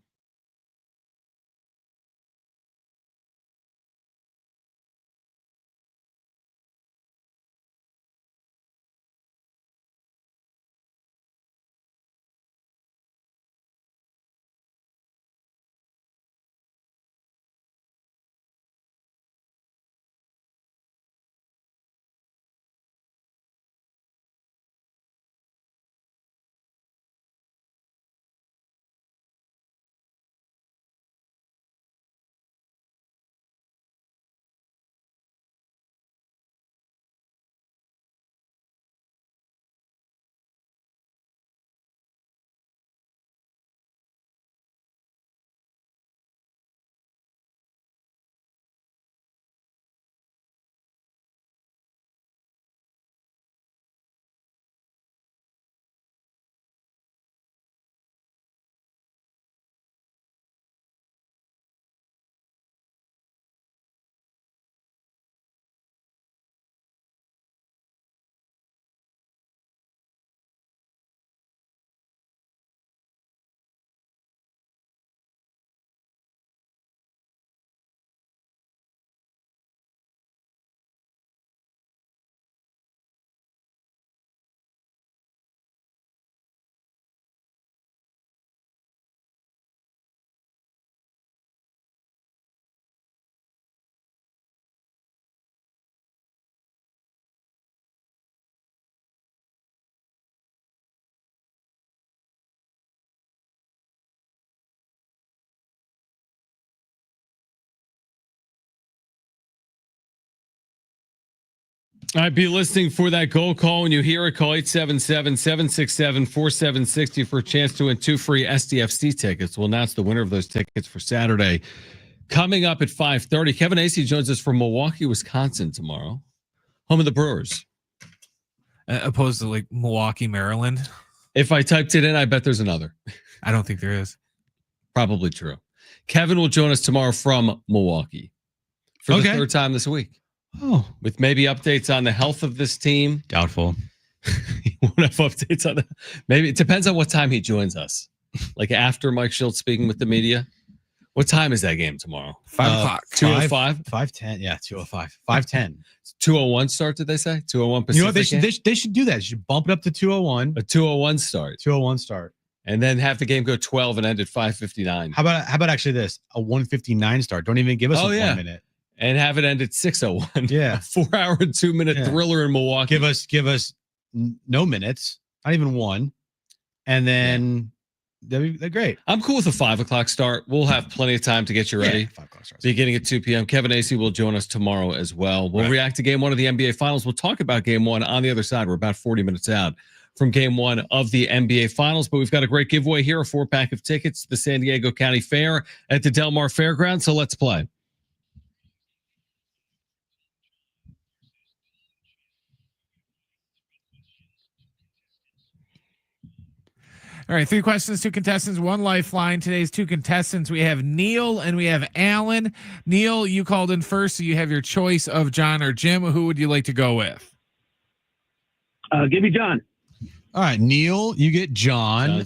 All right, be listening for that goal call. When you hear it, call 877-767-4760 for a chance to win 2 free SDFC tickets. We'll announce the winner of those tickets for Saturday. Coming up at 5:30, Kevin Acey joins us from Milwaukee, Wisconsin tomorrow, home of the Brewers. Opposed to like Milwaukee, Maryland. If I typed it in, I bet there's another. I don't think there is. Probably true. Kevin will join us tomorrow from Milwaukee for the third time this week. Oh, with maybe updates on the health of this team. Doubtful. He won't have updates on maybe it depends on what time he joins us. Like after Mike Schultz speaking with the media. What time is that game tomorrow? 5 o'clock. 2:05? 5:10. Yeah, 2:05. 5:10. 2:01 start, did they say? 2:01 Pacific. You know what? They should do that. They should bump it up to 2:01. A 2:01 start. 2:01 start. And then have the game go 12 and end at 5:59. How about actually this? A 1:59 start. Don't even give us 1 minute. And have it end at 6:01. Yeah. A 4-hour and 2-minute thriller in Milwaukee. Give us no minutes, not even one. And then they're great. I'm cool with a 5 o'clock start. We'll have plenty of time to get you ready. 5 o'clock start. Beginning at 2 p.m. Kevin Acey will join us tomorrow as well. We'll react to game 1 of the NBA Finals. We'll talk about game 1 on the other side. We're about 40 minutes out from game 1 of the NBA Finals, but we've got a great giveaway here, a 4-pack of tickets to the San Diego County Fair at the Del Mar Fairgrounds. So let's play. All right, 3 questions, 2 contestants, 1 lifeline. Today's 2 contestants, we have Neil and we have Alan. Neil, you called in first, so you have your choice of John or Jim. Who would you like to go with? Give me John. All right, Neil, you get John.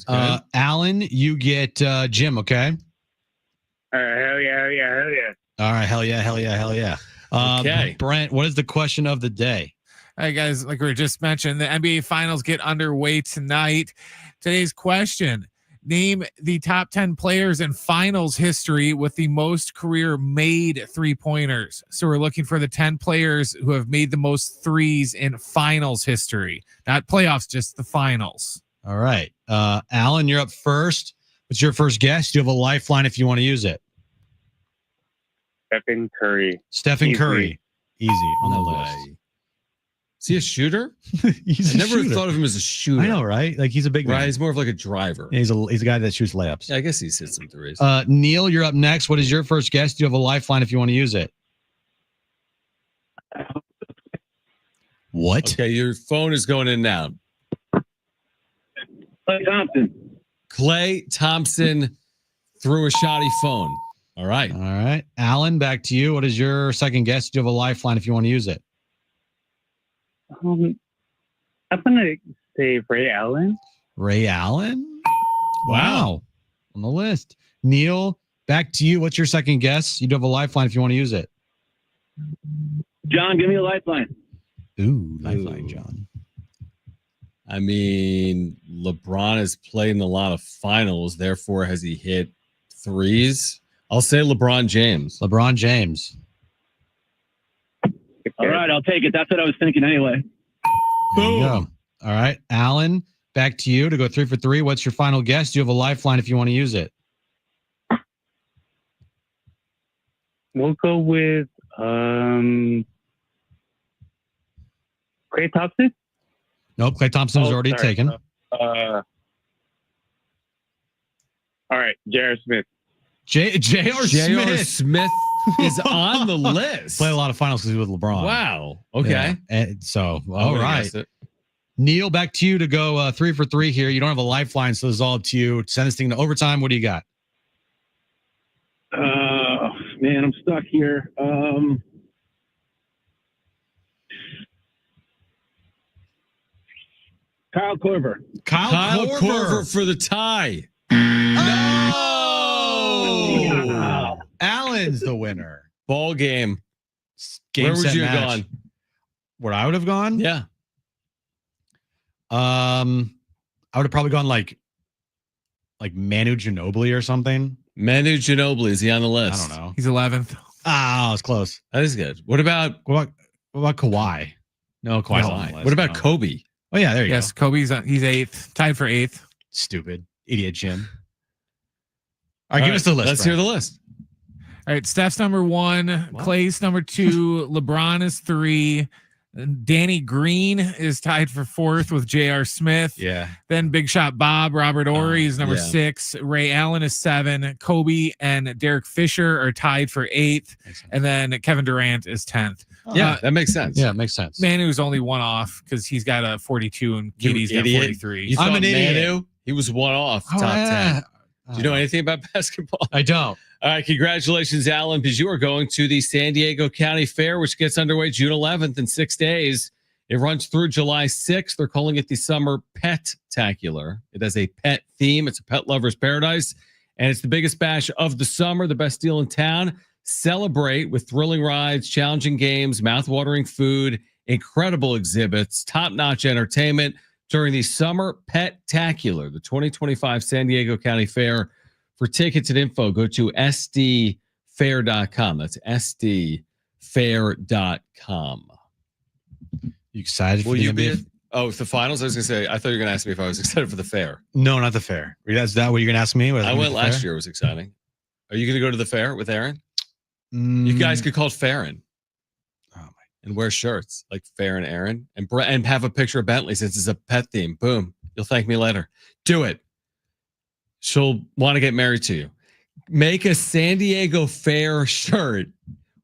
Alan, you get Jim, okay? Hell yeah. All right, hell yeah. Okay. Brent, what is the question of the day? All right, guys, like we just mentioned, the NBA Finals get underway tonight. Today's question, name the top 10 players in finals history with the most career made three-pointers. So we're looking for the 10 players who have made the most threes in finals history. Not playoffs, just the finals. All right. Alan, you're up first. What's your first guess? Do you have a lifeline if you want to use it? Stephen Curry. Stephen Easy. Curry. Easy on the No list. way. Is he a shooter? He's I never thought of him as a shooter. I know, right? Like he's a big Right, man. he's more of like a driver. Yeah, he's a guy that shoots layups. Yeah, I guess he's hit some threes. Neil, you're up next. What is your first guess? Do you have a lifeline if you want to use it? What? Okay, your phone is going in now. Klay Thompson. Klay Thompson threw a shoddy phone. All right. All right. Alan, back to you. What is your second guess? Do you have a lifeline if you want to use it? I'm gonna say Ray Allen. Ray Allen? Wow. On the list. Neil, back to you. What's your second guess? You do have a lifeline if you want to use it. John, give me a lifeline. Ooh, lifeline, John. I mean, LeBron has played in a lot of finals. Therefore, has he hit threes? I'll say LeBron James. LeBron James. All right, I'll take it. That's what I was thinking anyway. There you go. All right. Alan, back to you to go 3 for 3. What's your final guess? Do you have a lifeline if you want to use it? We'll go with Klay Thompson. Nope. Klay Thompson was already sorry. taken. All right, J.R. Smith. J.R. Smith is on the list. Play a lot of finals because he was with LeBron. Wow. Okay. Yeah. And so, I all would've right. guessed it. Neil, back to you to go 3 for 3 here. You don't have a lifeline, so this is all up to you. Send this thing to overtime. What do you got? Man, I'm stuck here. Kyle Korver. Kyle Korver for the tie. No! Allen's the winner. Ball game. Game, Where would set, you have match. gone? Where I would have gone? Yeah. I would have probably gone like Manu Ginobili or something. Manu Ginobili, is he on the I list? don't know. He's 11th. Ah, it's close. That is good. What about What about Kawhi? No, Kawhi's no, not on the list. what about No. Kobe? Oh yeah, there you Yes, go. Kobe's he's 8th, tied for 8th. Stupid idiot, Jim. All right, give us the list. Let's hear the list. All right, Steph's number 1, Clay's number 2, LeBron is 3, Danny Green is tied for 4th with J.R. Smith. Yeah. Then Big Shot Bob, Robert Ory is number yeah. 6. Ray Allen is 7. Kobe and Derek Fisher are tied for 8th. And then Kevin Durant is 10th. Yeah, that makes sense. Yeah, it makes sense. Manu's only one off because he's got a 42 and KD's got 43. You I'm thought an idiot. Manu? He was one off top 10. Do you know anything about basketball? I don't. All right, congratulations, Alan, because you are going to the San Diego County Fair, which gets underway June 11th in 6 days. It runs through July 6th. They're calling it the Summer Pet-tacular. It has a pet theme. It's a pet lover's paradise, and it's the biggest bash of the summer, the best deal in town. Celebrate with thrilling rides, challenging games, mouth-watering food, incredible exhibits, top-notch entertainment during the Summer Pet-tacular, the 2025 San Diego County Fair. For tickets and info, go to sdfair.com. That's sdfair.com. You excited Will for you the be NBA? the finals? I was going to say, I thought you were going to ask me if I was excited for the fair. No, not the fair. Is that what you're going to ask me? I went last year. It was exciting. Are you going to go to the fair with Aaron? You guys could call it Farron. And wear shirts like Farron Aaron and have a picture of Bentley since it's a pet theme. Boom. You'll thank me later. Do it. She'll want to get married to you. Make a San Diego Fair shirt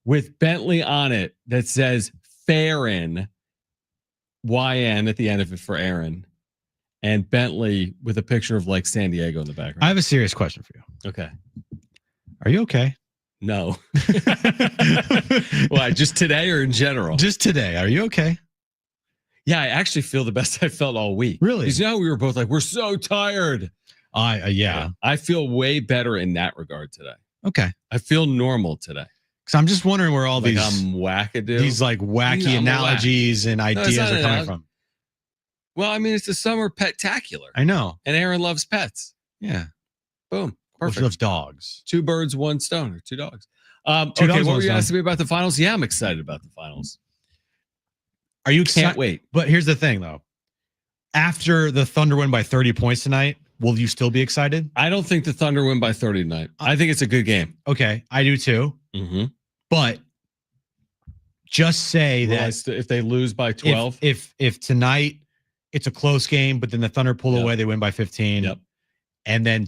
with Bentley on it that says Farron, YN at the end of it for Aaron, and Bentley with a picture of like San Diego in the background. I have a serious question for you. Okay. Are you okay? No. Why? Just today or in general? Just today. Are you okay? Yeah, I actually feel the best I felt all week. Really? Because we were both like, we're so tired. Yeah. I feel way better in that regard today. Okay. I feel normal today. Because I'm just wondering where all Like these I'm wackadoo. these like wacky analogies and ideas not are an coming from. Well, I mean, it's the Summer Pet-tacular. I know. And Aaron loves pets. Yeah. Boom. Well, Perfect. she loves dogs. 2 birds, 1 stone, or 2 dogs. Two Okay, dogs, what one were you stone. asking me about the finals? Yeah, I'm excited about the finals. Are you Can't wait. But here's the thing, though. After the Thunder win by 30 points tonight, will you still be excited? I don't think the Thunder win by 30 tonight. I think it's a good game. Okay, I do too. Mm-hmm. But just say that if they lose by 12, if tonight it's a close game, but then the Thunder pull Yep. away, they win by 15. Yep. And then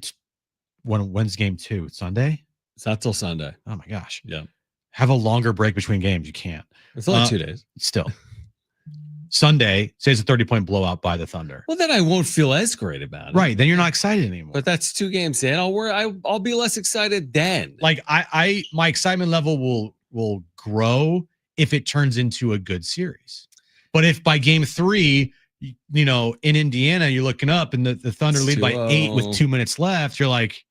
when's game 2? Sunday? It's not till Sunday. Oh my gosh. Yeah. Have a longer break between games. You can't. It's only 2 days. Still. Sunday says a 30-point blowout by the Thunder. Well, then I won't feel as great about it. Right. Then you're not excited anymore. But that's 2 games in. I'll be less excited then. Like my excitement level will grow if it turns into a good series. But if by game 3, in Indiana, you're looking up and the Thunder It's lead too by 8 low. with 2 minutes left, you're like,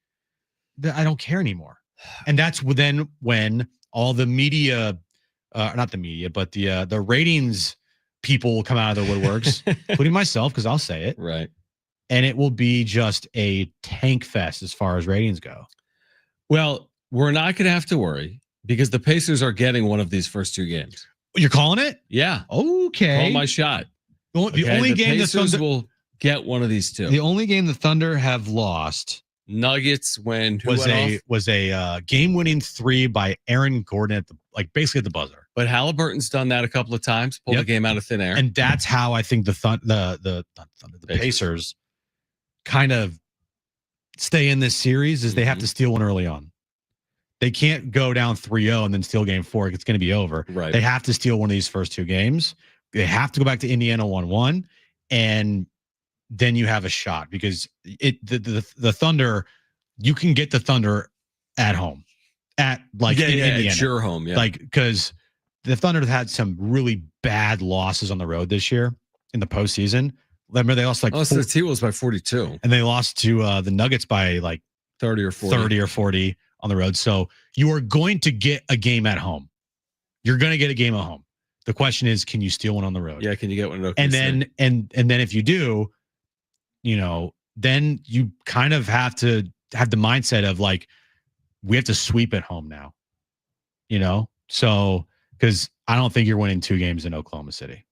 I don't care anymore. And that's then when all the media, not the media, but the ratings people will come out of the woodworks, including myself, because I'll say it. Right. And it will be just a tank fest as far as ratings go. Well, we're not going to have to worry because the Pacers are getting one of these first 2 games. You're calling it? Yeah. Okay. Call my shot. The only game the Pacers Thunder will get one of these 2. The only game the Thunder have lost Nuggets when was a game-winning 3 by Aaron Gordon at basically at the buzzer. But Halliburton's done that a couple of times, pulled the game out of thin air. And that's how I think the Pacers kind of stay in this series is they have to steal one early on. They can't go down 3-0 and then steal game 4. It's going to be over. Right. They have to steal one of these first 2 games. They have to go back to Indiana 1-1, and then you have a shot because the Thunder, you can get the Thunder at home, in Indiana. It's your home, yeah. Because the Thunder have had some really bad losses on the road this year in the postseason. Remember, they lost to the T-Wolves by 42. And they lost to the Nuggets by 30 or 40 on the road. So you are going to get a game at home. You're going to get a game at home. The question is, can you steal one on the road? Yeah, can you get one? And then and then if you do, then you kind of have to have the mindset of we have to sweep at home now. So because I don't think you're winning 2 games in Oklahoma City.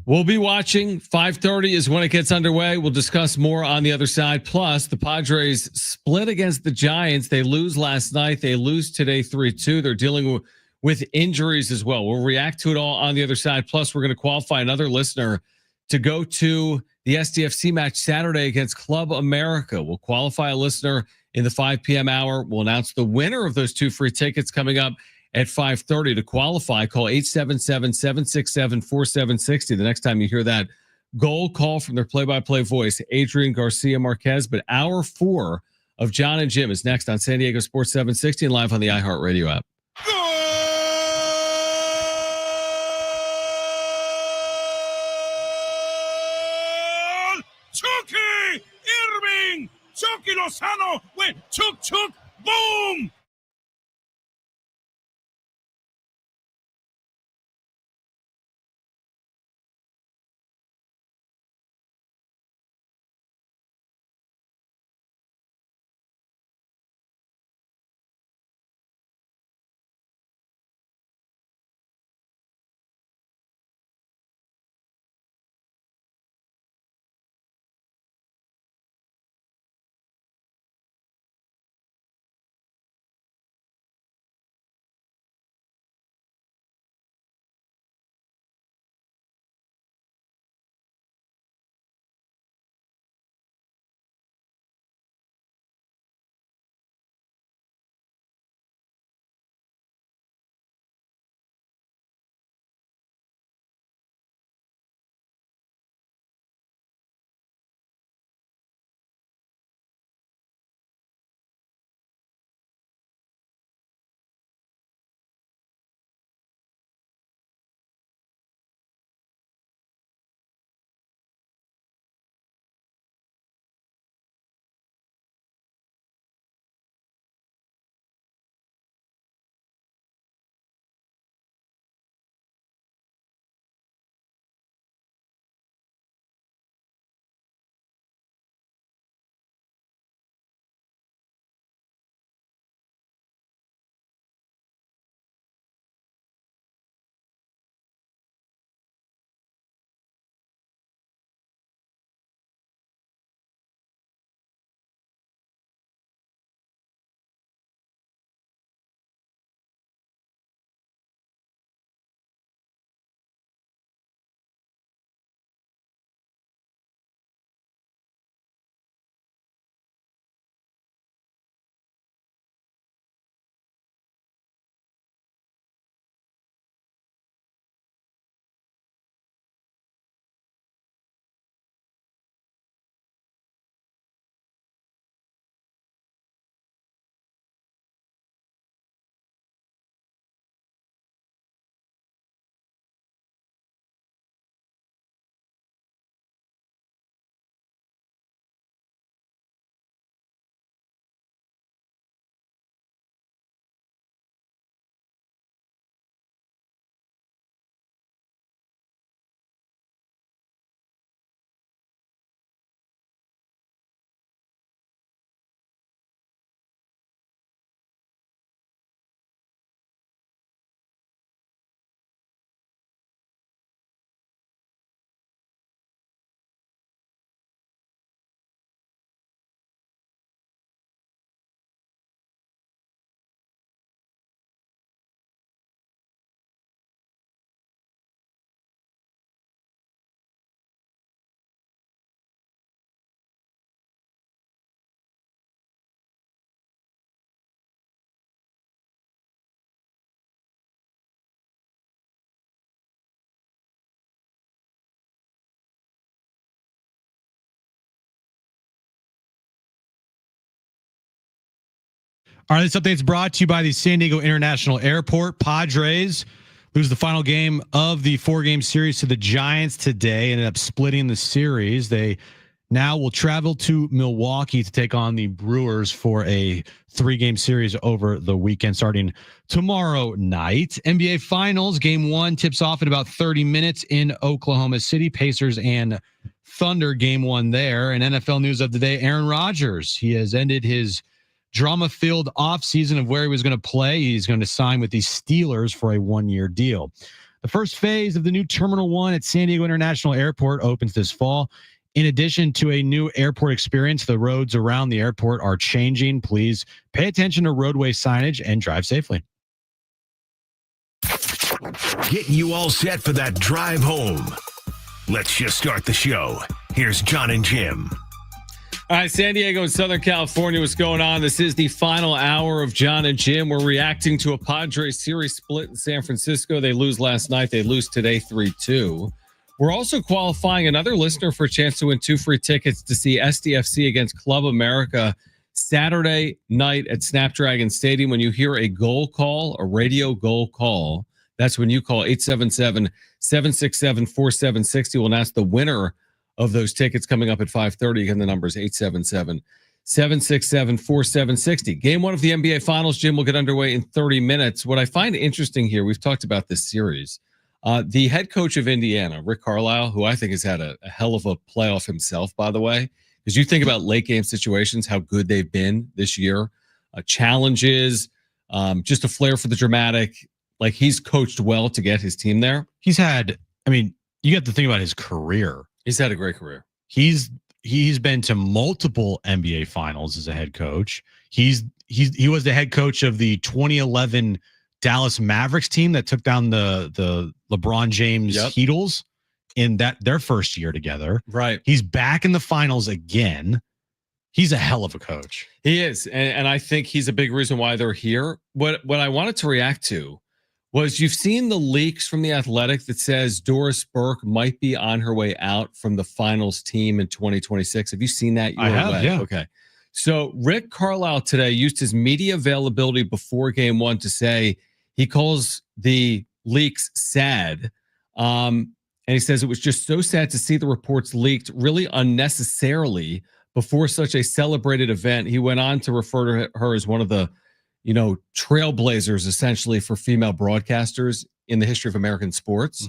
We'll be watching. 5:30 is when it gets underway. We'll discuss more on the other side. Plus, the Padres split against the Giants. They lose last night. They lose today 3-2. They're dealing with injuries as well. We'll react to it all on the other side. Plus, we're going to qualify another listener to go to the SDFC match Saturday against Club America. We'll qualify a listener in the 5 p.m. hour. We'll announce the winner of those 2 free tickets coming up at 5:30. To qualify, call 877-767-4760. The next time you hear that goal call from their play-by-play voice, Adrian Garcia Marquez. But hour 4 of John and Jim is next on San Diego Sports 760 and live on the iHeartRadio app. Chucky Irving, Chucky Lozano went chuk chuk boom. All right, this update is brought to you by the San Diego International Airport. Padres lose the final game of the 4-game series to the Giants today, ended up splitting the series. They now will travel to Milwaukee to take on the Brewers for a 3-game series over the weekend starting tomorrow night. NBA Finals, Game 1 tips off in about 30 minutes in Oklahoma City. Pacers and Thunder, Game 1 there. And NFL news of the day, Aaron Rodgers. He has ended his drama-filled offseason of where he was going to play. He's going to sign with the Steelers for a 1-year deal. The first phase of the new Terminal 1 at San Diego International Airport opens this fall. In addition to a new airport experience, the roads around the airport are changing. Please pay attention to roadway signage and drive safely. Getting you all set for that drive home. Let's just start the show. Here's John and Jim. All right, San Diego and Southern California, what's going on? This is the final hour of John and Jim. We're reacting to a Padres series split in San Francisco. They lose last night. They lose today 3-2. We're also qualifying another listener for a chance to win 2 free tickets to see SDFC against Club America Saturday night at Snapdragon Stadium. When you hear a goal call, a radio goal call, that's when you call 877-767-4760. We'll announce the winner of those tickets coming up at 5:30. Again, the number is 877-767-4760. Game 1 of the NBA Finals, Jim, will get underway in 30 minutes. What I find interesting here, we've talked about this series. The head coach of Indiana, Rick Carlisle, who I think has had a hell of a playoff himself, by the way, because you think about late game situations, how good they've been this year, challenges, just a flair for the dramatic. Like, he's coached well to get his team there. He's had, I mean, you have to think about his career. He's had a great career. He's been to multiple NBA Finals as a head coach. He was the head coach of the 2011 Dallas Mavericks team that took down the LeBron James Heatles in their first year together. Right. He's back in the finals again. He's a hell of a coach. He is, and I think he's a big reason why they're here. What I wanted to react to was, you've seen the leaks from The Athletic that says Doris Burke might be on her way out from the finals team in 2026. Have you seen that? I have, yeah. Okay. So Rick Carlisle today used his media availability before game 1 to say he calls the leaks sad. And he says it was just so sad to see the reports leaked really unnecessarily before such a celebrated event. He went on to refer to her as one of the trailblazers, essentially, for female broadcasters in the history of American sports.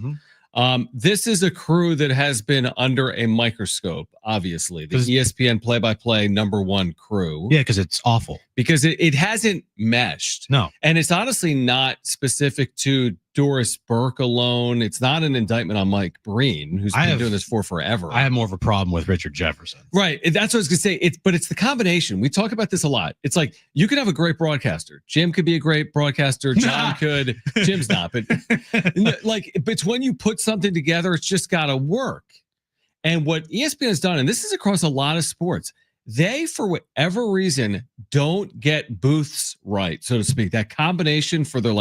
This is a crew that has been under a microscope, obviously. The ESPN play-by-play #1 crew. Yeah, because it's awful. Because it hasn't meshed. No. And it's honestly not specific to Doris Burke alone. It's not an indictment on Mike Breen, who's been doing this for forever. I have more of a problem with Richard Jefferson. Right. That's what I was going to say. But it's the combination. We talk about this a lot. It's like, you could have a great broadcaster. Jim could be a great broadcaster. John could. Jim's not. But like, it's when you put something together, it's just got to work. And what ESPN has done, and this is across a lot of sports, they, for whatever reason, don't get booths right, so to speak. That combination for their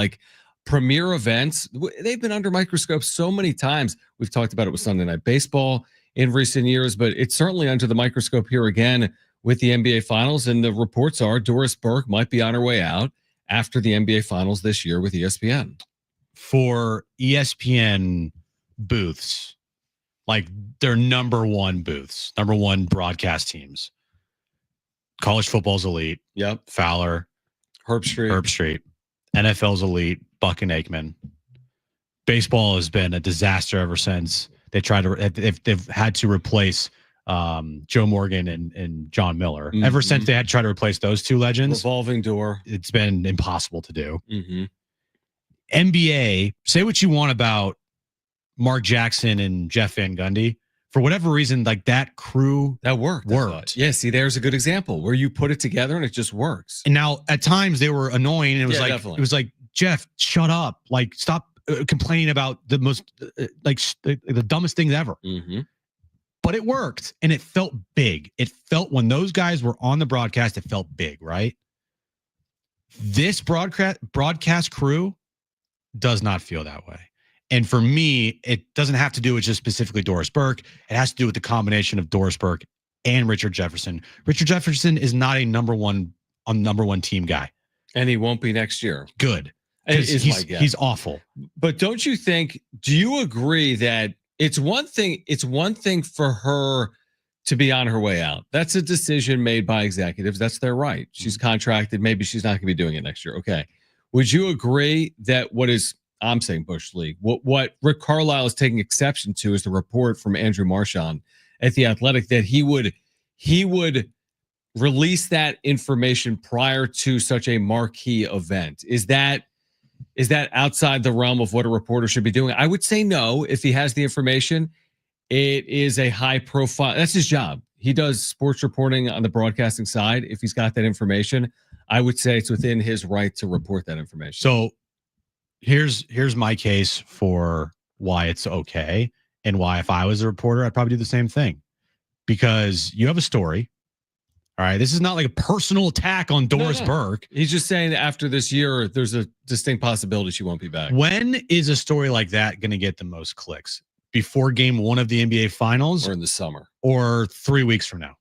premier events, they've been under microscope so many times. We've talked about it with Sunday Night Baseball in recent years, but it's certainly under the microscope here again with the NBA Finals. And the reports are Doris Burke might be on her way out after the NBA Finals this year with ESPN. For ESPN booths, like their #1 booths, #1 broadcast teams, college football's elite. Yep. Fowler, Herb Street. NFL's elite, Buck and Aikman. Baseball has been a disaster ever since they've had to replace Joe Morgan and John Miller. Ever since they had to try to replace those two legends, revolving door. It's been impossible to do. NBA, say what you want about Mark Jackson and Jeff Van Gundy. For whatever reason, like that crew that worked. Yeah, see, there's a good example where you put it together and it just works. And now at times they were annoying, and it was definitely. it was like, Jeff, shut up! Like, stop complaining about the most the dumbest things ever. But it worked, and it felt big. It felt, when those guys were on the broadcast, it felt big, right? This broadcast crew does not feel that way. And for me, it doesn't have to do with just specifically Doris Burke. It has to do with the combination of Doris Burke and Richard Jefferson. Richard Jefferson is not a number one team guy. And he won't be next year. Good. He's awful. But don't you think, do you agree that it's one thing for her to be on her way out? That's a decision made by executives. That's their right. She's contracted. Maybe she's not going to be doing it next year. Okay. Would you agree that I'm saying Bush League. What Rick Carlisle is taking exception to is the report from Andrew Marchand at The Athletic that he would release that information prior to such a marquee event. Is that outside the realm of what a reporter should be doing? I would say no. If he has the information, it is a high profile. That's his job. He does sports reporting on the broadcasting side. If he's got that information, I would say it's within his right to report that information. So here's my case for why it's okay and why if I was a reporter, I'd probably do the same thing. Because you have a story. All right. This is not like a personal attack on Doris Burke. He's just saying that after this year, there's a distinct possibility she won't be back. When is a story like that going to get the most clicks? Before game 1 of the NBA Finals? Or in the summer? Or 3 weeks from now?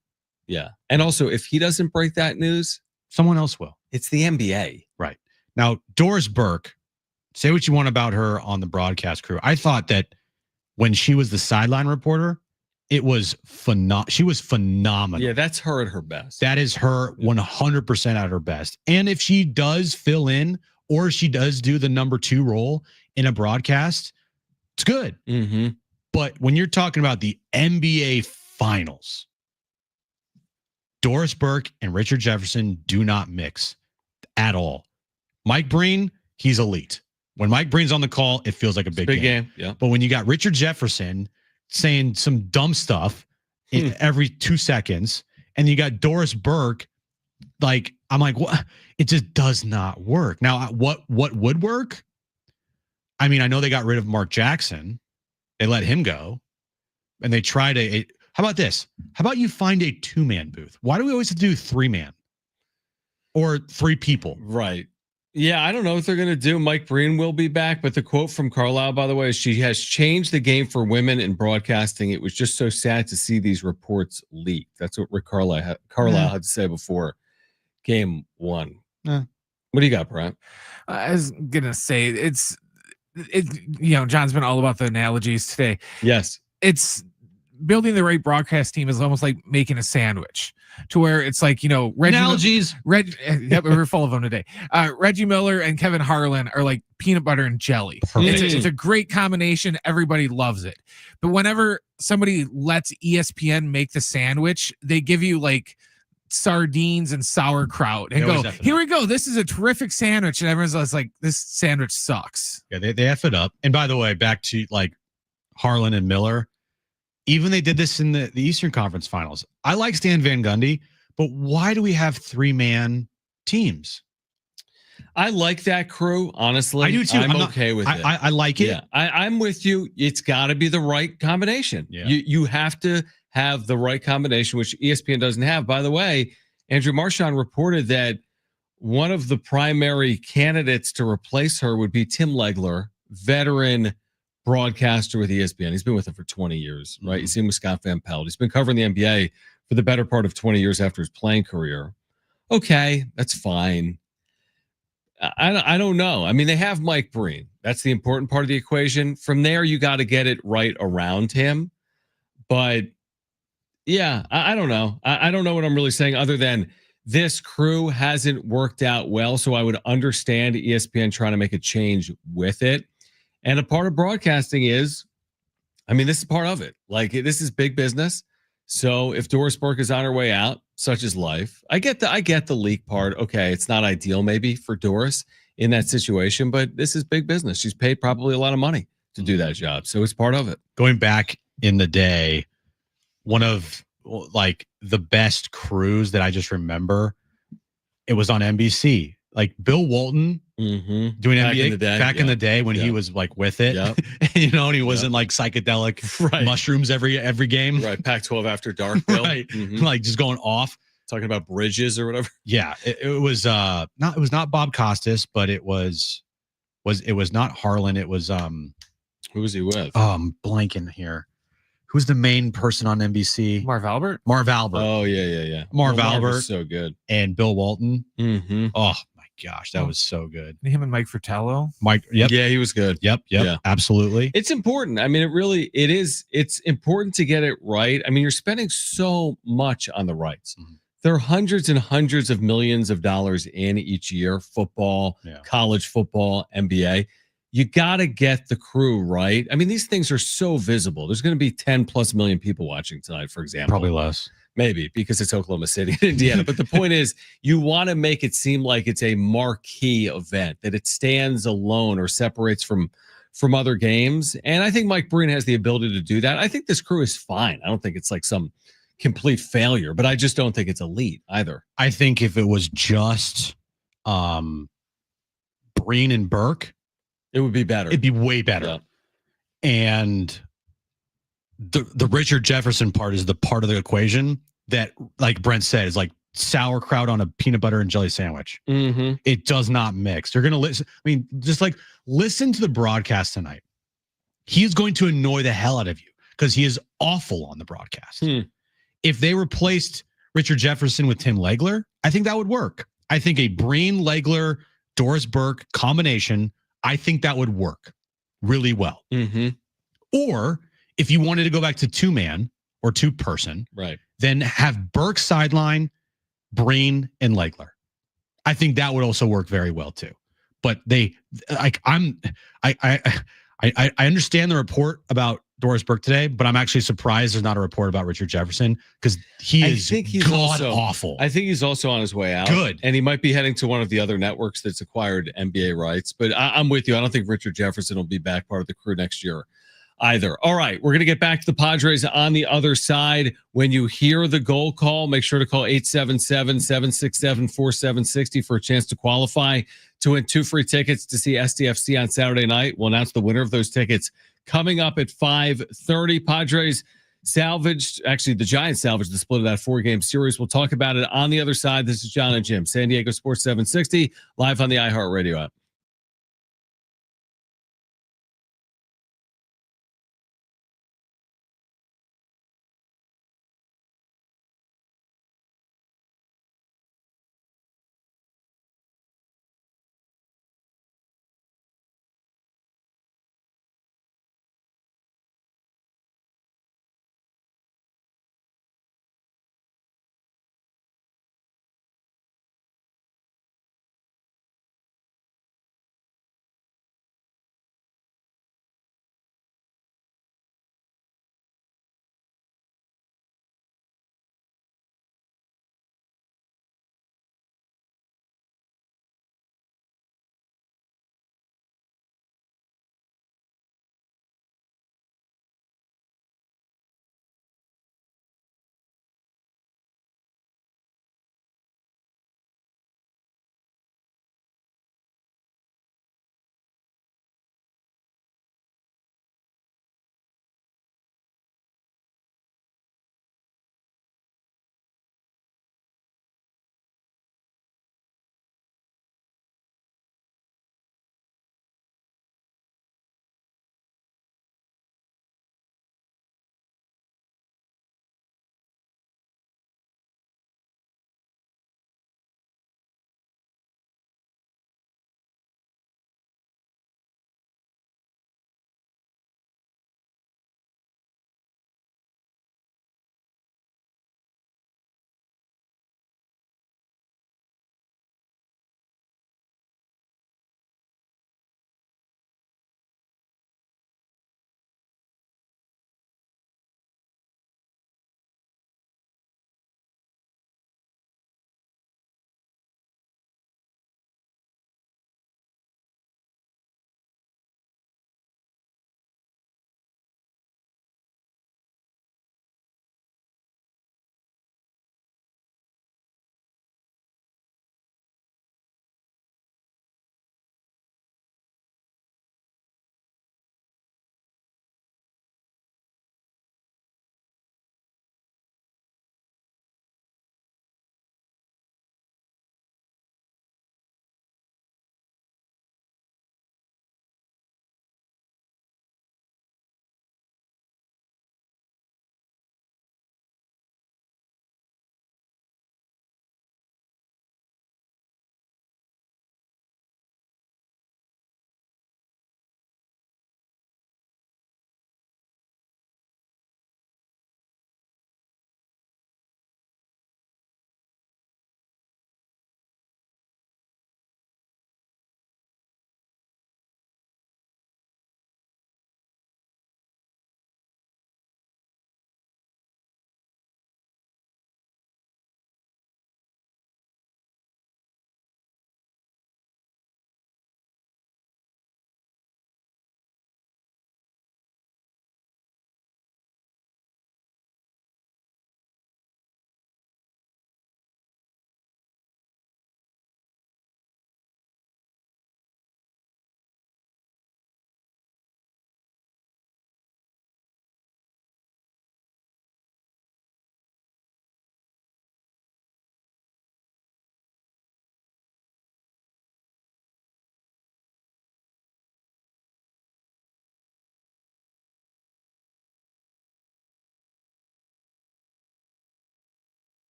Yeah. And also, if he doesn't break that news, someone else will. It's the NBA. Right. Now, Doris Burke, say what you want about her on the broadcast crew. I thought that when she was the sideline reporter, it was she was phenomenal. Yeah, that's her at her best. That is her 100% at her best. And if she does fill in or she does do the number 2 role in a broadcast, it's good. Mm-hmm. But when you're talking about the NBA Finals, Doris Burke and Richard Jefferson do not mix at all. Mike Breen, he's elite. When Mike Breen's on the call, it feels like a big game. Yeah. But when you got Richard Jefferson saying some dumb stuff every 2 seconds, and you got Doris Burke, like, I'm like, what? It just does not work. Now, what would work? I mean, I know they got rid of Mark Jackson. They let him go. And they tried how about this? How about you find a 2-man booth? Why do we always have to do 3-man? Or 3 people? Right. Yeah, I don't know what they're going to do. Mike Breen will be back, but the quote from Carlisle, by the way, is she has changed the game for women in broadcasting. It was just so sad to see these reports leak. That's what Rick Carlisle had to say before game 1. What do you got, Brent? I was going to say it's John's been all about the analogies today. Yes. It's building the right broadcast team is almost like making a sandwich, to where it's like, analogies. We're full of them today. Reggie Miller and Kevin Harlan are like peanut butter and jelly. It's a great combination. Everybody loves it. But whenever somebody lets ESPN make the sandwich, they give you like sardines and sauerkraut and go, here we go. This is a terrific sandwich. And everyone's like, this sandwich sucks. Yeah, they F it up. And by the way, back to like Harlan and Miller, even they did this in the Eastern Conference Finals. I like Stan Van Gundy, but why do we have 3-man teams? I like that crew, honestly. I do too. I'm okay with it. I like it. Yeah, I'm with you. It's got to be the right combination. Yeah. You have to have the right combination, which ESPN doesn't have. By the way, Andrew Marchand reported that one of the primary candidates to replace her would be Tim Legler, veteran broadcaster with ESPN. He's been with them for 20 years, right? He's seen with Scott Van Pelt. He's been covering the NBA for the better part of 20 years after his playing career. Okay, that's fine. I don't know. I mean, they have Mike Breen. That's the important part of the equation. From there, you got to get it right around him. But yeah, I don't know. I don't know what I'm really saying other than this crew hasn't worked out well. So I would understand ESPN trying to make a change with it. And a part of broadcasting is, I mean, this is part of it. Like, this is big business. So if Doris Burke is on her way out, such is life. I get the leak part. Okay, it's not ideal maybe for Doris in that situation, but this is big business. She's paid probably a lot of money to do that job. So it's part of it. Going back in the day, one of like the best crews that I just remember, it was on NBC. Like Bill Walton doing back NBA in the day, back in the day when he was like with it, and he wasn't like psychedelic mushrooms every game. Right. Pac-12 after dark, Bill. Right. Like just going off. Talking about bridges or whatever. Yeah. It was not Bob Costas, but it was not Harlan. It was who was he with? I'm blanking here. Who's the main person on NBC? Marv Albert. Oh yeah. Marv Albert, so good. And Bill Walton. Mm-hmm. Oh my gosh, that was so good. Him and Mike Fratello. Mike, yep. Yeah, he was good. Yep, yeah. Absolutely. It's important. I mean, it is. It's important to get it right. I mean, you're spending so much on the rights. Mm-hmm. There are hundreds and hundreds of millions of dollars in each year, football, college football, NBA. You got to get the crew right. I mean, these things are so visible. There's going to be 10 plus million people watching tonight, for example. Probably less. Maybe because it's Oklahoma City and Indiana. But the point is, you want to make it seem like it's a marquee event, that it stands alone or separates from other games. And I think Mike Breen has the ability to do that. I think this crew is fine. I don't think it's like some complete failure, but I just don't think it's elite either. I think if it was just Breen and Burke, It would be better. It'd be way better. Yeah. And the Richard Jefferson part is the part of the equation that, like Brent said, is like sauerkraut on a peanut butter and jelly sandwich. Mm-hmm. It does not mix. You're going to listen. I mean, just like listen to the broadcast tonight. He is going to annoy the hell out of you because he is awful on the broadcast. If they replaced Richard Jefferson with Tim Legler, I think that would work. I think a Breen, Legler, Doris Burke combination, I think that would work really well. Mm-hmm. Or if you wanted to go back to two-man or two-person, right, then have Burke sideline, Breen, and Legler. I think that would also work very well too. But they, like, I understand the report about Doris Burke today, but I'm actually surprised there's not a report about Richard Jefferson because he's god awful. I think he's also on his way out. Good. And he might be heading to one of the other networks that's acquired NBA rights. But I'm with you. I don't think Richard Jefferson will be back part of the crew next year either. All right, we're going to get back to the Padres on the other side. When you hear the goal call, make sure to call 877-767-4760 for a chance to qualify to win 2 free tickets to see SDFC on Saturday night. We'll announce the winner of those tickets coming up at 5:30. Padres salvaged, actually the Giants salvaged the split of that 4-game series. We'll talk about it on the other side. This is John and Jim, San Diego Sports 760, live on the iHeartRadio app.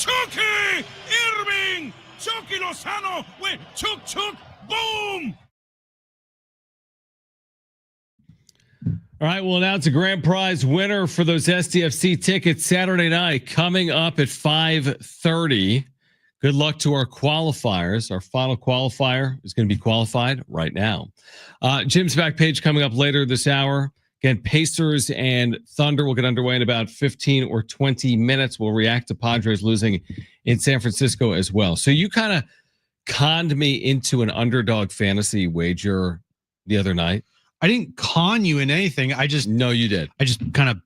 Chucky Irving. Chucky Lozano went chuk chuk boom. All right, we'll announce a grand prize winner for those SDFC tickets Saturday night coming up at 5:30. Good luck to our qualifiers. Our final qualifier is going to be qualified right now. Jim's back page coming up later this hour. Again, Pacers and Thunder will get underway in about 15 or 20 minutes. We'll react to Padres losing in San Francisco as well. So you kind of conned me into an underdog fantasy wager the other night. I didn't con you in anything. I just No, you did. I just kind of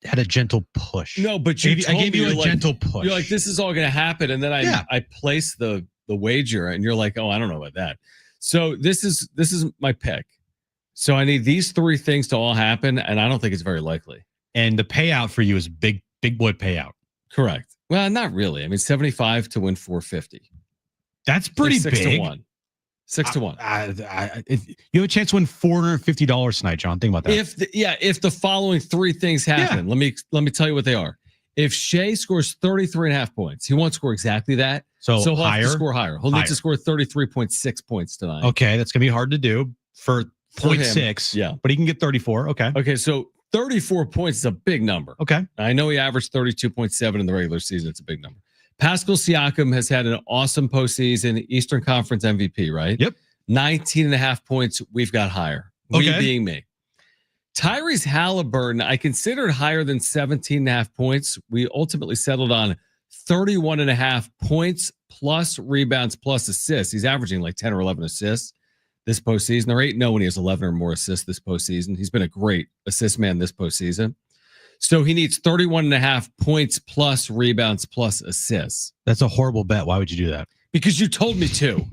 had a gentle push. No, but I gave you a gentle push. You're like, this is all going to happen, and then I placed the wager, and you're like, oh, I don't know about that. So this is my pick. So I need these three things to all happen, and I don't think it's very likely. And the payout for you is big boy payout. Correct. Well, not really. I mean, 75 to win 450. That's pretty Like 6 big. to 1. 6 to 1. You have a chance to win $450 tonight, John. Think about that. If the following three things happen, let me tell you what they are. If Shea scores 33.5 points, he won't score exactly that. So he'll higher, have to score higher. He'll need to score 33.6 points tonight. Okay, that's gonna be hard to do for For him, 0.6. yeah. But he can get 34. Okay. Okay, so 34 points is a big number. Okay. I know he averaged 32.7 in the regular season. It's a big number. Pascal Siakam has had an awesome postseason, Eastern Conference MVP, right? Yep. 19.5 points. We've got higher. Okay. We being me. Tyrese Halliburton, I considered higher than 17.5 points. We ultimately settled on 31.5 points plus rebounds plus assists. He's averaging like 10 or 11 assists this postseason. There ain't no one he has 11 or more assists this postseason. He's been a great assist man this postseason. So he needs 31.5 points plus rebounds plus assists. That's a horrible bet. Why would you do that? Because you told me to.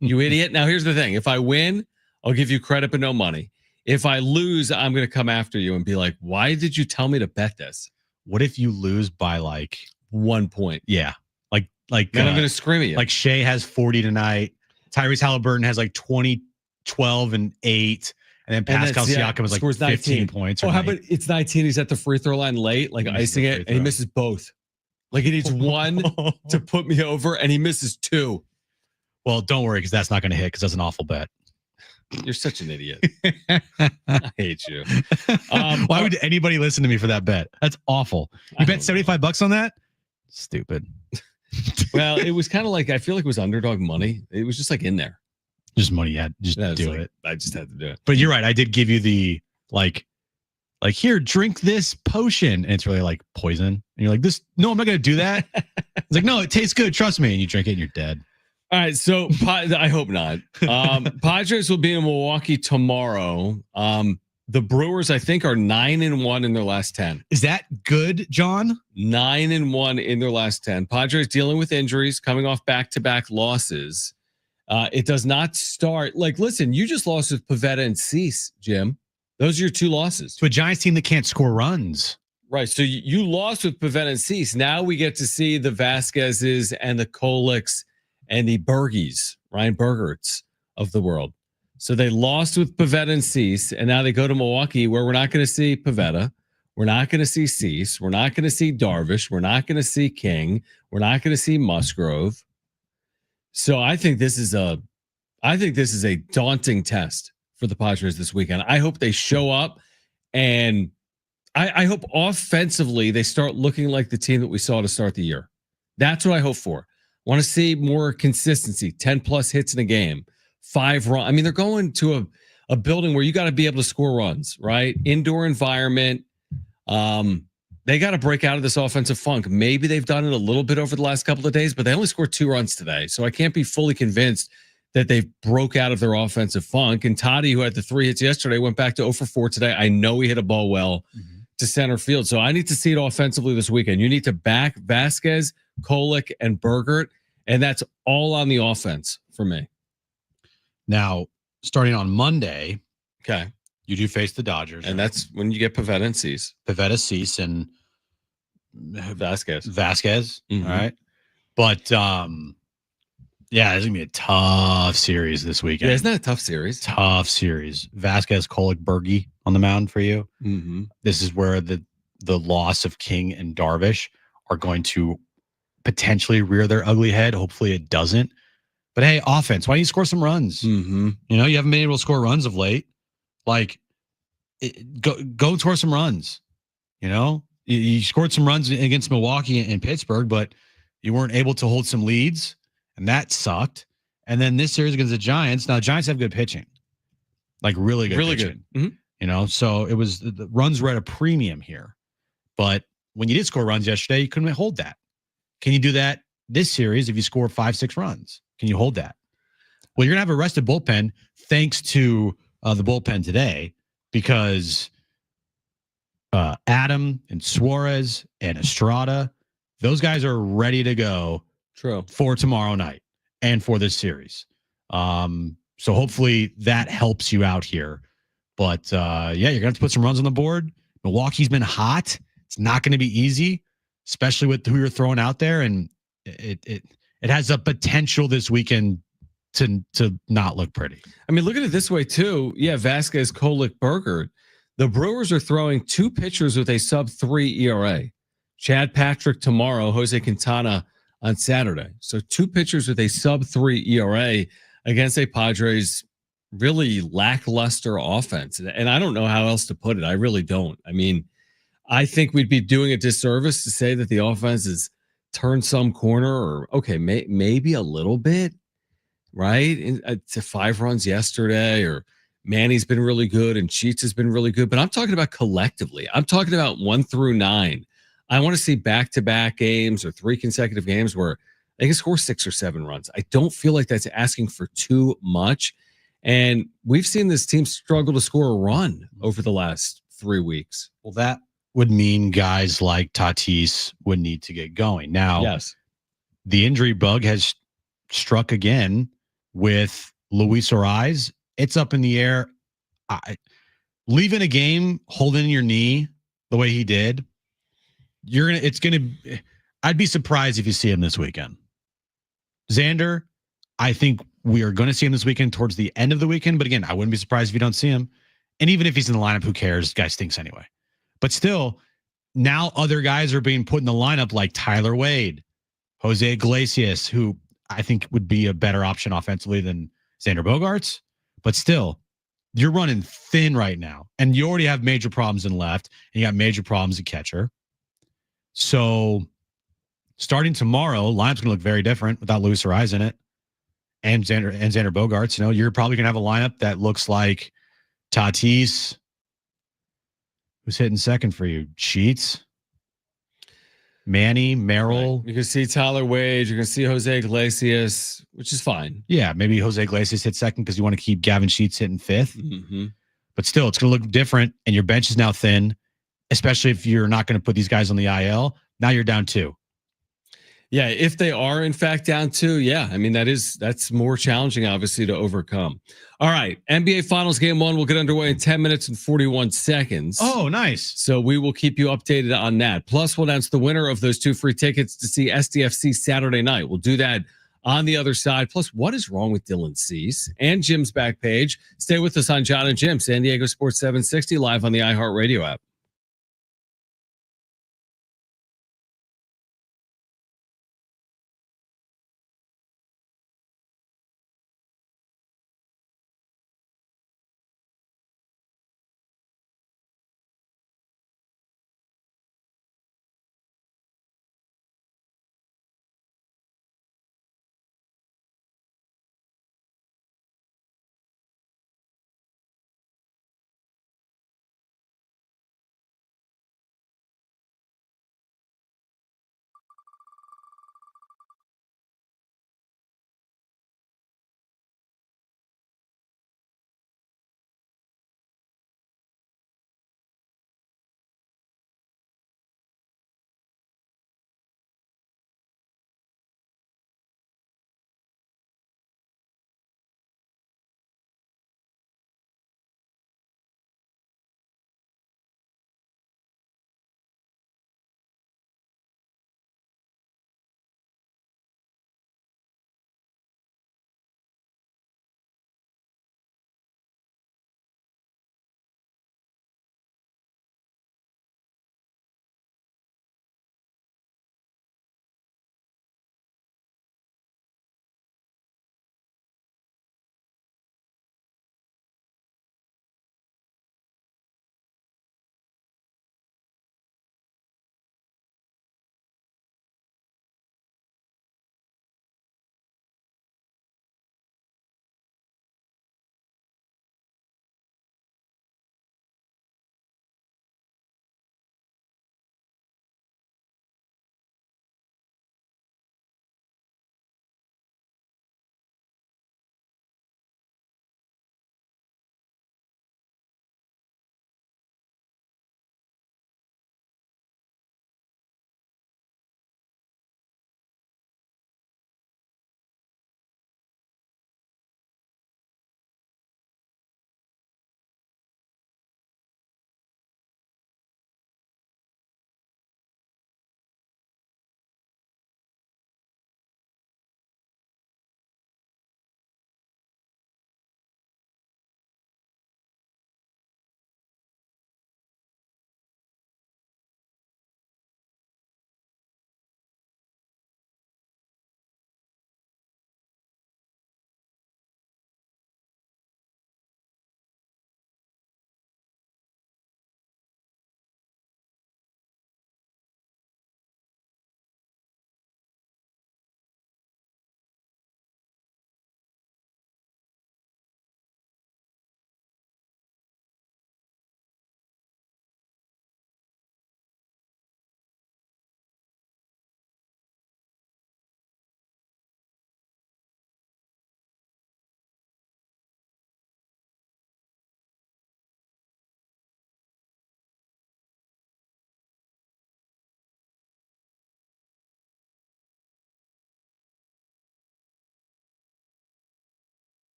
You idiot. Now, here's the thing. If I win, I'll give you credit but no money. If I lose, I'm going to come after you and be like, why did you tell me to bet this? What if you lose by like 1 point? Yeah. Like then I'm going to scream at you. Like Shea has 40 tonight. Tyrese Halliburton has like 20, 12, and 8. And then Pascal Siakam is like scores 15 points. Oh, how about it's 19? He's at the free throw line late, like icing it, and he misses both. Like he needs one to put me over, and he misses 2. Well, don't worry, because that's not going to hit because that's an awful bet. You're such an idiot. I hate you. Why would anybody listen to me for that bet? That's awful. You bet $75 on that? Stupid. Well, it was kind of like, I feel like it was underdog money. It was just like in there. Just money you had. Just do like, it. I just had to do it. But you're right. I did give you the like here, drink this potion. And it's really like poison. And you're like, no, I'm not going to do that. It's like, no, it tastes good. Trust me. And you drink it and you're dead. All right. So I hope not. Padres will be in Milwaukee tomorrow. The Brewers, I think, are 9-1 in their last 10. Is that good, John? 9-1 in their last 10. Padres dealing with injuries, coming off back-to-back losses. It does not start. Like, listen, you just lost with Pivetta and Cease, Jim. Those are your 2 losses. To a Giants team that can't score runs. Right. So you lost with Pivetta and Cease. Now we get to see the Vasquezes and the Koliks and the Bergies, Ryan Bergerts of the world. So they lost with Pivetta and Cease, and now they go to Milwaukee where we're not going to see Pivetta. We're not going to see Cease. We're not going to see Darvish. We're not going to see King. We're not going to see Musgrove. So I think this is a daunting test for the Padres this weekend. I hope they show up, and I hope offensively they start looking like the team that we saw to start the year. That's what I hope for. I want to see more consistency, 10 plus hits in a game, 5 runs. I mean, they're going to a building where you got to be able to score runs, right? Indoor environment. They got to break out of this offensive funk. Maybe they've done it a little bit over the last couple of days, but they only scored 2 runs today. So I can't be fully convinced that they've broke out of their offensive funk. And Toddy, who had the 3 hits yesterday, went back to 0 for 4 today. I know he hit a ball well to center field. So I need to see it offensively this weekend. You need to back Vasquez, Kolick, and Bergert, and that's all on the offense for me. Now, starting on Monday, okay, you do face the Dodgers. And that's when you get Pivetta and Cease. Pivetta, Cease, and Vasquez. Mm-hmm. All right. But, yeah, it's going to be a tough series this weekend. Yeah, isn't that a tough series? Tough series. Vasquez, Kolick, Bergie on the mound for you. Mm-hmm. This is where the loss of King and Darvish are going to potentially rear their ugly head. Hopefully it doesn't. But hey, offense, why don't you score some runs? Mm-hmm. You know, you haven't been able to score runs of late. Like, go score some runs. You know, you scored some runs against Milwaukee and Pittsburgh, but you weren't able to hold some leads, and that sucked. And then this series against the Giants. Now, the Giants have good pitching, like really good pitching. Good. Mm-hmm. You know, so it was the runs were at a premium here. But when you did score runs yesterday, you couldn't hold that. Can you do that this series if you score 5-6 runs? Can you hold that? Well, you're going to have a rested bullpen thanks to the bullpen today because Adam and Suarez and Estrada, those guys are ready to go for tomorrow night and for this series. So hopefully that helps you out here. But yeah, you're going to have to put some runs on the board. Milwaukee's been hot. It's not going to be easy, especially with who you're throwing out there. And it has a potential this weekend to not look pretty. I mean, look at it this way too. Yeah, Vasquez, Kolick, Berger. The Brewers are throwing 2 pitchers with a sub-3 ERA. Chad Patrick tomorrow, Jose Quintana on Saturday. So 2 pitchers with a sub-3 ERA against a Padres really lackluster offense. And I don't know how else to put it. I really don't. I mean, I think we'd be doing a disservice to say that the offense has turned some corner or, okay, maybe a little bit, right? To 5 runs yesterday, or Manny's been really good and Cheats has been really good. But I'm talking about collectively. I'm talking about 1 through 9. I want to see back-to-back games or 3 consecutive games where they can score 6 or 7 runs. I don't feel like that's asking for too much. And we've seen this team struggle to score a run over the last 3 weeks. Well, that would mean guys like Tatis would need to get going. Now, yes, the injury bug has struck again with Luis Ariz. It's up in the air. Leaving a game holding your knee the way he did, I'd be surprised if you see him this weekend. Xander, I think we are going to see him this weekend towards the end of the weekend. But again, I wouldn't be surprised if you don't see him. And even if he's in the lineup, who cares? Guy stinks anyway. But still, now other guys are being put in the lineup like Tyler Wade, Jose Iglesias, who I think would be a better option offensively than Xander Bogaerts. But still, you're running thin right now. And you already have major problems in left. And you got major problems at catcher. So starting tomorrow, lineup's going to look very different without Luis Ariz in it. And Xander Bogaerts. You know, you're probably going to have a lineup that looks like Tatis. Who's hitting second for you? Sheets, Manny, Merrill. Right. You can see Tyler Wade. You can see Jose Iglesias, which is fine. Yeah, maybe Jose Iglesias hit second because you want to keep Gavin Sheets hitting 5th. Mm-hmm. But still, it's going to look different, and your bench is now thin, especially if you're not going to put these guys on the IL. Now you're down 2. Yeah, if they are in fact down 2, yeah. I mean, that's more challenging, obviously, to overcome. All right, NBA Finals Game 1 will get underway in 10 minutes and 41 seconds. Oh, nice. So we will keep you updated on that. Plus, we'll announce the winner of those 2 free tickets to see SDFC Saturday night. We'll do that on the other side. Plus, what is wrong with Dylan Cease and Jim's back page? Stay with us on John and Jim, San Diego Sports 760, live on the iHeartRadio app.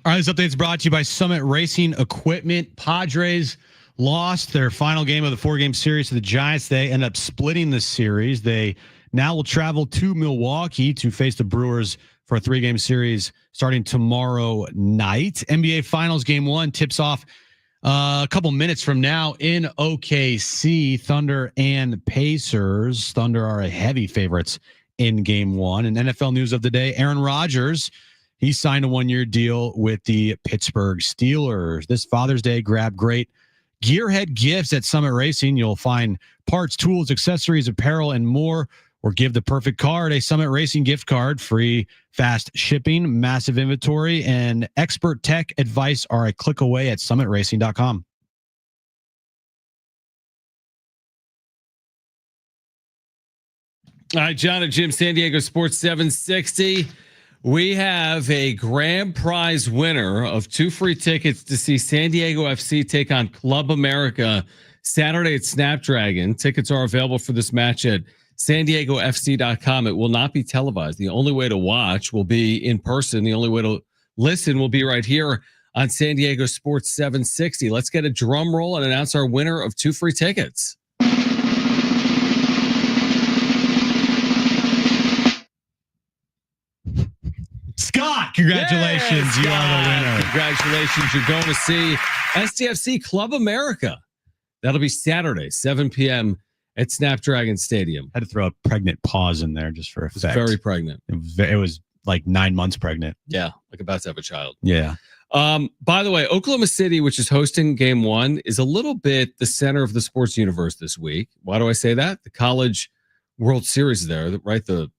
All right, this update is brought to you by Summit Racing Equipment. Padres lost their final game of the 4-game series to the Giants. They end up splitting the series. They now will travel to Milwaukee to face the Brewers for a 3-game series starting tomorrow night. NBA Finals Game 1 tips off a couple minutes from now in OKC. Thunder and Pacers. Thunder are heavy favorites in Game 1. And NFL news of the day, Aaron Rodgers, he signed a 1-year deal with the Pittsburgh Steelers. This Father's Day, grab great Gearhead gifts at Summit Racing. You'll find parts, tools, accessories, apparel, and more. Or give the perfect card a Summit Racing gift card. Free fast shipping, massive inventory, and expert tech advice are a click away at summitracing.com. All right, John and Jim, San Diego Sports 760. We have a grand prize winner of 2 free tickets to see San Diego FC take on Club America Saturday at Snapdragon. Tickets are available for this match at SanDiegoFC.com. It will not be televised. The only way to watch will be in person. The only way to listen will be right here on San Diego Sports 760. Let's get a drum roll and announce our winner of 2 free tickets. Scott, congratulations. You are the winner. Congratulations. You're going to see SDFC Club America. That'll be Saturday, 7 p.m. at Snapdragon Stadium. Had to throw a pregnant pause in there just for effect. It's very pregnant. It was like 9 months pregnant. Yeah, like about to have a child. Yeah. By the way, Oklahoma City, which is hosting Game 1, is a little bit the center of the sports universe this week. Why do I say that? The College World Series there, right? The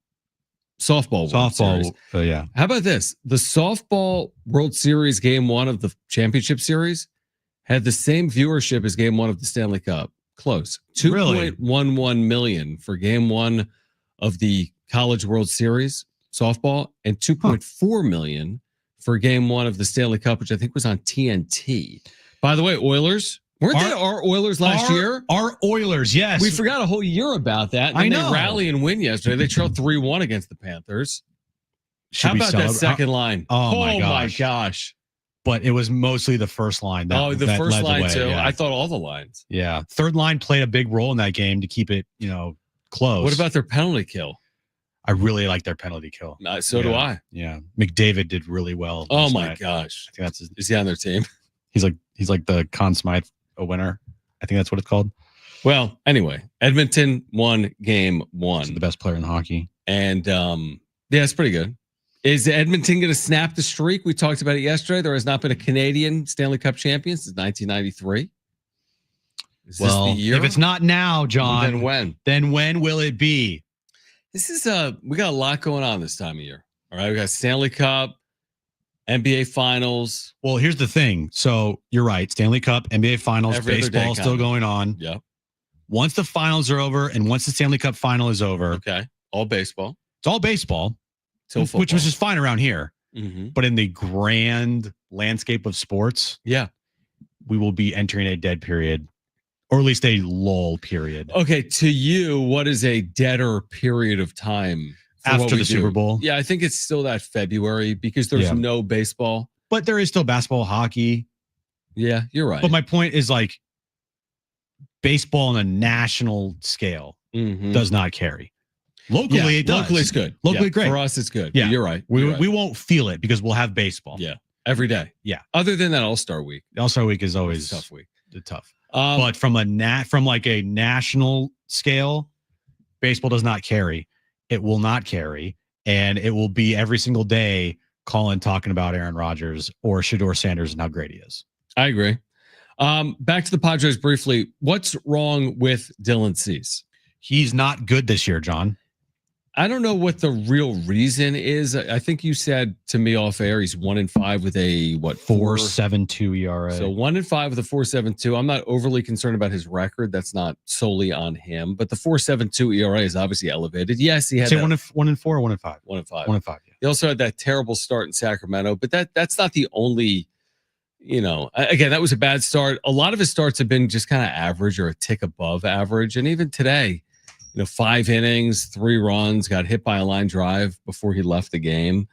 softball World Series. Yeah. How about this? The softball World Series Game 1 of the championship series had the same viewership as Game 1 of the Stanley Cup. Close. 2.11 million for Game 1 of the College World Series softball and 2.4 million for Game 1 of the Stanley Cup, which I think was on TNT. By the way, Oilers, weren't they our Oilers last year? Our Oilers, yes. We forgot a whole year about that. I know. They rally and win yesterday. They trailed 3-1 against the Panthers. How about that second line? Oh my gosh. But it was mostly the first line. The first line too. Yeah. I thought all the lines. Yeah. Third line played a big role in that game to keep it, close. What about their penalty kill? I really like their penalty kill. So do I. Yeah. McDavid did really well. Oh my gosh. I think that's is he on their team? He's like the Conn Smythe a winner. I think that's what it's called. Well, anyway, Edmonton won Game 1. He's the best player in hockey. And it's pretty good. Is Edmonton going to snap the streak? We talked about it yesterday. There has not been a Canadian Stanley Cup champion since 1993. Is this the year? If it's not now, John, then when? Then when will it be? This is we got a lot going on this time of year. All right, we got Stanley Cup, NBA Finals. Well, here's the thing. So you're right. Stanley Cup, NBA Finals, baseball still going on. Yeah. Once the finals are over and once the Stanley Cup final is over. Okay. All baseball. It's all baseball. Which was just fine around here. Mm-hmm. But in the grand landscape of sports, we will be entering a dead period, or at least a lull period. Okay, to you, what is a deader period of time after the Super Bowl? Yeah, I think it's still that February because there's no baseball. But there is still basketball, hockey. Yeah, you're right. But my point is baseball on a national scale does not carry. Locally, it does. Locally, it's good. Locally, great. For us, it's good. Yeah, you're right. We won't feel it because we'll have baseball. Yeah, every day. Yeah. Other than that, All-Star Week. All-Star Week is always a tough week. Tough. But from a national scale, baseball does not carry. It will not carry, and it will be every single day. Colin talking about Aaron Rodgers or Shedeur Sanders and how great he is. I agree. Back to the Padres briefly. What's wrong with Dylan Cease? He's not good this year, John. I don't know what the real reason is. I think you said to me off air he's 1-5 with a 4.72 ERA. So 1-5 with a 4.72. I'm not overly concerned about his record. That's not solely on him. But the 4.72 ERA is obviously elevated. Yes, he had 1-4 or 1-5. 1-5. 1-5. Yeah. He also had that terrible start in Sacramento. But that's not the only. Again, that was a bad start. A lot of his starts have been just kind of average or a tick above average. And even today, 5 innings, 3 runs, got hit by a line drive before he left the game.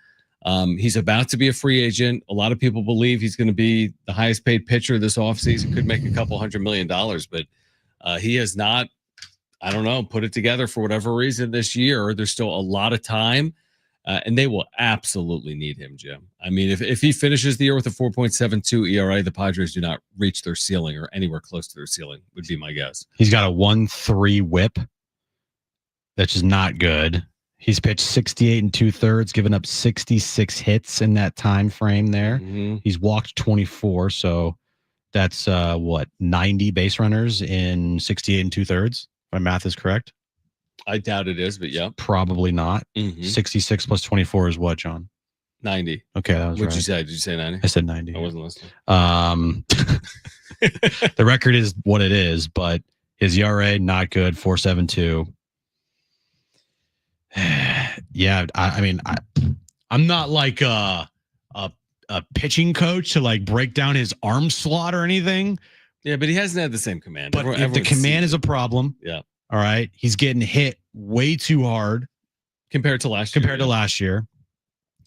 He's about to be a free agent. A lot of people believe he's going to be the highest paid pitcher this offseason, could make a couple $100 million, but he has not, I don't know, put it together for whatever reason this year. There's still a lot of time, and they will absolutely need him, Jim. I mean, if he finishes the year with a 4.72 ERA, the Padres do not reach their ceiling or anywhere close to their ceiling, would be my guess. He's got a 1.3 whip. That's just not good. He's pitched 68 and 2/3, given up 66 hits in that time frame there. Mm-hmm. He's walked 24, so that's 90 base runners in 68 and 2/3. My math is correct. I doubt it is, but yeah. Probably not. 66 plus 24 is what, John? 90. Okay, that was What'd right. you say? Did you say 90? I said 90. I wasn't listening. The record is what it is, but his ERA, not good, 4.72. Yeah, I mean, I'm not like a pitching coach to like break down his arm slot or anything. Yeah, but he hasn't had the same command. But if the command is a problem, yeah. All right, he's getting hit way too hard compared to last year.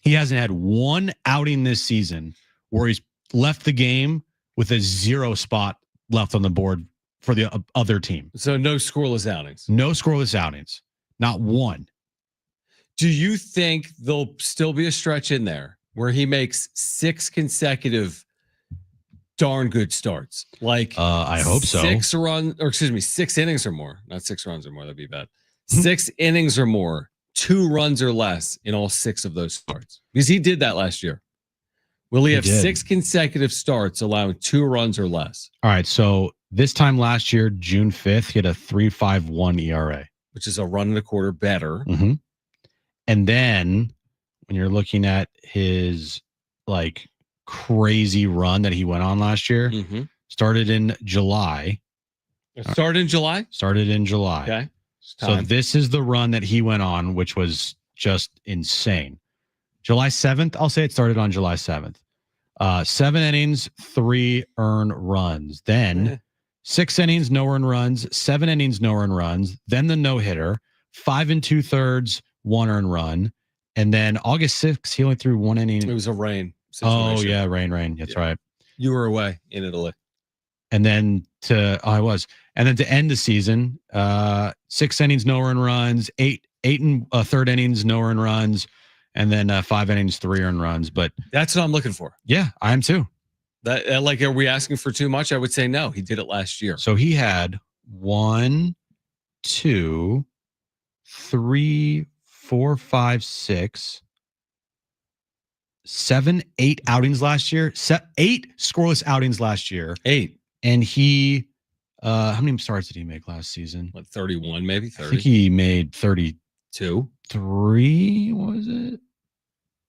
He hasn't had one outing this season where he's left the game with a 0 spot left on the board for the other team. So no scoreless outings. No scoreless outings. Not one. Do you think there'll still be a stretch in there where he makes 6 consecutive darn good starts? Like I hope so. 6 innings or more. Not 6 runs or more. That'd be bad. 6 innings or more, 2 runs or less in all 6 of those starts. Because he did that last year. Will he have 6 consecutive starts allowing 2 runs or less? All right. So this time last year, June 5th, he had a 3.51 ERA. Which is a run and a quarter better. Mm-hmm. And then when you're looking at his like crazy run that he went on last year, started in July. Started in July? Started in July. Okay. So this is the run that he went on, which was just insane. July 7th, I'll say it started on July 7th. 7 innings, 3 earned runs. Then 6 innings, no earned runs. 7 innings, no earned runs. Then the no-hitter. 5 2/3, 1 earned run. And then August 6th, he only threw 1 inning. It was a rain situation. Oh, yeah, rain. That's right. You were away in Italy. And then I was. And then to end the season, 6 innings, no earned runs. 8 and 1/3 innings, no earned runs. And then 5 innings, 3 earned runs. But that's what I'm looking for. Yeah, I am too. That like, are we asking for too much? I would say no. He did it last year. So he had 1, 2, 3, 4, 5, 6, 7, 8 outings last year. 8 scoreless outings last year. 8. And he, how many starts did he make last season? What, 31, maybe 30? I think he made 32. 3 was it?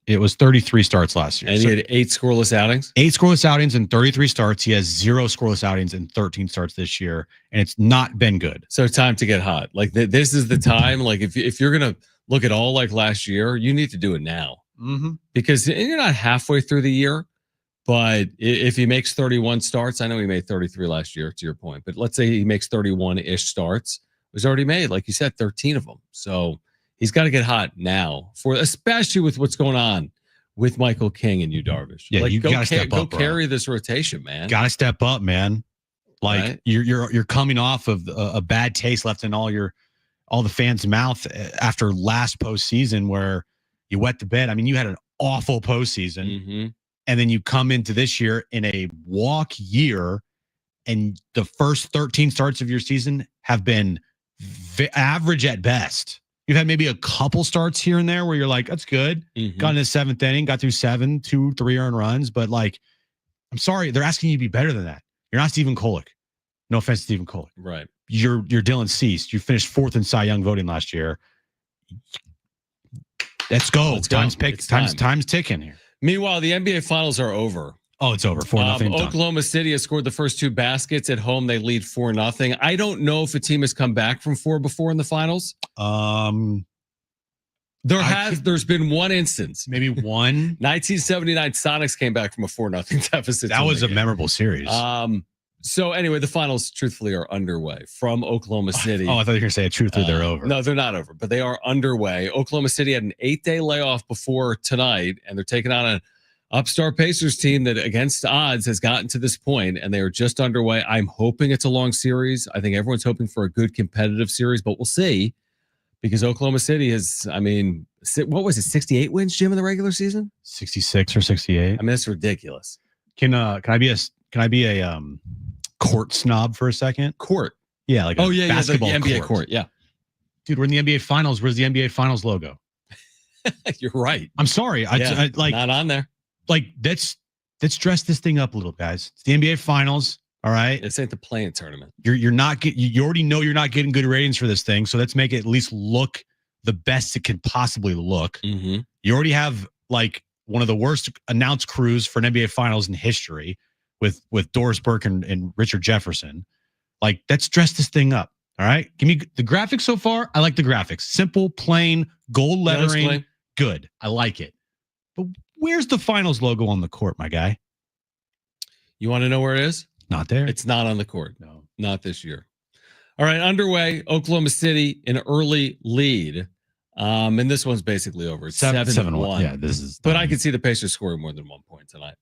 It was 33 starts last year. And he had 8 scoreless outings? 8 scoreless outings and 33 starts. He has 0 scoreless outings and 13 starts this year, and it's not been good. So time to get hot. Like this is the time. Like if you're going to look at all like last year, you need to do it now. Because you're not halfway through the year, but if he makes 31 starts, I know he made 33 last year, to your point, but let's say he makes 31-ish starts. He's already made, like you said, 13 of them. So he's got to get hot now, especially with what's going on with Michael King and Yu Darvish. Yeah, like, you got to step up, go carry this rotation, man. Got to step up, man. Like Right? you're coming off of a bad taste left in all the fans' mouth after last postseason where you wet the bed. I mean, you had an awful postseason, and then you come into this year in a walk year, and the first 13 starts of your season have been average at best. You've had maybe a couple starts here and there where you're like, that's good. Got in the 7th inning, got through 7, 2, 3 earned runs. But like, I'm sorry, they're asking you to be better than that. You're not Stephen Kolek. No offense to Stephen Kolek. Right. You're Dylan Cease. You finished 4th in Cy Young voting last year. Let's go. Time's ticking here. Meanwhile, the NBA Finals are over. Oh, it's over. 4-0. Oklahoma City has scored the first 2 baskets at home. They lead 4-0. I don't know if a team has come back from 4 before in the finals. There's been one instance, maybe one. 1979 Sonics came back from a 4-0 deficit. That was a memorable series. So anyway, the finals truthfully are underway from Oklahoma City. Oh, I thought you were going to say truthfully they're over. No, they're not over, but they are underway. Oklahoma City had an 8-day layoff before tonight, and they're taking on an upstart Pacers team that against odds has gotten to this point, and they are just underway. I'm hoping it's a long series. I think everyone's hoping for a good competitive series, but we'll see because Oklahoma City has, what was it, 68 wins, Jim, in the regular season? 66 or 68. I mean, that's ridiculous. Can I be a court snob for a second? Court. Yeah, like basketball the NBA court. court. Yeah. Dude, we're in the NBA Finals. Where's the NBA Finals logo? You're right. I'm sorry. I like not on there. Like let's dress this thing up a little, guys. It's the NBA Finals. All right. This ain't the playing tournament. You're not getting. You already know you're not getting good ratings for this thing. So let's make it at least look the best it can possibly look. Mm-hmm. You already have like one of the worst announced crews for an NBA Finals in history with Doris Burke and Richard Jefferson. Like, let's dress this thing up. All right. Give me the graphics so far. I like the graphics. Simple, plain, gold lettering. Good. I like it. But where's the Finals logo on the court, my guy? You want to know where it is? Not there. It's not on the court. No. Not this year. All right. Underway. Oklahoma City, an early lead. And this one's basically over. It's 7-1. Yeah, this is. But I can see the Pacers scoring more than 1 point tonight.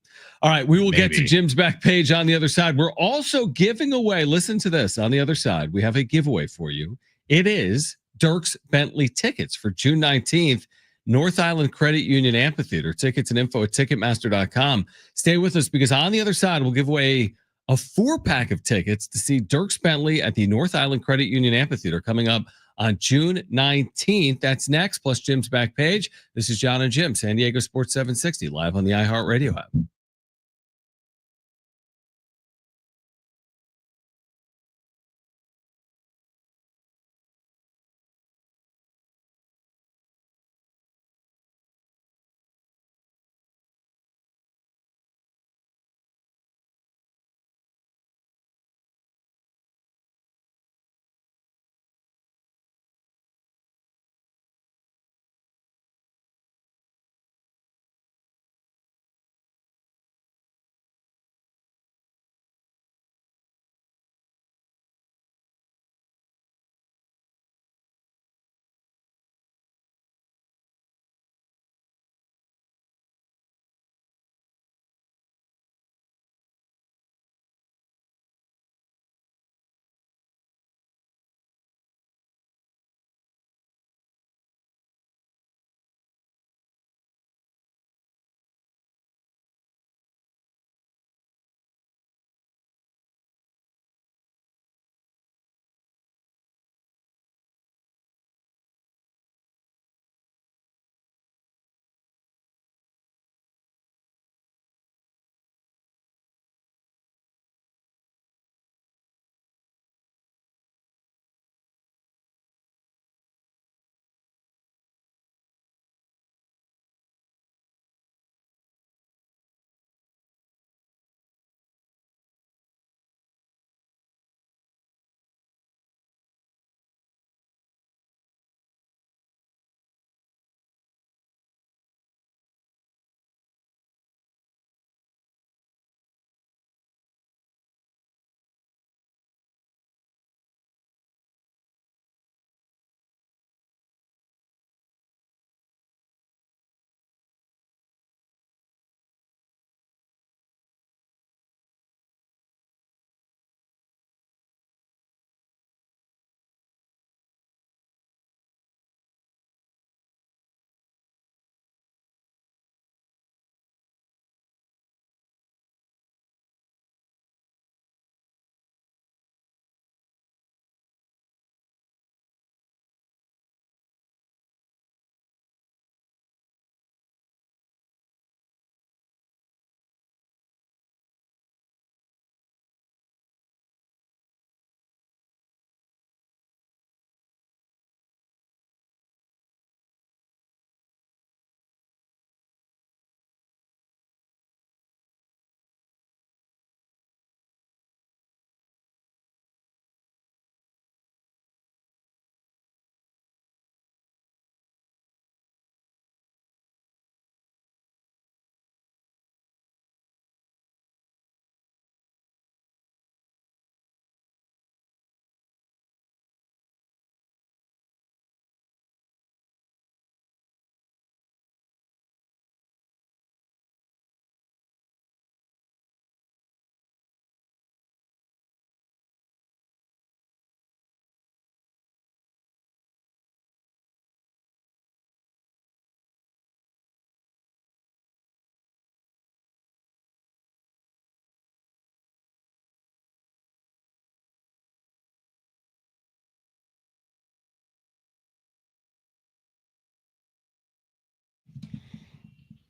All right, we will get to Jim's back page on the other side. We're also giving away, listen to this, on the other side, we have a giveaway for you. It is Dierks Bentley tickets for June 19th, North Island Credit Union Amphitheater. Tickets and info at Ticketmaster.com. Stay with us because on the other side, we'll give away a 4-pack of tickets to see Dierks Bentley at the North Island Credit Union Amphitheater coming up on June 19th. That's next, plus Jim's back page. This is John and Jim, San Diego Sports 760, live on the iHeartRadio app.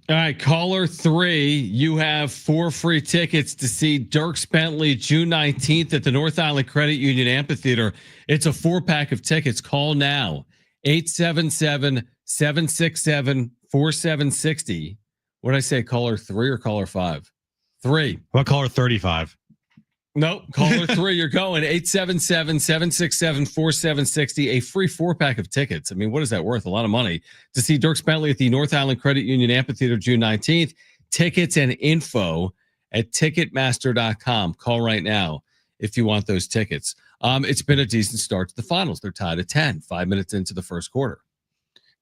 All right, caller 3, you have 4 free tickets to see Dierks Bentley June 19th at the North Island Credit Union Amphitheater. It's a 4-pack of tickets. Call now. 877-767-4760. What did I say, caller 3 or caller 5? 3. What caller 35? Nope, caller 3, you're going. 877-767-4760. A free 4-pack of tickets. I mean, what is that worth? A lot of money to see Dierks Bentley at the North Island Credit Union Amphitheater June 19th. Tickets and info at Ticketmaster.com. Call right now if you want those tickets. It's been a decent start to the finals. They're tied at 10, 5 minutes into the first quarter.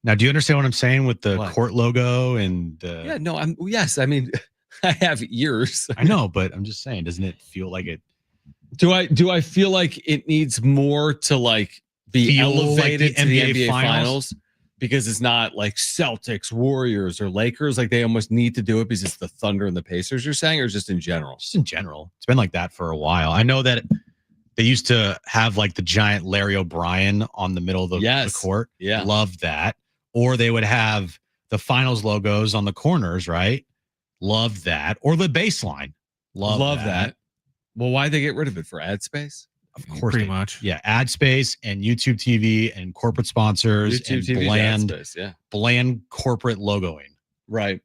Now, do you understand what I'm saying with the court logo and? Yeah, no, yes. I mean, I have ears. I know, but I'm just saying, doesn't it feel like it? Do I feel like it needs more to like be elevated to the NBA finals? Because it's not like Celtics, Warriors, or Lakers. Like they almost need to do it because it's the Thunder and the Pacers. You're saying, or just in general? Just in general, it's been like that for a while. I know that they used to have like the giant Larry O'Brien on the middle of the court. Yeah, loved that. Or they would have the finals logos on the corners, right? Love that. Or the baseline. Love that. Well, why'd they get rid of it? For ad space? Of course. Pretty much. Yeah. Ad space and YouTube TV and corporate sponsors and bland, bland corporate logoing. Right.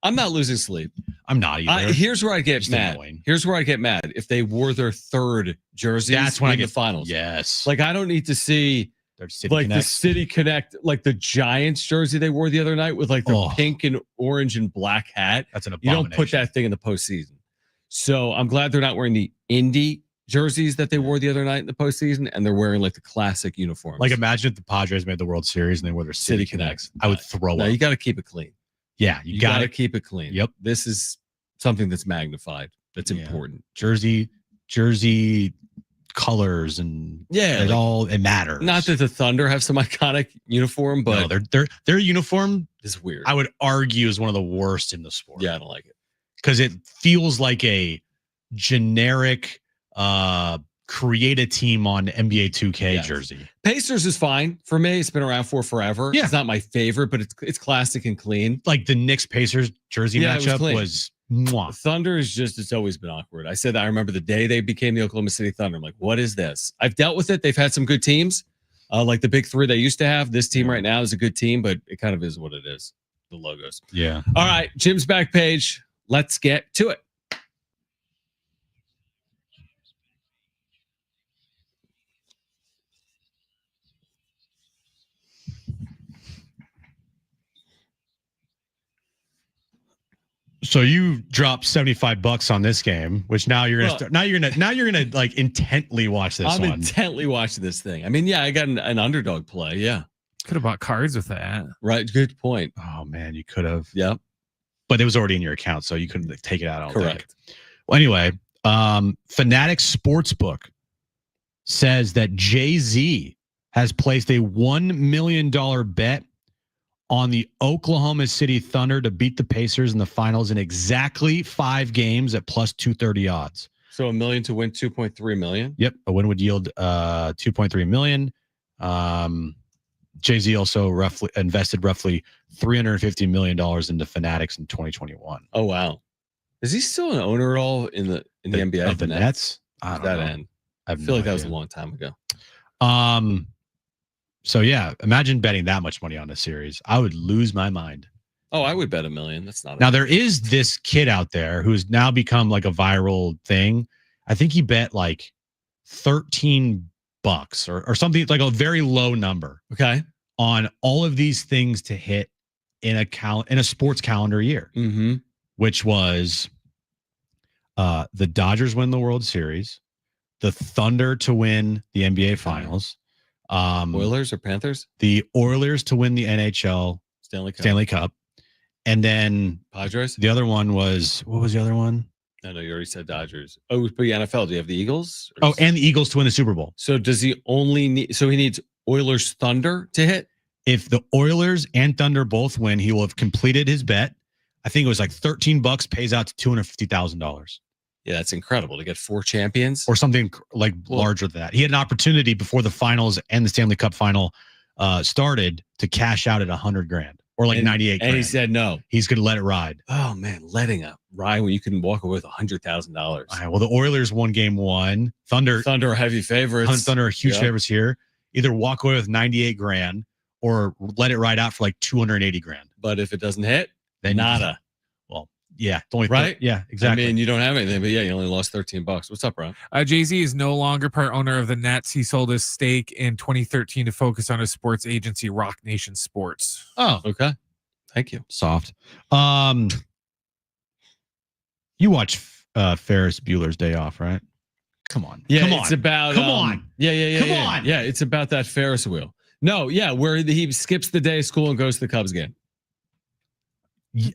I'm not losing sleep. I'm not either. Here's where I get mad. Here's where I get mad. If they wore their third jerseys that's when I get the finals. Yes. Like I don't need to see the City Connect, like the Giants jersey they wore the other night with like their pink and orange and black hat. That's an You abomination. don't put that thing in the postseason. So I'm glad they're not wearing the Indy jerseys that they wore the other night in the postseason, and they're wearing like the classic uniforms. Like imagine if the Padres made the World Series and they wore their City Connects. I would throw up. You got to keep it clean. Yeah, you got to keep it clean. Yep. This is something that's magnified. That's important. Jersey colors and it matters. Not that the Thunder have some iconic uniform, but no, their uniform is weird. I would argue is one of the worst in the sport. Yeah, I don't like it because it feels like a generic create a team on NBA 2K jersey. Pacers is fine for me. It's been around for forever. Yeah. It's not my favorite, but it's classic and clean. Like the Knicks Pacers jersey matchup was mwah. Thunder is just, it's always been awkward. I said that I remember the day they became the Oklahoma City Thunder. I'm like, what is this? I've dealt with it. They've had some good teams, like the big three they used to have. This team right now is a good team, but it kind of is what it is. The logos. Yeah. All right. Jim's back page. Let's get to it. So you dropped $75 on this game, which now you're gonna start. Now you're gonna like intently watch this. I'm intently watching this thing. I mean, yeah, I got an underdog play. Yeah, could have bought cards with that. Right. Good point. Oh man, you could have. Yep. But it was already in your account, so you couldn't take it out. I don't Correct. think. Well, anyway, Fanatics Sportsbook says that Jay-Z has placed a $1 million bet on the Oklahoma City Thunder to beat the Pacers in the finals in exactly 5 games at plus 230 odds. So $1 million to win 2.3 million. Yep, a win would yield 2.3 million. Jay-Z also invested roughly $350 million into Fanatics in 2021. Oh wow, is he still an owner at all in the NBA of the Nets? I don't know. End. I feel like that was a long time ago. So yeah, imagine betting that much money on a series. I would lose my mind. Oh, I would bet $1 million. That's not. Now there is this kid out there who's now become like a viral thing. I think he bet like $13 or something, like a very low number. Okay. On all of these things to hit in a sports calendar year, which was the Dodgers win the World Series, the Thunder to win the NBA Finals. Oilers or Panthers? The Oilers to win the NHL Stanley Cup. And then Padres. The other one was, what was the other one? I know you already said Dodgers. Oh, but the NFL. Do you have the Eagles? Oh, and the Eagles to win the Super Bowl. So does he only need? So he needs Oilers Thunder to hit. If the Oilers and Thunder both win, he will have completed his bet. I think it was like $13 pays out to $250,000. Yeah, that's incredible to get 4 champions or something like larger than that. He had an opportunity before the finals and the Stanley Cup final started to cash out at $100,000. or like 98 And he grand. said no. He's going to let it ride. Oh man, letting a ride when you can walk away with $100,000. All right, well, the Oilers won game 1. Thunder are heavy favorites. Thunder are huge Yep. favorites here. Either walk away with 98 grand or let it ride out for like 280 grand. But if it doesn't hit, Then nada. Well, yeah, it's only Right? Yeah, exactly. I mean, you don't have anything, but yeah, you only lost $13. What's up, bro? Jay-Z is no longer part owner of the Nets. He sold his stake in 2013 to focus on his sports agency, Rock Nation Sports. Oh, Okay. Thank you. soft. You watch Ferris Bueller's Day Off, right? Come on. Yeah, Come it's on. about Come on. Yeah. Come yeah. on. Yeah, it's about that Ferris wheel. No, yeah, where he skips the day of school and goes to the Cubs game.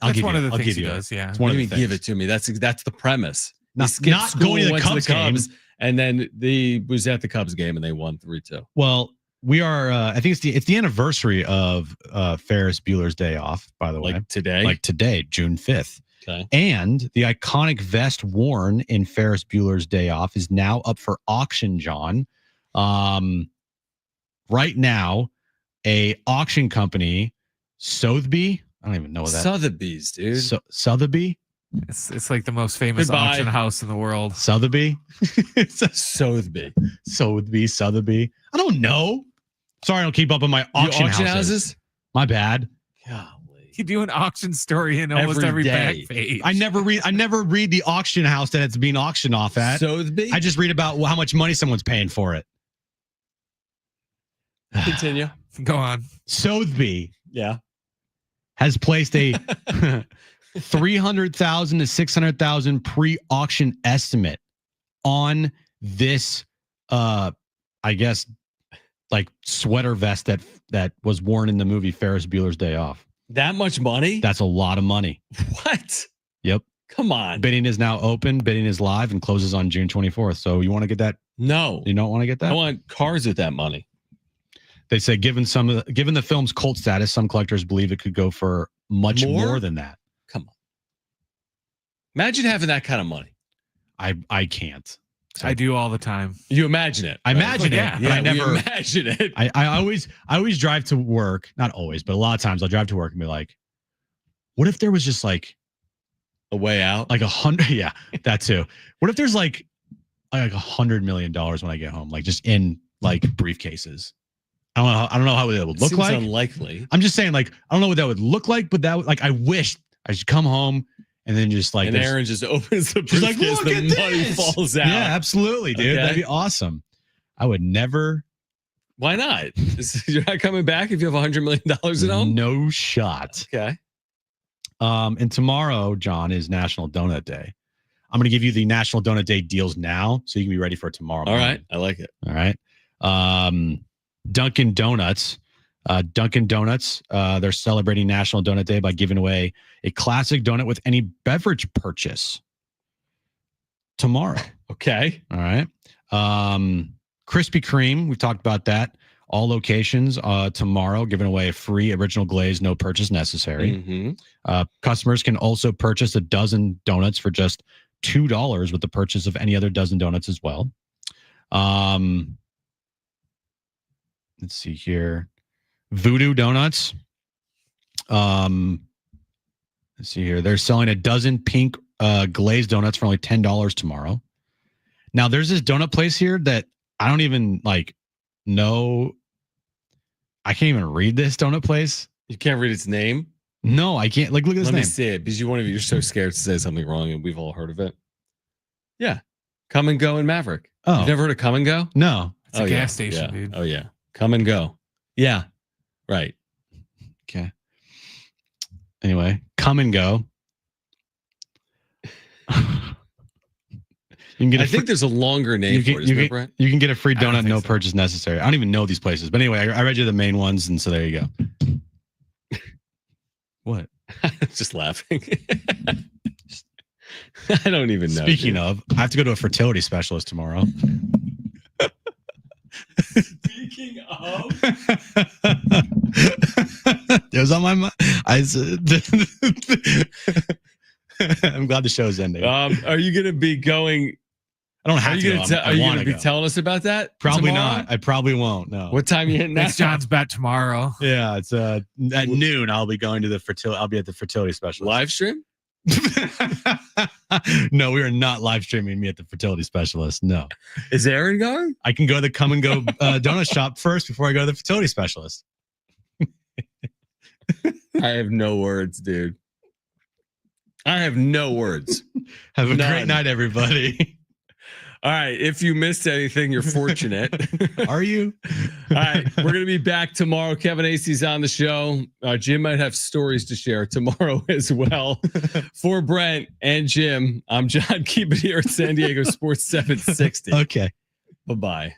That's one of the things he does. Yeah. It's one of the Give things. it to me. That's the premise. He Not skipped school, going to the went Cubs game. and then he was at the Cubs game and they won 3-2. Well, we are. I think it's the anniversary of Ferris Bueller's Day Off. By the way, Like today. June 5th. Okay. And the iconic vest worn in Ferris Bueller's Day Off is now up for auction, John. Right now, a auction company, Sotheby. I don't even know what that. Sotheby's, dude. Sotheby. It's like the most famous Goodbye. auction house in the world. Sotheby. Sotheby. Sotheby. I don't know. Sorry, I don't keep up on my auction houses. My bad. Golly. You do an auction story in almost every back day. page. I never read the auction house that it's being auctioned off at. Sotheby. I just read about how much money someone's paying for it. Continue. Go on. Sotheby Yeah. has placed a 300,000 to 600,000 pre-auction estimate on this I guess like sweater vest that was worn in the movie Ferris Bueller's Day Off. That much money? That's a lot of money. What? Yep. Come on. Bidding is now open. Bidding is live and closes on June 24th. So you want to get that? No. You don't want to get that? I want cars with that money. They say given the film's cult status, some collectors believe it could go for much more than that. Come on. Imagine having that kind of money. I can't. I do all the time. You imagine it. I imagine it, Yeah. but I never imagine it. I always drive to work. Not always, but a lot of times I'll drive to work and be like, what if there was just like A way out. like 100? Yeah, that too. What if there's like $100 million when I get home, like just in like briefcases? I don't know how it would look Seems like. unlikely. I'm just saying, like, I don't know what that would look like, but that would, like, I wish I should come home and then just like, And there's- Aaron just opens the she's like, briefcase, look the at money this. falls out. Yeah, absolutely, dude. Okay. That'd be awesome. I would never. Why not? You're not coming back if you have $100 million at home? No shot. Okay. And tomorrow, John, is National Donut Day. I'm going to give you the National Donut Day deals now, so you can be ready for it tomorrow. All right. I like it. All right. Dunkin' Donuts. They're celebrating National Donut Day by giving away a classic donut with any beverage purchase tomorrow. Okay. All right. Krispy Kreme, we've talked about that. All locations tomorrow, giving away a free original glaze, no purchase necessary. Mm-hmm. Customers can also purchase a dozen donuts for just $2 with the purchase of any other dozen donuts as well. Let's see here. Voodoo Donuts. Let's see here. They're selling a dozen pink glazed donuts for only $10 tomorrow. Now, there's this donut place here that I don't even like know. I can't even read this donut place. You can't read its name? No, I can't. Like, look at this Let name. me see it because you're so scared to say something wrong, and we've all heard of it. Yeah. Come and Go in Maverick. Oh. You've never heard of Come and Go? No. It's a gas station, yeah. dude. Oh, yeah. Come and Go. Yeah. Right. Okay. Anyway, Come and Go. You can get I think there's a longer name for it. Isn't you can get a free I don't donut, think no so. purchase necessary. I don't even know these places. But anyway, I read you the main ones, and so there you go. What? Just laughing. I don't even know. Speaking of, I have to go to a fertility specialist tomorrow. Speaking of, It was on my mind. I said, I'm glad the show's ending. are you going to be going? I don't have Are to. you go. going to I wanna be go. telling us about that? Probably tomorrow? not. I probably won't. No. What time you hitting that? That's John's bet tomorrow. Yeah, it's at noon. I'll be going to the fertility. I'll be at the fertility specialist. Live stream? No, we are not live streaming me at the fertility specialist. No. Is Aaron going? I can go to the come and go donut shop first before I go to the fertility specialist. I have no words, dude. I have no words. Have a None. great night, everybody. All right. If you missed anything, you're fortunate. Are you? All right. We're going to be back tomorrow. Kevin Acey's on the show. Jim might have stories to share tomorrow as well. For Brent and Jim, I'm John. Keep it here at San Diego Sports 760. Okay. Bye-bye.